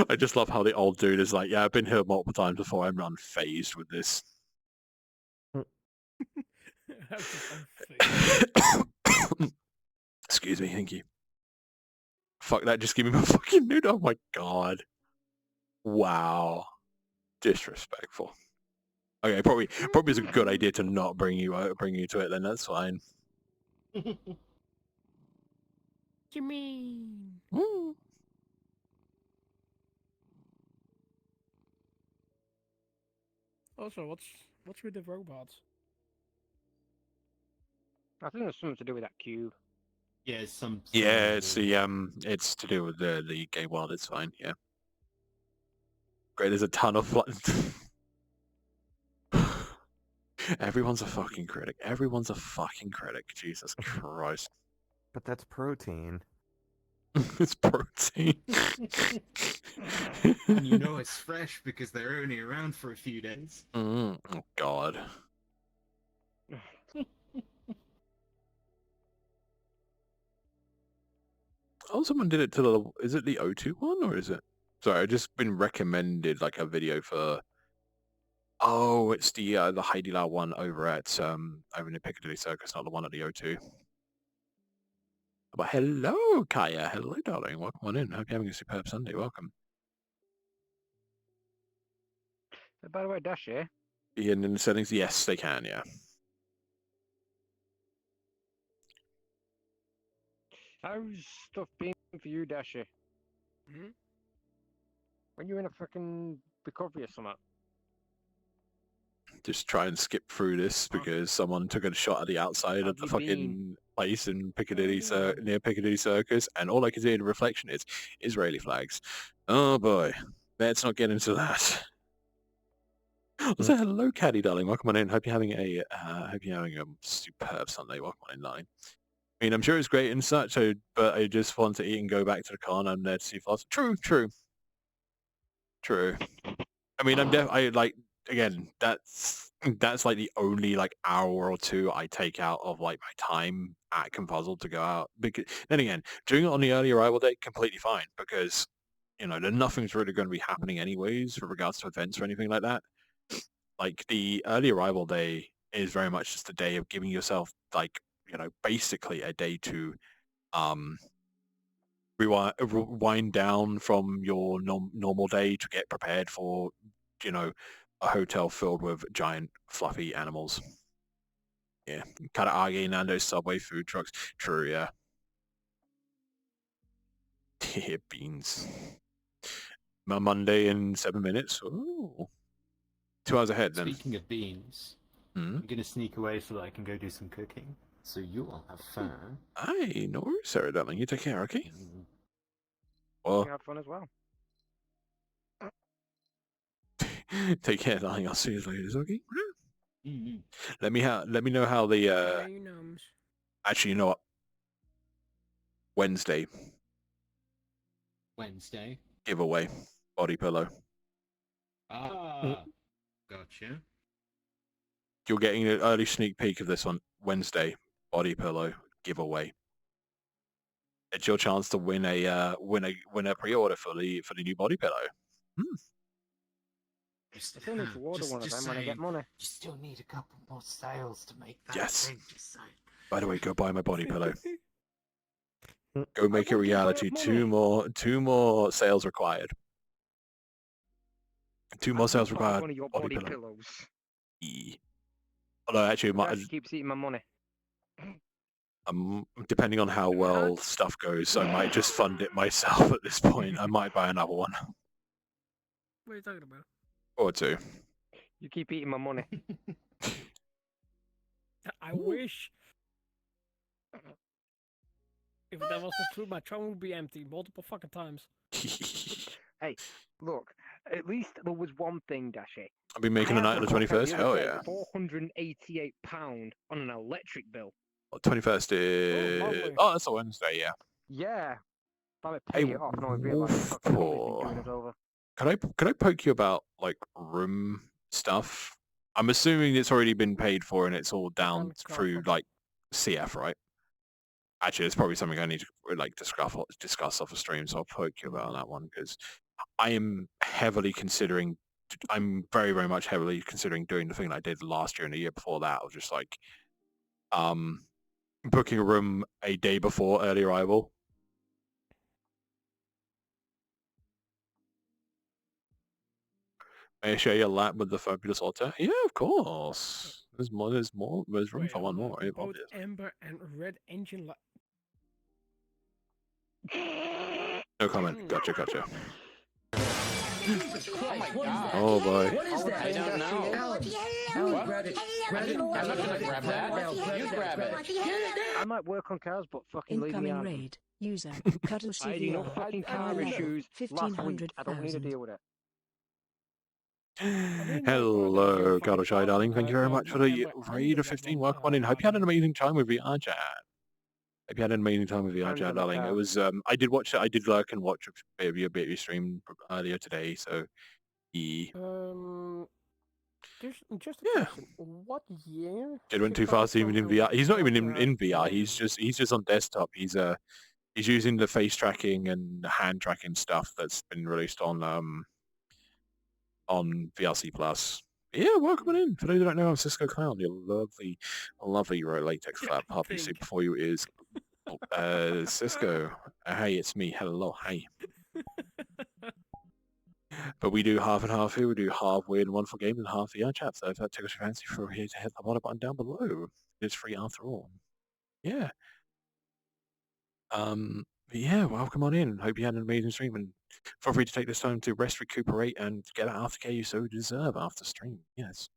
I just love how the old dude is like, yeah, I've been here multiple times before, I'm unfazed with this. Excuse me, thank you. Fuck that, just give me my fucking nude. Oh my god. Wow. Disrespectful. Okay, probably is a good idea to not bring you to it then, that's fine. You mean? Also, what's with the robots? I think there's something to do with that cube. Yeah, it's it's it's to do with the game world, it's fine, yeah. Great, there's a ton of Everyone's a fucking critic. Everyone's a fucking critic. Jesus Christ. But that's protein. It's protein. And you know it's fresh because they're only around for a few days. Oh god. Oh, someone did it to the... Is it the O2 one, or is it... Sorry, I've just been recommended, like, a video for... Oh, it's the Heidi Lao one over at, over in the Piccadilly Circus, not the one at the O2. But hello, Kaya. Hello, darling. Welcome on in. Hope you're having a superb Sunday. Welcome. By the way, Dasher. In the settings, yes, they can, yeah. How's stuff been for you, Dasher? Hmm? When you in a fucking recovery or something? just try and skip through this because someone took a shot at the outside of Have the you fucking place in Piccadilly, Oh, near Piccadilly Circus, and all I can see in the reflection is Israeli flags. Oh boy, let's not get into that. Also, hello, Caddy, darling. Welcome on in. Hope you're having a superb Sunday. Welcome on in, darling. I mean, I'm sure it's great and such, but I just want to eat and go back to the car, and I'm there to see Foster. True. I mean, I like, again, that's like the only like hour or two I take out of like my time at Confuzzle to go out. Because then again, doing it on the early arrival day, completely fine because nothing's really going to be happening anyways with regards to events or anything like that. Like the early arrival day is very much just a day of giving yourself like basically a day to rewind down from your normal day to get prepared for a hotel filled with giant fluffy animals. Yeah, Karaage, Nando's, Subway, food trucks. True, yeah. Beans. My Monday in 7 minutes. Ooh. 2 hours ahead then. Speaking of beans, I'm gonna sneak away so that I can go do some cooking. So you all have fun. Aye, no worries, Sarah, darling. You take care, okay? You have fun as well. Take care, darling. I'll see you later, okay? Let me know how the actually, you know what? Wednesday giveaway body pillow. Ah, gotcha. You're getting an early sneak peek of this on Wednesday body pillow giveaway. It's your chance to win a pre-order for the new body pillow. I still need to order one of them when I get money. You still need a couple more sales to make that Yes. thing decide. By the way, go buy my body pillow. Go make it reality. Two more sales required. 2 more sales required. One of your body pillows. Although actually, That keeps eating my money. depending on how well stuff goes, I might just fund it myself at this point. I might buy another one. What are you talking about? Or 2. You keep eating my money. I wish. If that was the truth, my trunk would be empty multiple fucking times. Hey, look. At least there was one thing, Dashi. I'll be making a night on the 21st. Hell yeah. £488 on an electric bill. 21st is... Oh, that's a Wednesday, yeah. Yeah. I pay it off, and I realised over. Could I poke you about like room stuff? I'm assuming it's already been paid for and it's all down through like CF, right? Actually, it's probably something I need to like discuss off a stream, so I'll poke you about that one because I am heavily considering. I'm very, very much heavily considering doing the thing that I did last year and the year before that, of just like booking a room a day before early arrival. May I share your lap with the fabulous otter? Yeah, of course. There's room for one more. Both amber and red engine light. No comment. Gotcha. Oh boy. What is that? I don't know. Alan, grab it. Grab it. I'm not gonna grab that. You grab it. I might work on cars, but fucking leave me Incoming out. raid. User. Cuddle I had enough CVR. fucking Power car level. issues last week. I don't need to 1500,000. deal with it. Hello, Cuddle Shy darling. Thank you very much for the raid of 15. Welcome on in. Hope you had an amazing time with VR chat. Hope you had an amazing time with VR chat, darling. It was I did lurk and watch a bit of your stream earlier today, so Just a question. What year? it went too fast even in VR. He's not even in VR. He's just on desktop. He's using the face tracking and hand tracking stuff that's been released on VRC Plus. Yeah, welcome on in. For those who don't know, I'm Cisco Clown, your lovely latex flat puppy suit before you is Cisco. Hey, it's me. Hello, hey. But we do half and half here. We do half weird and wonderful games and half VR chat. So if that tickles your fancy, feel free to hit the button down below. It's free after all. Yeah. But yeah, welcome on in. Hope you had an amazing stream and feel free to take this time to rest, recuperate, and get that aftercare you so deserve after stream. Yes.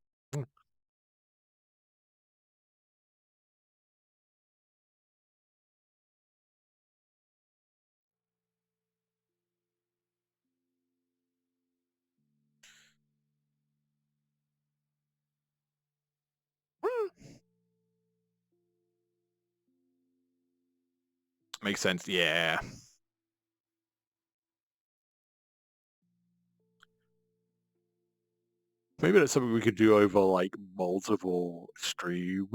Makes sense. Yeah. Maybe that's something we could do over like multiple stream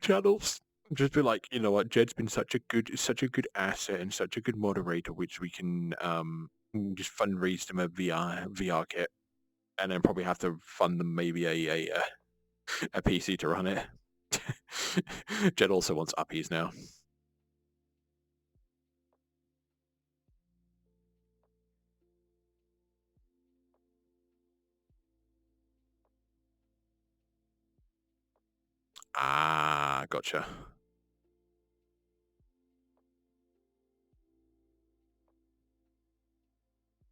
channels. Just be like, you know what, Jed's been such a good asset and such a good moderator, which we can just fundraise them a VR kit, and then probably have to fund them maybe a PC to run it. Jed also wants uppies now. Ah, gotcha.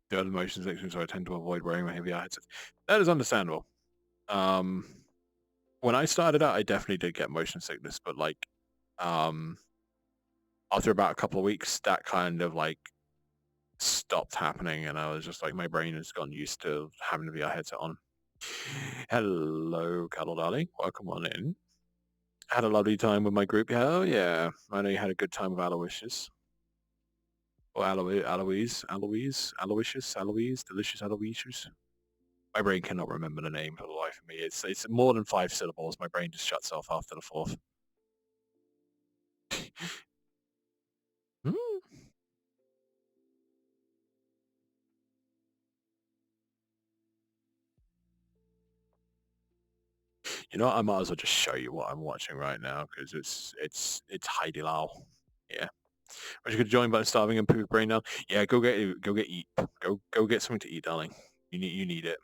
The other motion sickness, so I tend to avoid wearing my heavy headsets. That is understandable. When I started out, I definitely did get motion sickness, but like, after about a couple of weeks, that kind of like stopped happening, and I was just like, my brain has gotten used to having the VR headset on. Hello, Cuddle Darling. Welcome on in. Had a lovely time with my group. Oh yeah, I know you had a good time with Aloysius. Or Aloysius, delicious Aloysius. My brain cannot remember the name for the life of me. It's more than 5 syllables. My brain just shuts off after the 4th. You know what? I might as well just show you what I'm watching right now because it's Heidi Lau. Yeah. Are you gonna join by starving and poop brain now? Yeah, go get eat. Go get something to eat, darling. You need it.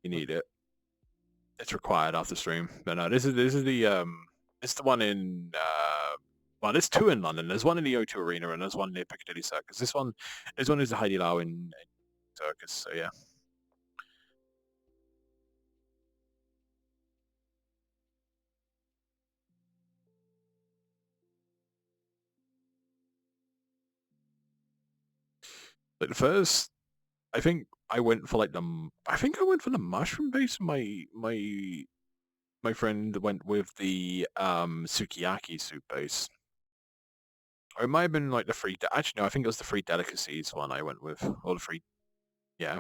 You need it. It's required after stream. But no, this is the one in well, there's 2 in London. There's one in the O2 Arena and there's one near Piccadilly Circus. This one is the Heidi Lau in Circus. So yeah. Like the first, I think I went for like the mushroom base. My friend went with the sukiyaki soup base. Or it might have been like the free. Actually, no, I think it was the free delicacies one I went with, or the free. Yeah.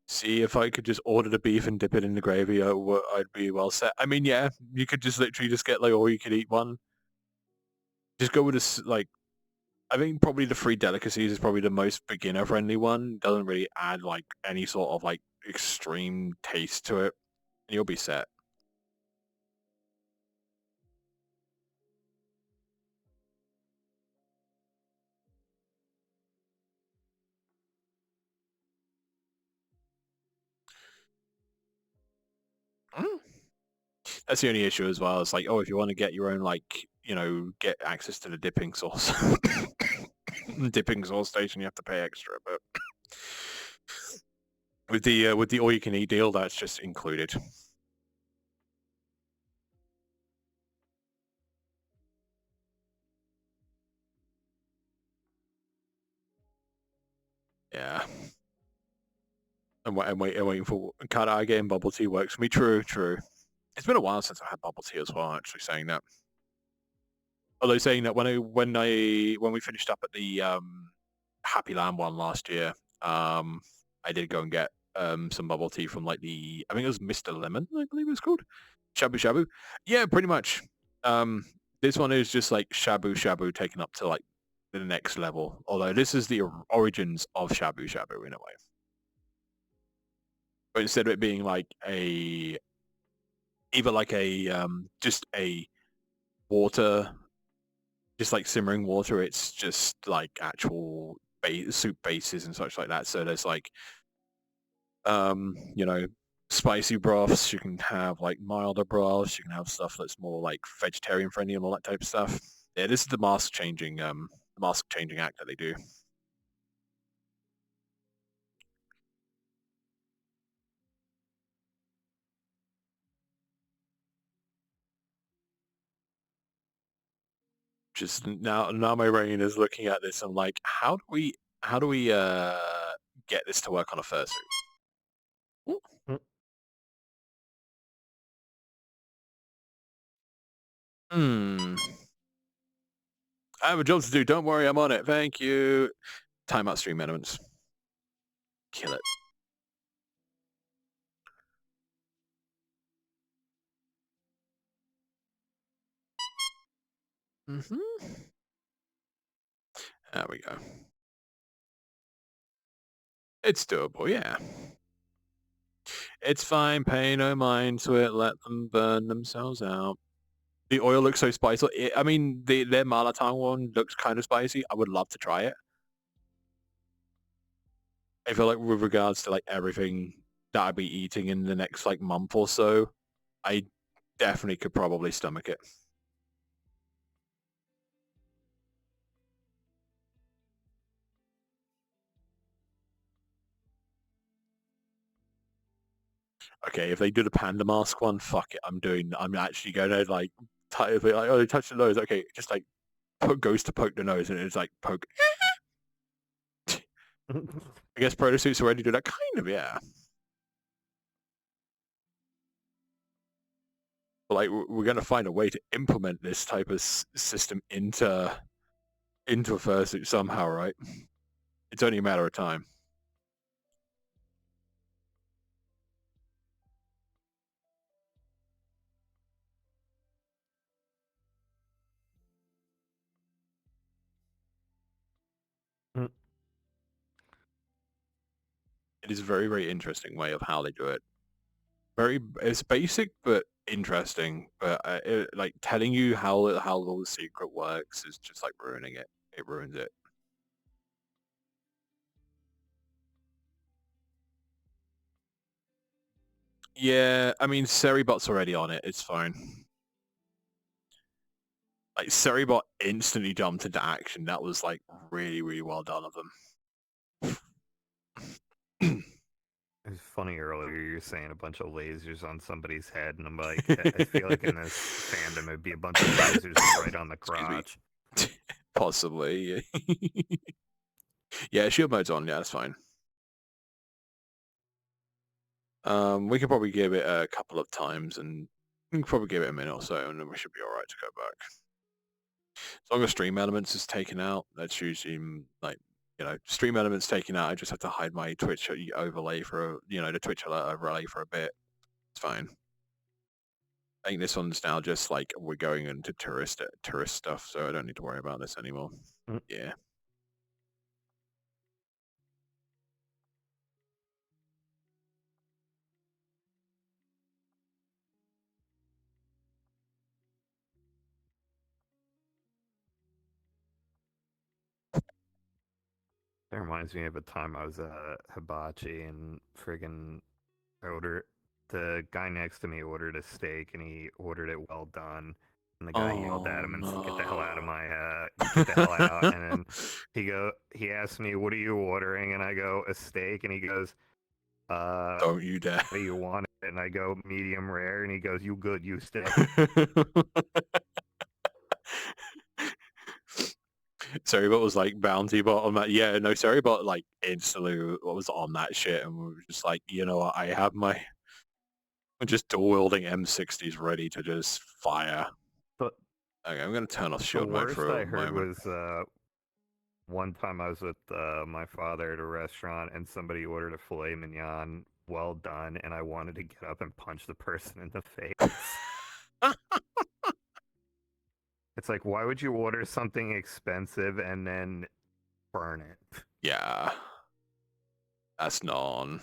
See, if I could just order the beef and dip it in the gravy, I'd be well set. I mean, yeah, you could just literally just get like all you could eat one. Just go with this like. I think probably the free delicacies is probably the most beginner friendly one. Doesn't really add like any sort of like extreme taste to it, and you'll be set. Mm. That's the only issue as well. It's like, oh, if you want to get your own, like, you know, get access to the dipping sauce, dipping sauce station, you have to pay extra. But with the all you can eat deal, that's just included. Yeah. I'm waiting for Cat getting bubble tea works for me. True. It's been a while since I had bubble tea as well. Actually, saying that. Although saying that when we finished up at the Happy Land one last year, I did go and get some bubble tea from like I think it was Mr. Lemon, I believe it was called. Shabu Shabu. Yeah, pretty much. This one is just like Shabu Shabu taken up to like the next level. Although this is the origins of Shabu Shabu in a way. But instead of it being like either like just a water, just like simmering water, it's just like actual soup bases and such like that. So there's like you know, spicy broths. You can have like milder broths. You can have stuff that's more like vegetarian friendly and all that type of stuff. Yeah, this is the mask changing act that they do. Just now my brain is looking at this. I'm like, how do we get this to work on a fursuit? I have a job to do. Don't worry, I'm on it. Thank you. Timeout stream elements. Kill it. There we go. It's doable, yeah. It's fine. Pay no mind to it. Let them burn themselves out. The oil looks so spicy. I mean, their Malatang one looks kind of spicy. I would love to try it. I feel like with regards to like everything that I'd be eating in the next like month or so, I definitely could probably stomach it. Okay, if they do the panda mask one, fuck it. I'm actually gonna like, if they like, oh, they touch the nose. Okay, just like goes to poke the nose, and it's like poke. I guess protosuits already do that, kind of, yeah. But like, we're gonna find a way to implement this type of system into a fursuit somehow, right? It's only a matter of time. It is a very, very interesting way of how they do it. It's basic but interesting. But like telling you how the secret works is just like ruining it. It ruins it. Yeah, I mean, Seribot's already on it. It's fine. Like Seribot instantly jumped into action. That was like really, really well done of them. It was funny earlier you were saying a bunch of lasers on somebody's head, and I'm like, I feel like in this fandom it'd be a bunch of lasers right on the crotch. Possibly. Yeah, shield mode's on. Yeah, that's fine. We can probably give it a couple of times, and we can probably give it a minute or so, and then we should be alright to go back. As long as stream elements is taken out, that's usually like, stream elements taken out. I just have to hide my Twitch overlay for, the Twitch alert overlay for a bit. It's fine. I think this one's now just like we're going into tourist stuff, so I don't need to worry about this anymore. Yeah. That reminds me of a time I was at Hibachi and friggin' the guy next to me ordered a steak and he ordered it well done. And the guy yelled at him and said, "Get the hell out of my get the hell out." And then he asked me, "What are you ordering?" And I go, "A steak." And he goes, "Don't you dare. What do you want?" And I go, "Medium rare." And he goes, "You good, you stay." Seribot was like bounty bot on that. Yeah, no, Seribot like instantly was on that shit, and we were just like, you know what, I'm just dual wielding M60s ready to just fire. But okay, I'm gonna turn off shield mode for I a heard moment. was one time I was with my father at a restaurant and somebody ordered a filet mignon well done, and I wanted to get up and punch the person in the face. It's like, why would you order something expensive and then burn it? Yeah. That's non.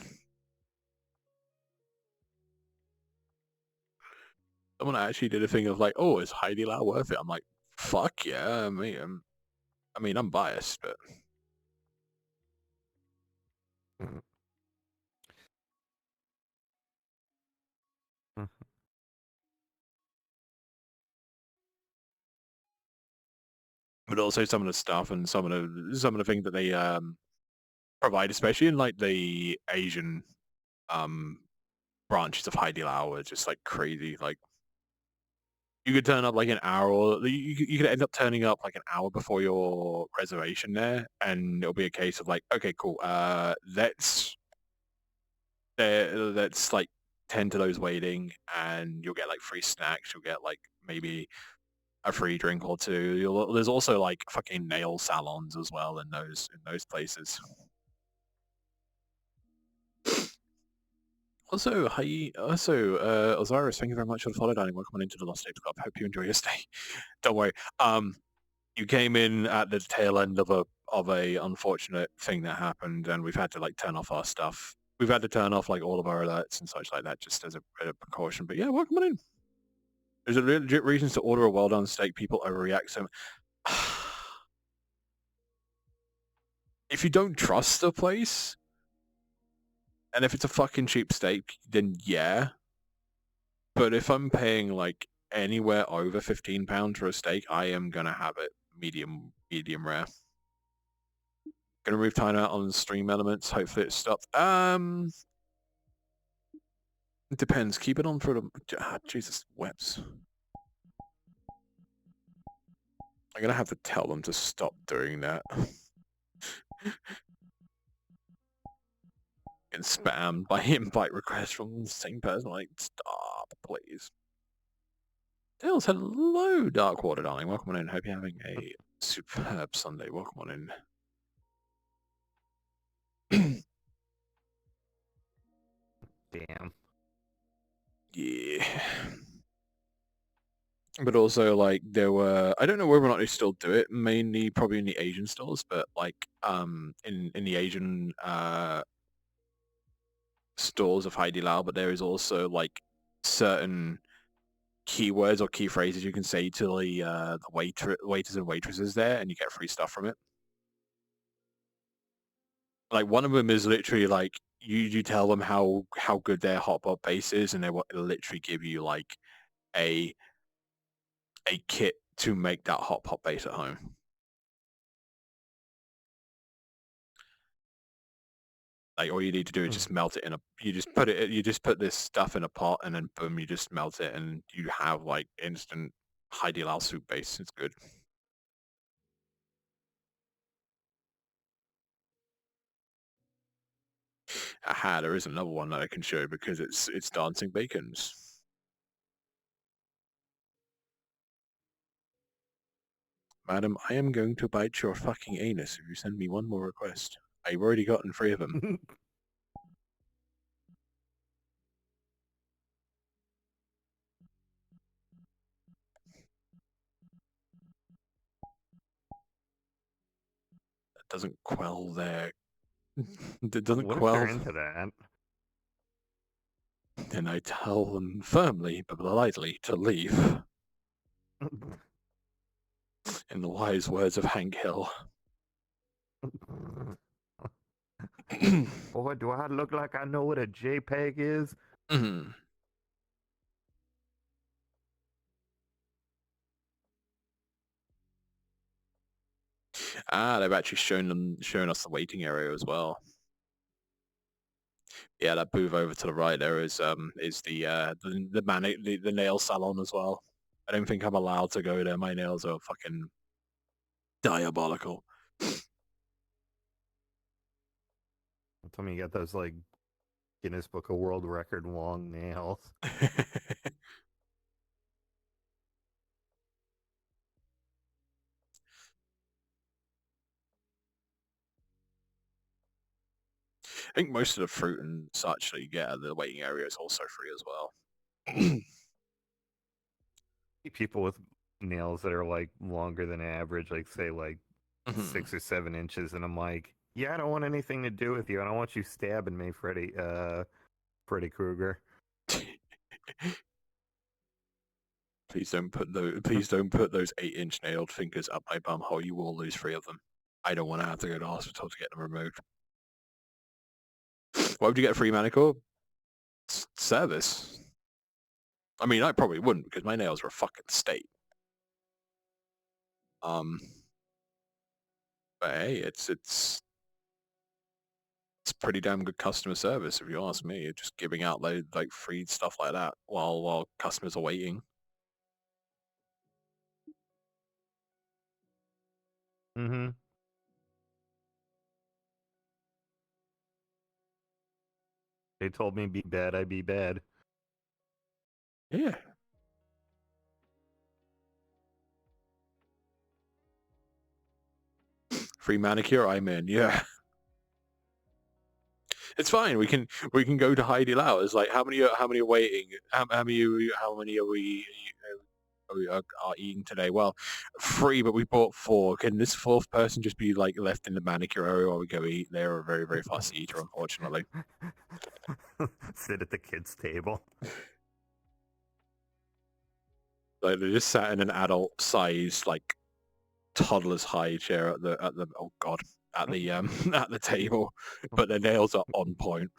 Someone actually did a thing of like, oh, is Heidi Lau worth it? I'm like, fuck yeah. I mean, I'm biased, but... But also some of the stuff and some of the things that they provide, especially in like the Asian branches of Heidi Lau, are just like crazy. Like You could turn up like an hour, or you could end up turning up like an hour before your reservation there, and it'll be a case of like, okay, cool, let's like tend to those waiting, and you'll get like free snacks, you'll get like maybe a free drink or two. There's also like fucking nail salons as well in those places. Also, Osiris, thank you very much for the follow, darling. Welcome on into the Lost Tapes Club. Hope you enjoy your stay. Don't worry. You came in at the tail end of a unfortunate thing that happened, and we've had to like turn off our stuff. We've had to turn off like all of our alerts and such like that, just as a bit of precaution. But yeah, welcome on in. There's a legit reasons to order a well-done steak. People overreact so. If you don't trust the place, and if it's a fucking cheap steak, then yeah. But if I'm paying like anywhere over £15 for a steak, I am gonna have it medium rare. Gonna remove timeout on stream elements. Hopefully it stopped. It depends. Keep it on for the Jesus webs. I'm gonna have to tell them to stop doing that. And spammed by invite requests from the same person. Like, stop, please. Dales, hello, Darkwater, darling. Welcome on in. Hope you're having a superb Sunday. Welcome on in. Damn. Yeah. But also, like, there were, I don't know whether or not they still do it, mainly probably in the Asian stores, but like, in the Asian, stores of Haidilao, but there is also like certain keywords or key phrases you can say to the waiters and waitresses there, and you get free stuff from it. Like one of them is literally like you tell them how good their hot pot base is, and they will literally give you like a kit to make that hot pot base at home. Like all you need to do is just melt it in a. You just put this stuff in a pot, and then boom, you just melt it, and you have like instant Haidilao soup base. It's good. Aha, there is another one that I can show because it's dancing bacons. Madam, I am going to bite your fucking anus if you send me one more request. I've already gotten 3 of them. That doesn't quell their... It doesn't what quell... if they're into that? Then I tell them firmly but politely to leave. In the wise words of Hank Hill. Boy, do I look like I know what a JPEG is? They've actually shown us the waiting area as well. Yeah, that move over to the right there is the nail salon as well. I don't think I'm allowed to go there. My nails are fucking diabolical. Tell me you got those like Guinness Book of World Record long nails. I think most of the fruit and such that you get at the waiting area is also free as well. People with nails that are like longer than average, like say like 6 or 7 inches, and I'm like, yeah, I don't want anything to do with you. I don't want you stabbing me, Freddy Krueger. Please don't put those 8-inch nailed fingers up my bum hole. You will lose 3 of them. I don't want to have to go to hospital to get them removed. Why would you get a free manicure? Service. I mean, I probably wouldn't because my nails are a fucking state. But hey, it's pretty damn good customer service if you ask me. Just giving out like free stuff like that while customers are waiting. Mm-hmm. They told me be bad, I be bad. Yeah. Free manicure, I'm in. Yeah. It's fine. We can go to Heidi Lau. It's like how many are waiting? How many are we are eating today? Well, 3, but we bought 4. Can this 4th person just be like left in the manicure area while we go eat? They're a very, very fussy eater, unfortunately. Sit at the kids' table. Like they just sat in an adult-sized, like toddler's high chair at the oh god at the at the table, but their nails are on point.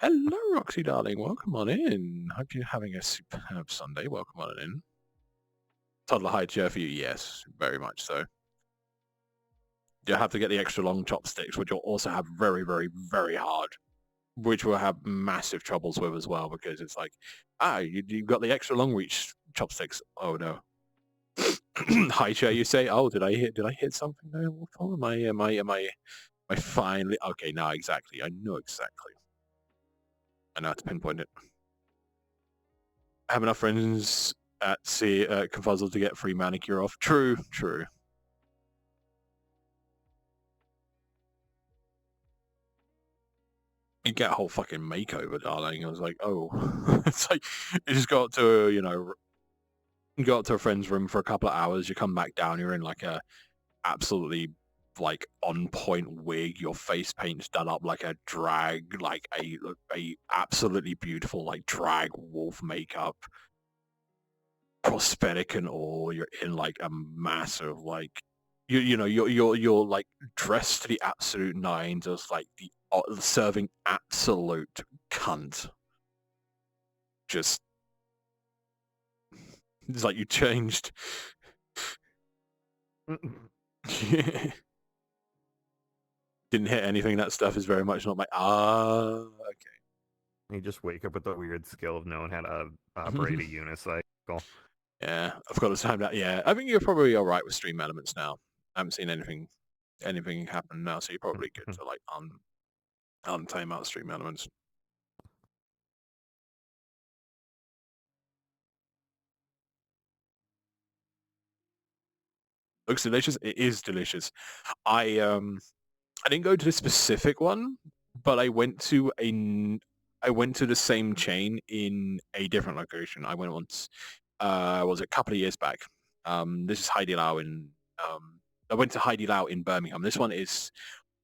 Hello, Roxy, darling. Welcome on in. Hope you're having a superb Sunday. Welcome on in. Toddler high chair for you, yes, very much so. You'll have to get the extra long chopsticks, which you'll also have very, very, very hard, which we'll have massive troubles with as well, because it's like, you've got the extra long reach chopsticks. Oh no. High chair, you say? Oh, did I hit something there? Am I finally okay? Now exactly. I know exactly. I know how to pinpoint it. I have enough friends at Confuzzle to get free manicure off. True. You get a whole fucking makeover, darling. I was like, oh, it's like you just go up to you go up to a friend's room for a couple of hours. You come back down. You're in like a absolutely like on point wig. Your face paint's done up like a drag, like a absolutely beautiful like drag wolf makeup, prosthetic and all. You're in like a massive like you're like dressed to the absolute nines as like the serving absolute cunt. Just it's like you changed. Didn't hit anything. That stuff is very much not my okay. You just wake up with the weird skill of knowing how to operate a unicycle. Yeah, I've got to time that. Yeah, I think you're probably all right with stream elements now. I haven't seen anything happen now, so you're probably good to like untime out stream elements. Looks delicious. It is delicious. I didn't go to the specific one, but I went to the same chain in a different location. I went once. Was a couple of years back. This is Heidi Lau in. I went to Heidi Lau in Birmingham. This one is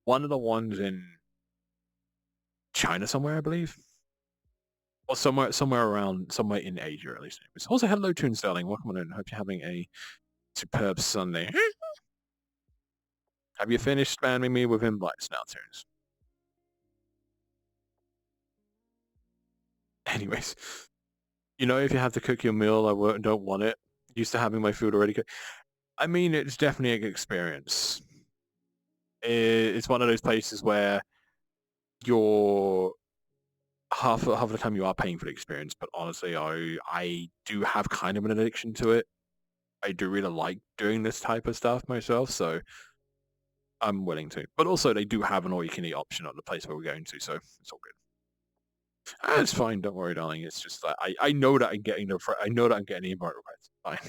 one of the ones in China somewhere, I believe, or somewhere in Asia at least. Also, hello, Toon Sterling. Welcome on in. Hope you're having a superb Sunday. Have you finished spamming me with invites now, Toons? Anyways, if you have to cook your meal, I don't want it. Used to having my food already cooked. I mean, it's definitely an experience. It's one of those places where you're half of the time you are paying for the experience, but honestly, I do have kind of an addiction to it. I do really like doing this type of stuff myself, so I'm willing to. But also, they do have an all-you-can-eat option at the place where we're going to, so it's all good. It's fine. Don't worry, darling. It's just that I know that I'm getting the invite request. Fine.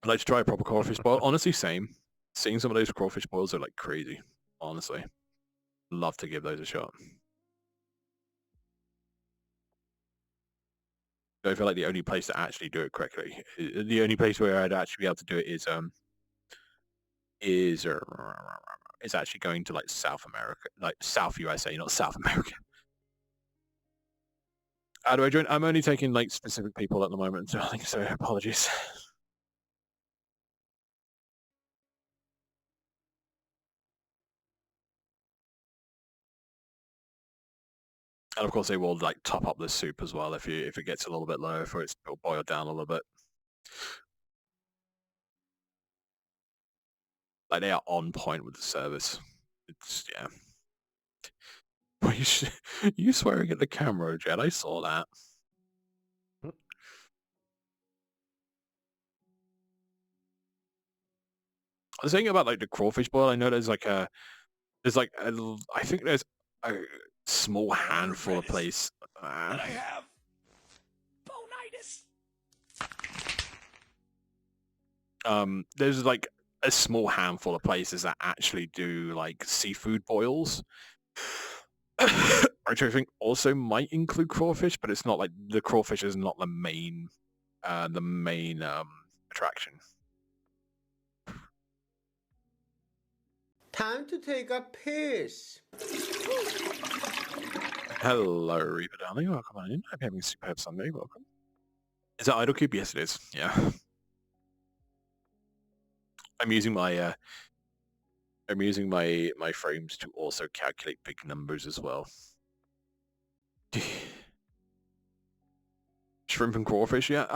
I'd like to try a proper crawfish boil. Honestly, same. Seeing some of those crawfish boils are like crazy. Honestly, love to give those a shot. I feel like the only place to actually do it correctly, the only place where I'd actually be able to do it is actually going to like South America, like South USA, not South America. How do I join? I'm only taking like specific people at the moment, so apologies. And of course, they will like top up the soup as well if it gets a little bit low, for it'll boil down a little bit. Like they are on point with the service. It's yeah. You swearing at the camera, Jed? I saw that. I was thinking about like the crawfish boil. I know there's like I think there's a small handful of places. And I have bonitis. There's like a small handful of places that actually do like seafood boils. Which I think also might include crawfish, but it's not like the crawfish is not the main attraction. Time to take a piss. Hello, Reaper darling. Welcome on in. Hope you're having a superb Sunday. Welcome. Is that Idle Cube? Yes, it is. Yeah. I'm using my my frames to also calculate big numbers as well. Shrimp and crawfish, yeah.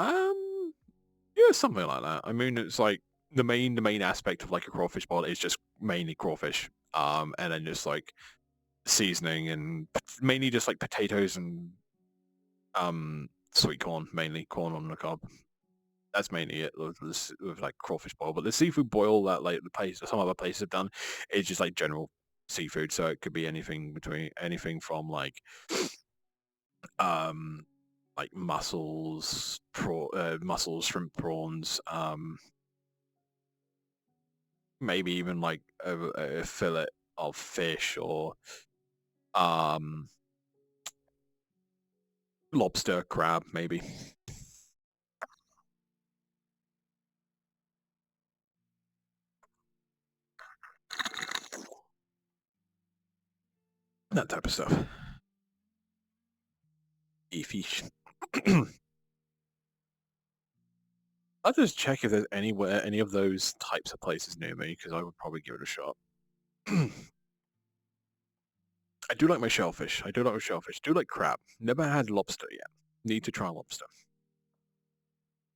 Yeah, something like that. I mean, it's like the main aspect of like a crawfish boil is just mainly crawfish. And then just like seasoning and mainly just like potatoes and sweet corn, mainly corn on the cob. That's mainly it with like crawfish boil. But the seafood boil that like some other places have done is just like general seafood. So it could be anything from like mussels, shrimp, prawns, maybe even like a fillet of fish or lobster, crab, maybe. That type of stuff. E-fish. I'll just check if there's any of those types of places near me, because I would probably give it a shot. I do like my shellfish. I do like crab. Never had lobster yet. Need to try lobster.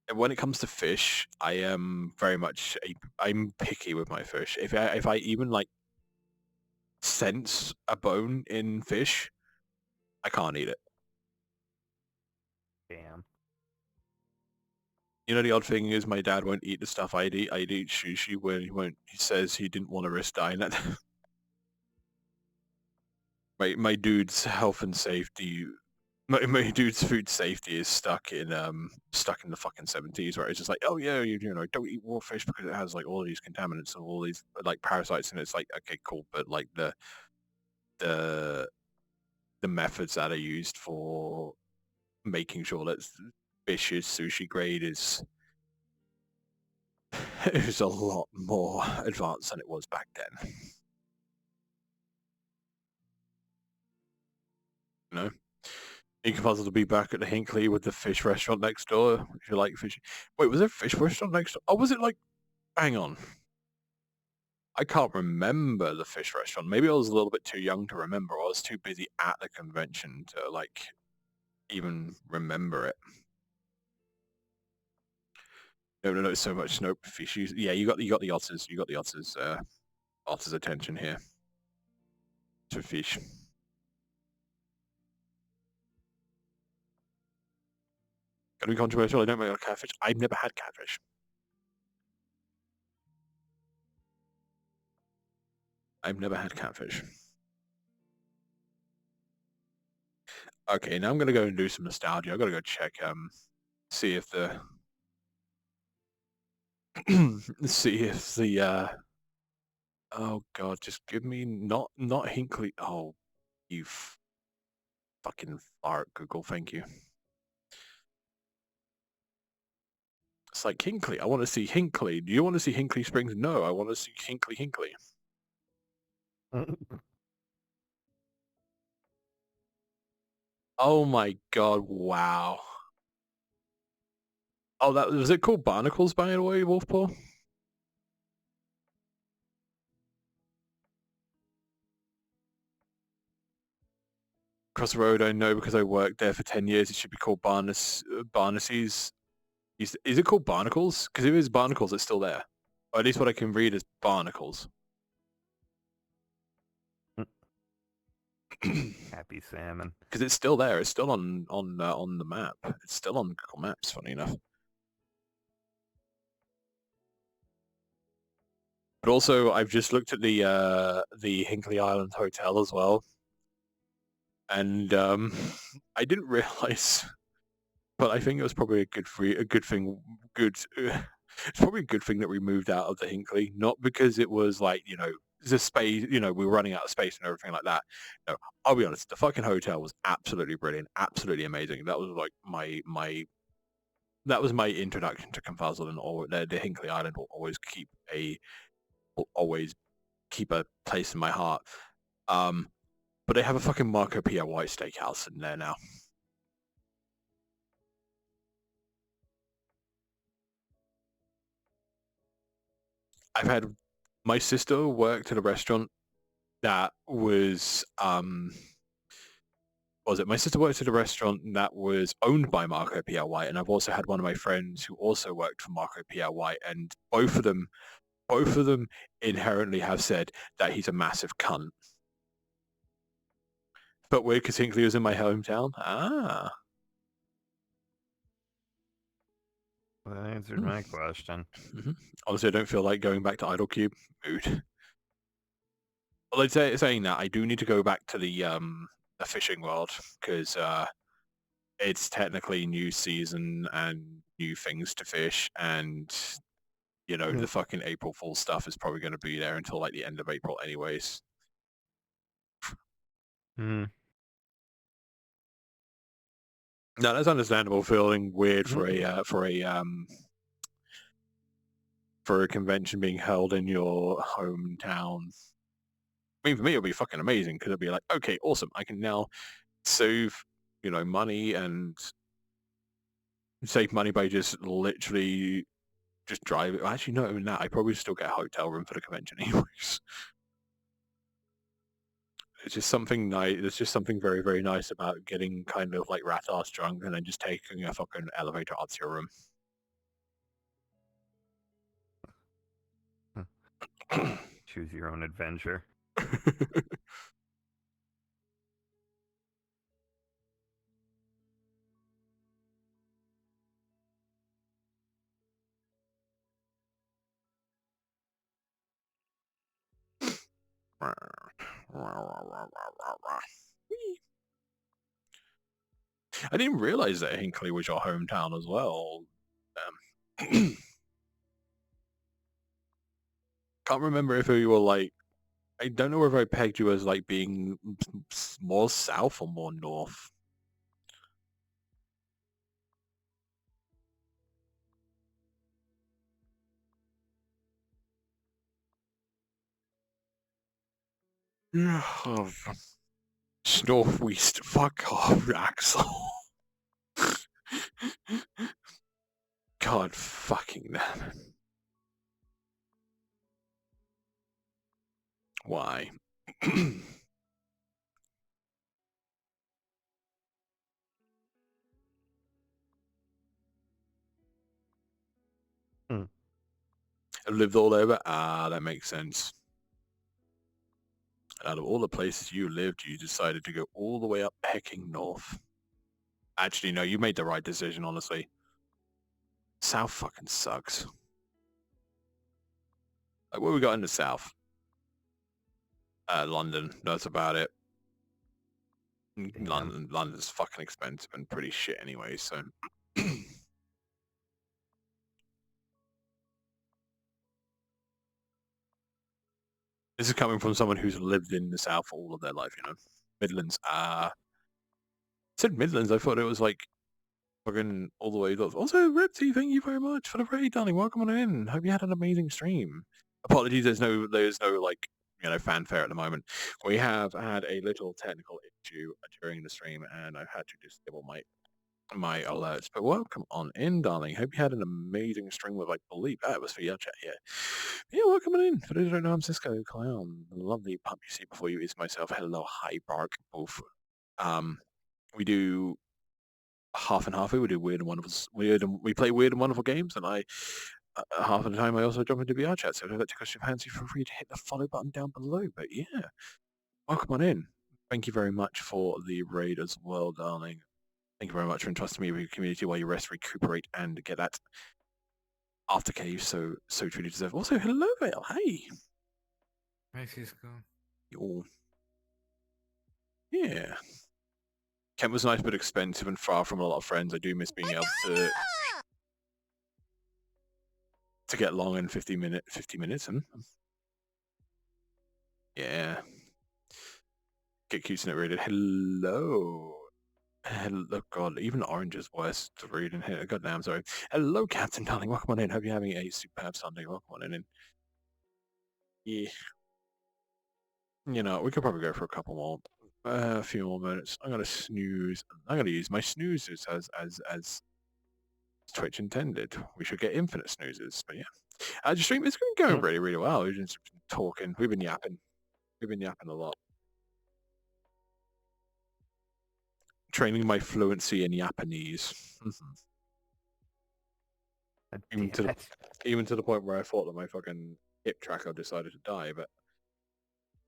And when it comes to fish, I am very much I'm picky with my fish. If I even like sense a bone in fish, I can't eat it. Damn. You know, the odd thing is my dad won't eat the stuff I'd eat. I'd eat sushi when he says he didn't want to risk dying. My dude's health and safety, my dude's food safety is stuck in the fucking 70s, where it's just like, oh yeah, you know, don't eat raw fish because it has like all these contaminants and all these like parasites, and it's like, okay, cool, but like the methods that are used for making sure that fish is sushi grade is a lot more advanced than it was back then. You know, you can puzzle to be back at the Hinkley with the fish restaurant next door if you like fish. Wait, was there a fish restaurant next door? Oh, was it like? Hang on. I can't remember the fish restaurant. Maybe I was a little bit too young to remember. I was too busy at the convention to like even remember it. No, so much Nope fish. Yeah, you got the otters. You got the otters. Otters' attention here to fish. Gonna be controversial. I don't make catfish. I've never had catfish. I've never had catfish. Okay, now I'm gonna go and do some nostalgia. I gotta go check see if the oh god, just give me not Hinkley. Oh, you fucking fart, Google. Thank you. It's like Hinkley. I want to see Hinkley. Do you want to see Hinkley Springs? No, I want to see Hinkley. Oh my god! Wow. Oh, that was it. Called Barnacles, by the way, Wolfpaw. Across the road, I know because I worked there for 10 years. It should be called Barnacies. Is it called Barnacles? Because if it is Barnacles, it's still there. Or at least what I can read is Barnacles. Happy salmon. Because it's still there. It's still on the map. It's still on Google Maps. Funny enough. But also, I've just looked at the Hinkley Island Hotel as well, and I didn't realize, but I think it was probably a good thing. It's probably a good thing that we moved out of the Hinkley, not because it was like the space, we were running out of space and everything like that. No, I'll be honest, the fucking hotel was absolutely brilliant, absolutely amazing. That was like my that was my introduction to Confuzzle, and the Hinkley Island will always keep a place in my heart. But they have a fucking Marco Pierre White steakhouse in there now. I've had my sister worked at a restaurant that was my sister worked at a restaurant that was owned by Marco Pierre White, and I've also had one of my friends who also worked for Marco Pierre White, and both of them inherently have said that he's a massive cunt. But weird, because Hinkley was in my hometown. Ah. Well, that answered my question. Honestly, I don't feel like going back to Idle Cube. Mood. Well, saying that, I do need to go back to the fishing world, because it's technically new season and new things to fish, and the fucking April Fool stuff is probably going to be there until like the end of April anyways. No, that's understandable. Feeling weird for a convention being held in your hometown. I mean, for me, it'll be fucking amazing, because it'll be like, okay, awesome. I can now save, money and save money by just literally just driving. Actually, not even that. I probably still get a hotel room for the convention anyways. It's just something nice. There's just something very, very nice about getting kind of like rat-ass drunk and then just taking a fucking elevator up to your room. Choose your own adventure. I didn't realize that Hinkley was your hometown as well. Can't remember if you were like, I don't know whether I pegged you as like being more south or more north. Northwest. Fuck off, Axel. God fucking damn it. Why? I've lived all over. Ah, that makes sense. Out of all the places you lived, you decided to go all the way up hecking north. Actually, no, you made the right decision, honestly. South fucking sucks. Like, what we got in the south? London. That's about it. London's fucking expensive and pretty shit anyway, so... This is coming from someone who's lived in the south all of their life, Midlands. I said Midlands, I thought it was like fucking all the way north. Also, Ripsy, thank you very much for the raid, darling. Welcome on in. Hope you had an amazing stream. Apologies, there's no like fanfare at the moment. We have had a little technical issue during the stream, and I've had to disable my alerts. But welcome on in, darling. Hope you had an amazing stream with, I believe that was for your chat here. Yeah, welcome on in. For those who don't know, I'm Cisco Clown. The lovely pup you see before you is myself. Hello, hi, Bark. Both. We do half and half. We do weird and wonderful. We play weird and wonderful games, and I half of the time I also jump into VR chat. So if that tickles your fancy, feel free to hit the follow button down below. But yeah, welcome on in. Thank you very much for the raid as well, darling. Thank you very much for entrusting me with your community while you rest, recuperate, and get that Aftercave, so truly deserve. Also, hello, Vale. Hey. Hi, Cisco. Yo. Yeah. Kent was nice but expensive and far from a lot of friends. I do miss being able to get long in 50 minutes. Yeah. Get cute in it rated. Hello. Hello, God, even orange is worse to read in here. Goddamn, sorry. Hello, Captain Darling. Welcome on in. Hope you're having a superb Sunday. Welcome on in. Yeah. You know, we could probably go for a couple more, a few more minutes. I'm gonna snooze. I'm gonna use my snoozes as Twitch intended. We should get infinite snoozes, but yeah. The stream is going really, really well. We've just been talking. We've been yapping. We've been yapping a lot. Training my fluency in Japanese. even to the point where I thought that my fucking hip tracker decided to die, but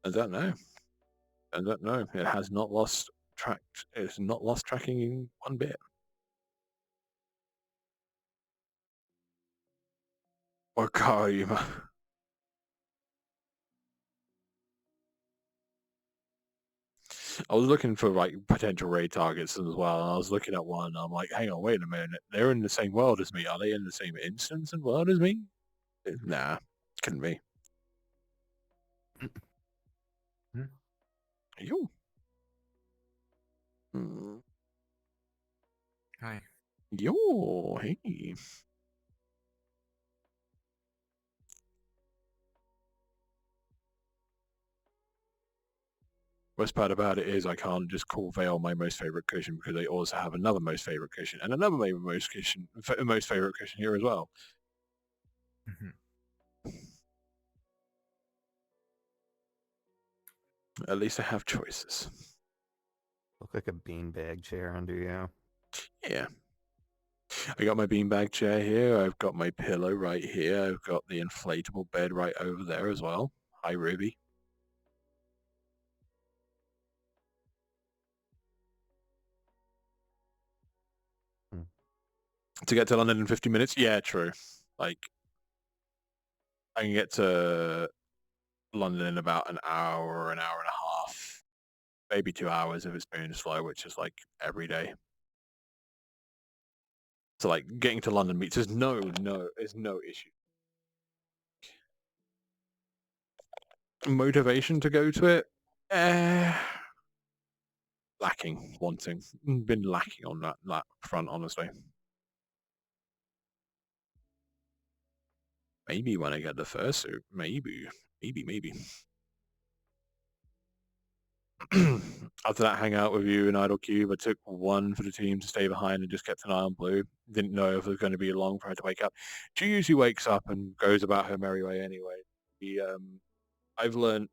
I don't know. I don't know. It has not lost track. It's not lost tracking in one bit. Or Karima. I was looking for like potential raid targets as well, and I was looking at one, and I'm like, hang on, wait a minute. They're in the same world as me. Are they in the same instance and world as me? Nah, couldn't be. You. Hi. Yo, hey. Worst part about it is I can't just call Vale my most favorite cushion because they also have another most favorite cushion and another most favorite cushion here as well. At least I have choices. Look like a beanbag chair under you. Yeah. I got my beanbag chair here. I've got my pillow right here. I've got the inflatable bed right over there as well. Hi, Ruby. To get to London in 50 minutes? Yeah, true. Like, I can get to London in about an hour and a half. Maybe 2 hours if it's being slow, which is like every day. So like getting to London meets is no issue. Motivation to go to it? Lacking, wanting. Been lacking on that front, honestly. Maybe when I get the fursuit. Maybe. After that hangout with you in Idle Cube, I took one for the team to stay behind and just kept an eye on Blue. Didn't know if it was going to be long for her to wake up. She usually wakes up and goes about her merry way anyway. I've learned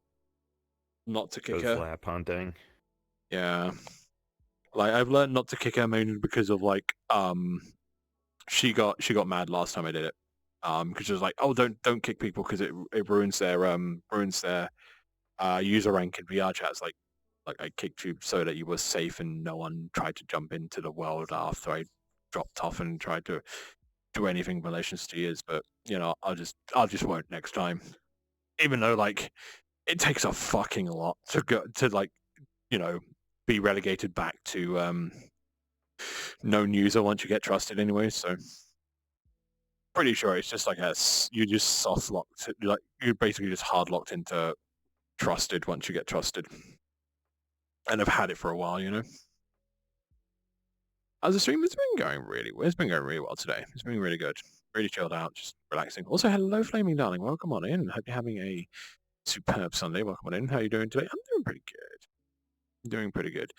not to kick her. Lap hunting. Yeah. Like, I've learned not to kick her mainly because of, like, she got mad last time I did it. Because she was like, oh, don't kick people because it ruins their user rank in VR chats. Like I kicked you so that you were safe and no one tried to jump into the world after I dropped off and tried to do anything malicious to yours. But you know, I'll just won't next time. Even though like it takes a fucking lot to go to like, you know, be relegated back to known user once you get trusted anyway. So pretty sure it's just like you just soft locked, like you're basically just hard locked into trusted once you get trusted. And I've had it for a while, you know. As a stream, it's been going really well today. It's been really good. Really chilled out, just relaxing. Also, hello, Flaming Darling. Welcome on in. Hope you're having a superb Sunday. Welcome on in. How are you doing today? I'm doing pretty good. Doing pretty good.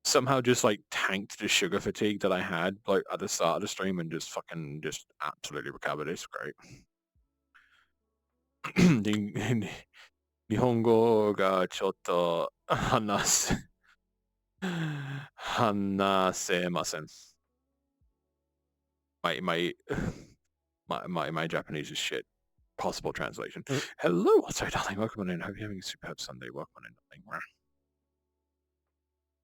Somehow just like tanked the sugar fatigue that I had like at the start of the stream and just absolutely recovered. It's great. 日本語がちょっと話せません。My Japanese is shit. Possible translation. Hello, what's up, darling? Welcome on in. Hope you're having a superb Sunday. Welcome on in, darling.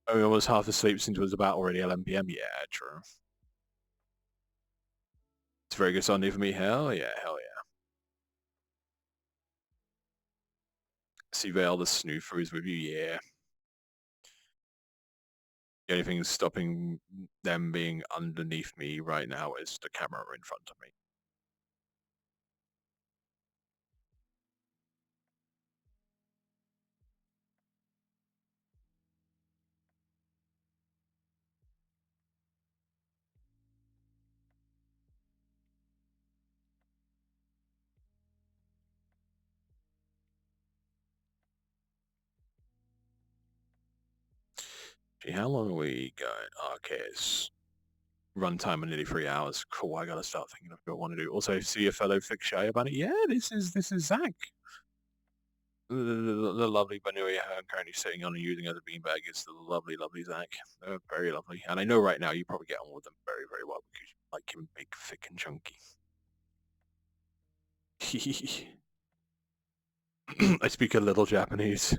I was half asleep since it was about already 11 PM. Yeah, true. It's a very good Sunday for me. Hell yeah, hell yeah. See Vale, the snoofer is with you, yeah. The only thing stopping them being underneath me right now is the camera in front of me. Gee, how long are we going? Okay, it's runtime of nearly 3 hours. Cool, I gotta start thinking of what I want to do. Also, see a fellow Fix Shy about it. Yeah, this is Zach. The lovely Banui I'm currently sitting on and using as a beanbag is the lovely, lovely Zach. They're very lovely. And I know right now you probably get on with them very, very well because you like him big, thick, and chunky. I speak a little Japanese.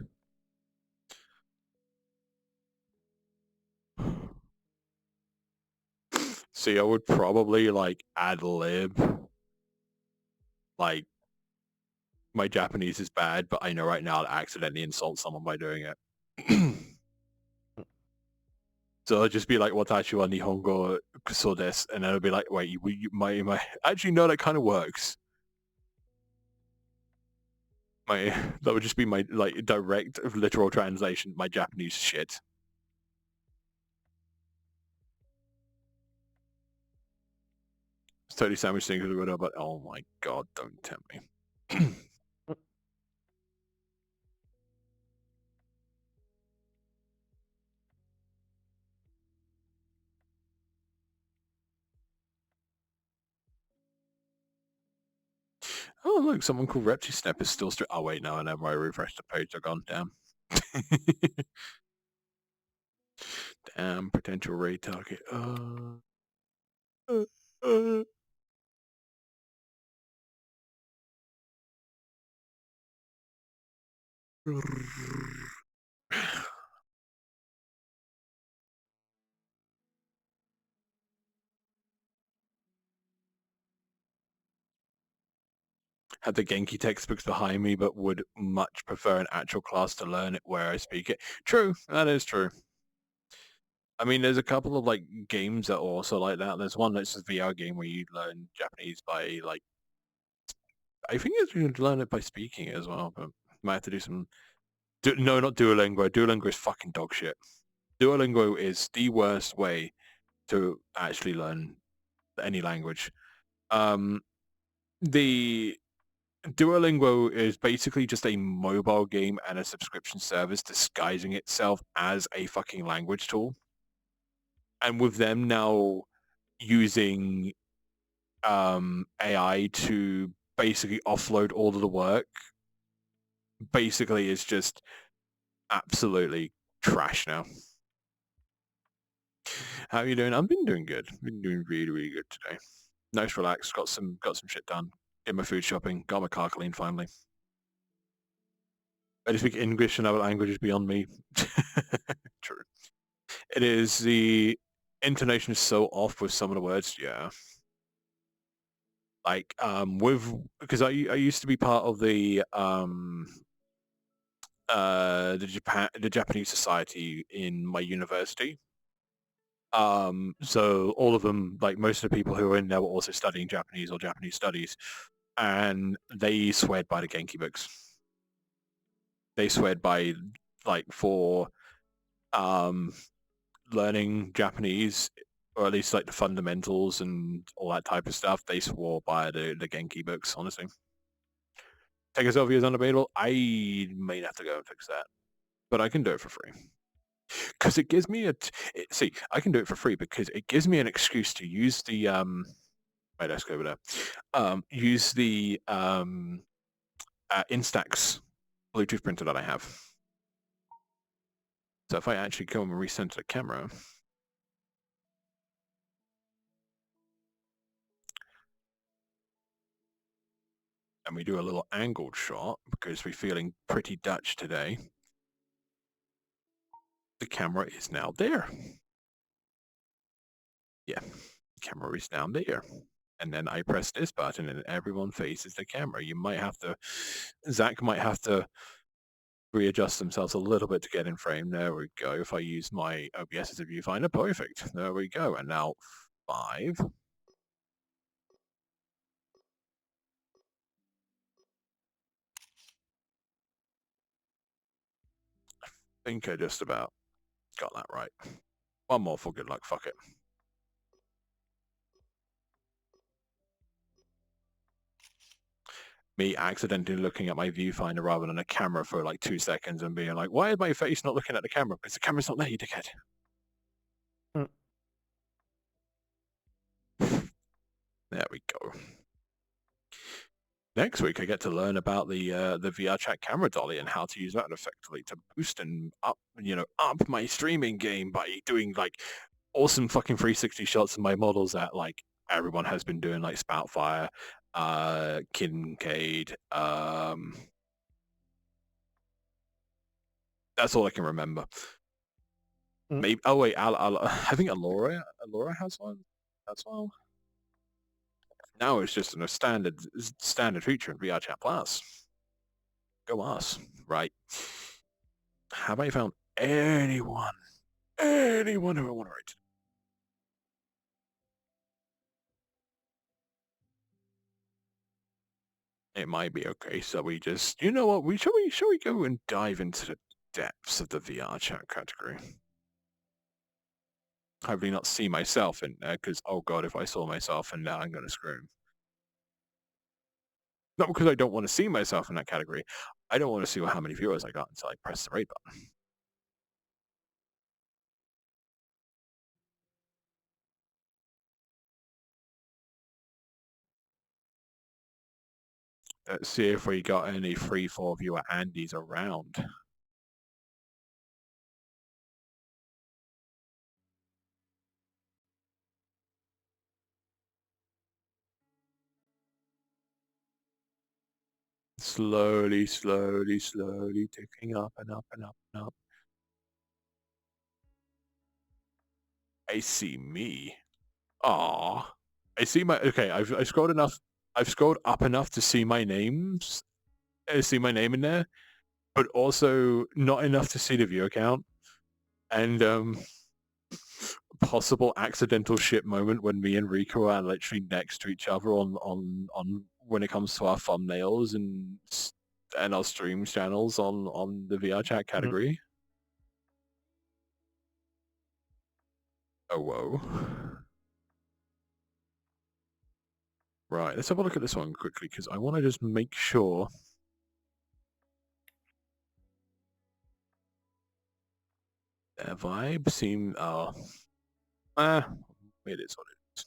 See, I would probably like ad lib. Like, my Japanese is bad, but I know right now I'll accidentally insult someone by doing it. So I'll just be like, "Watashi wa Nihongo so desu," and then it'll be like, "Wait, my." Actually, no, that kind of works. That would just be my like direct literal translation. My Japanese shit. It's totally sandwich thing because we but oh my god, don't tempt me. Oh look, someone called ReptiSnap is still oh wait, no, I never I refreshed the page, they're gone, damn. Damn, potential raid target. Had the Genki textbooks behind me, but would much prefer an actual class to learn it where I speak it. True, that is true. I mean, there's a couple of like games that are also like that. There's one that's a VR game where you learn Japanese by like, I think you can learn it by speaking it as well, but might have to do some. No, not Duolingo. Duolingo is fucking dog shit. Duolingo is the worst way to actually learn any language. The Duolingo is basically just a mobile game and a subscription service disguising itself as a fucking language tool. And with them now using AI to basically offload all of the work, basically is just absolutely trash now. How are you doing? I've been doing good. I've been doing really, really good today. Nice, relaxed. Got some shit done. Did my food shopping. Got my car clean finally. I speak English and other languages beyond me. True. It is the intonation is so off with some of the words. Yeah. Like because I used to be part of the Japanese society in my university. So all of them, like most of the people who were in there were also studying Japanese or Japanese studies, and they sweared by the Genki books. They sweared by like for learning Japanese, or at least like the fundamentals and all that type of stuff. They swore by the Genki books, honestly. Take a selfie is unavailable. I may have to go and fix that, but I can do it for free. Because it gives me see, I can do it for free because it gives me an excuse to use the my desk over there. Use the Instax Bluetooth printer that I have. So if I actually go and recenter the camera, and we do a little angled shot because we're feeling pretty Dutch today, the camera is now there. Yeah, the camera is down there. and then I press this button, and everyone faces the camera. You might have to, Zach might have to readjust themselves a little bit to get in frame. There we go. If I use my OBS as a viewfinder, perfect. There we go. And now 5. I think I just about got that right. One more for good luck. Fuck it. Me accidentally looking at my viewfinder rather than a camera for like 2 seconds and being like, why is my face not looking at the camera? Because the camera's not there, you dickhead. There we go. Next week, I get to learn about the VR chat camera dolly and how to use that effectively to boost and up my streaming game by doing like awesome fucking 360 shots of my models that like everyone has been doing, like Spoutfire, Kincaid. That's all I can remember. Maybe. Oh wait, I think Alora has one as well. Now it's just a standard feature in VR Chat Plus. Go us, right? Have I found anyone who I want to rate? It might be okay. So we just, you know what? Shall we go and dive into the depths of the VR Chat category? Hopefully not see myself in there, because oh god, if I saw myself in there, I'm gonna scream. Not because I don't want to see myself in that category. I don't want to see how many viewers I got until I press the rate button. Let's see if we got any 3-4 viewer Andys around. Slowly ticking up and up and up and up. I see me. Ah, I see my. Okay, I've scrolled enough. I've scrolled up enough to see my names. See my name in there, but also not enough to see the viewer count. And possible accidental shit moment when me and Rico are literally next to each other on when it comes to our thumbnails and our stream channels on the VR chat category. Oh whoa. Right, let's have a look at this one quickly because I want to just make sure. Their vibe seem it is what it is.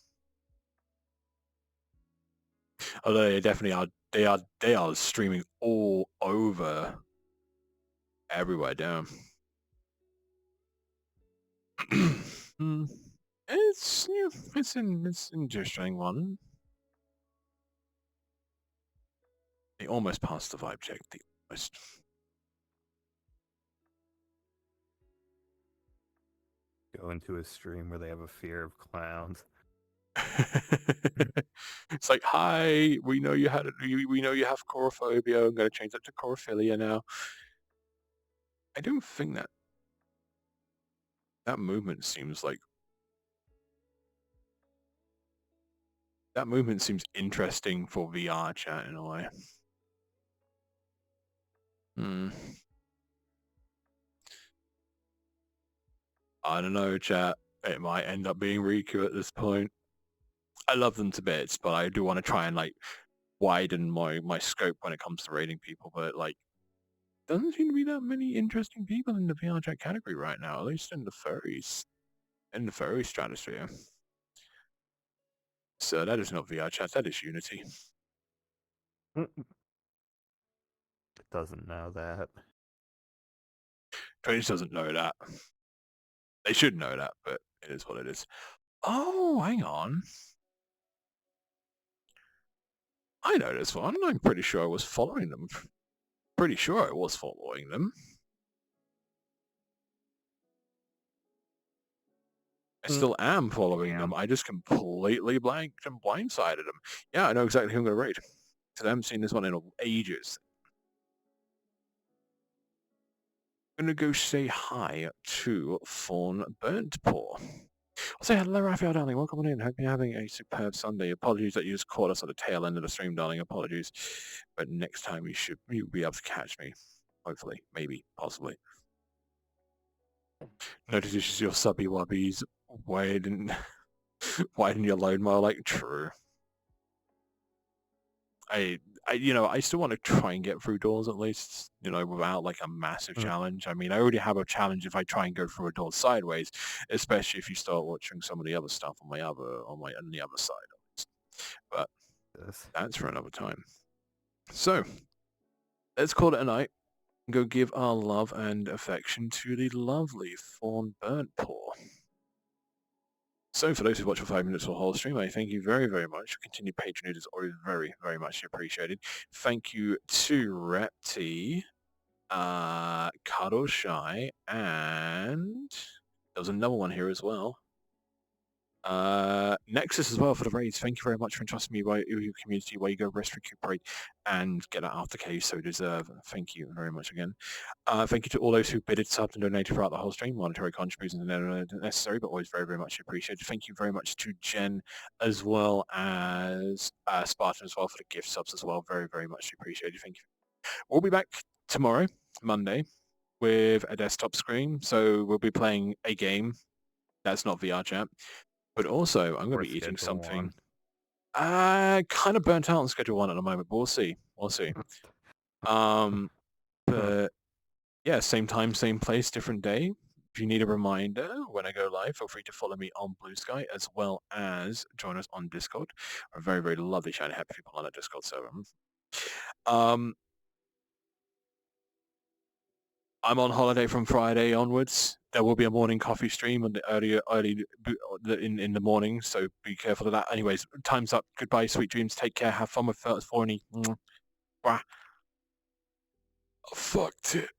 Although they definitely are, they are streaming all over, everywhere. Damn. It's an interesting one. They almost passed the vibe check. They almost. Go into a stream where they have a fear of clowns. It's like, hi, we know you had we know you have chorophobia. I'm going to change that to chorophilia now. I don't think that movement seems like interesting for VR chat in a way. I don't know, chat. It might end up being Riku at this point. I love them to bits, but I do want to try and like widen my scope when it comes to rating people. But like, doesn't seem to be that many interesting people in the VR chat category right now, at least in the furry stratosphere. So that is not VR chat, that is Unity. It doesn't know that. Twitch doesn't know that. They should know that, but it is what it is. Oh, hang on. I know this one. I'm pretty sure I was following them. Pretty sure I was following them. I still am following them. I just completely blanked and blindsided them. Yeah, I know exactly who I'm going to raid. Because I haven't seen this one in ages. I'm going to go say hi to Fawn Burnt Paw. I'll say hello, Raphael, darling. Welcome on in. Hope you're having a superb Sunday. Apologies that you just caught us at the tail end of the stream, darling. Apologies. But next time you'll be able to catch me. Hopefully. Maybe. Possibly. Notice it's just your subby wubbies. Why didn't you load more? Like, true. I still want to try and get through doors at least, without like a massive challenge. I mean, I already have a challenge if I try and go through a door sideways, especially if you start watching some of the other stuff on the other side. But that's for another time. So let's call it a night. Go give our love and affection to the lovely Fawn Burnt Paw. So for those who watch for 5 minutes or the whole stream, I thank you very, very much. Your continued patronage is always very, very much appreciated. Thank you to Repti, Cuddle Shy, and there was another one here as well. Nexus as well for the raids. Thank you very much for entrusting me with your community where you go rest, recuperate, and get that aftercare you so deserve. Thank you very much again. Thank you to all those who bidded, subbed, and donated throughout the whole stream. Monetary contributions are necessary, but always very, very much appreciated. Thank you very much to Jen as well as Spartan as well for the gift subs as well. Very, very much appreciated. Thank you. We'll be back tomorrow, Monday, with a desktop screen. So we'll be playing a game. That's not VR chat. But also, I'm going to be eating something. Kind of burnt out on Schedule 1 at the moment, but we'll see. We'll see. But yeah, same time, same place, different day. If you need a reminder when I go live, feel free to follow me on Blue Sky as well as join us on Discord. We're very, very lovely, shiny, happy people on that Discord server. I'm on holiday from Friday onwards. There will be a morning coffee stream on the early in the morning, so be careful of that. Anyways, time's up. Goodbye, sweet dreams. Take care. Have fun with Forney. Fucked it.